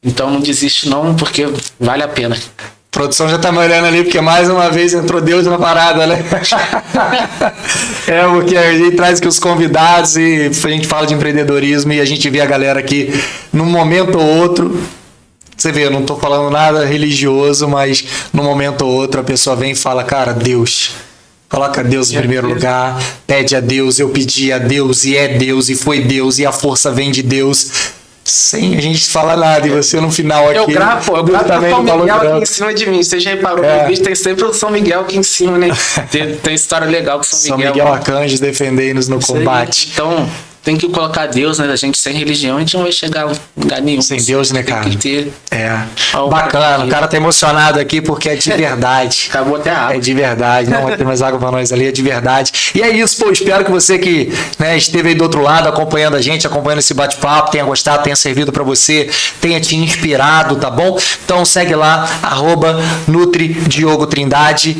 Então não desiste não, porque vale a pena. A produção já tá me olhando ali, porque mais uma vez entrou Deus na parada, né? Porque a gente traz aqui os convidados e a gente fala de empreendedorismo e a gente vê a galera aqui num momento ou outro. Você vê, eu não tô falando nada religioso, mas num momento ou outro a pessoa vem e fala, cara, Deus. Coloca Deus em primeiro lugar, pede a Deus, eu pedi a Deus, e é Deus, e foi Deus, e a força vem de Deus, sem a gente falar nada, e você no final aqui... Eu gravo o São Miguel aqui em cima de mim, você já reparou, no vídeo tem sempre o São Miguel aqui em cima, né? Tem história legal com São Miguel. São Miguel Arcanjo defendendo-nos no combate. Então... tem que colocar Deus, né? A gente sem religião, a gente não vai chegar a lugar nenhum. Sem Deus, né, cara? Tem que ter bacana, o cara tá emocionado aqui porque é de verdade. Acabou até a água. É de verdade, não vai ter mais água pra nós ali, é de verdade. E é isso, pô, espero que você que, né, esteve aí do outro lado acompanhando a gente, acompanhando esse bate-papo, tenha gostado, tenha servido pra você, tenha te inspirado, tá bom? Então segue lá, @NutriDiogoTrindade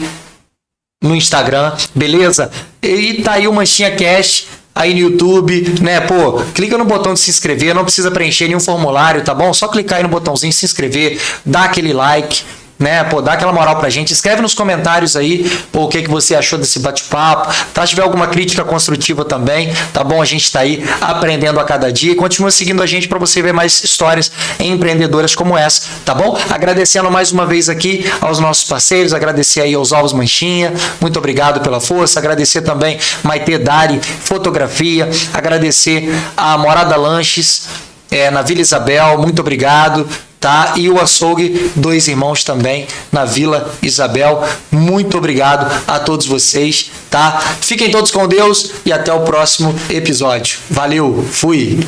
no Instagram, beleza? E tá aí o Manchinha Cash aí no YouTube, né, pô, clica no botão de se inscrever, não precisa preencher nenhum formulário, tá bom? Só clicar aí no botãozinho se inscrever, dá aquele like, né, pô, dá aquela moral pra gente, escreve nos comentários aí, pô, o que você achou desse bate-papo, tá? Se tiver alguma crítica construtiva também, tá bom? A gente tá aí aprendendo a cada dia e continua seguindo a gente pra você ver mais histórias empreendedoras como essa, tá bom? Agradecendo mais uma vez aqui aos nossos parceiros, agradecer aí aos Ovos Manchinha, muito obrigado pela força, agradecer também Maitê Dari Fotografia, agradecer a Morada Lanches, na Vila Isabel, muito obrigado, tá? E o Açougue Dois Irmãos também, na Vila Isabel, muito obrigado a todos vocês, tá? Fiquem todos com Deus e até o próximo episódio. Valeu, fui!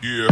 Yeah.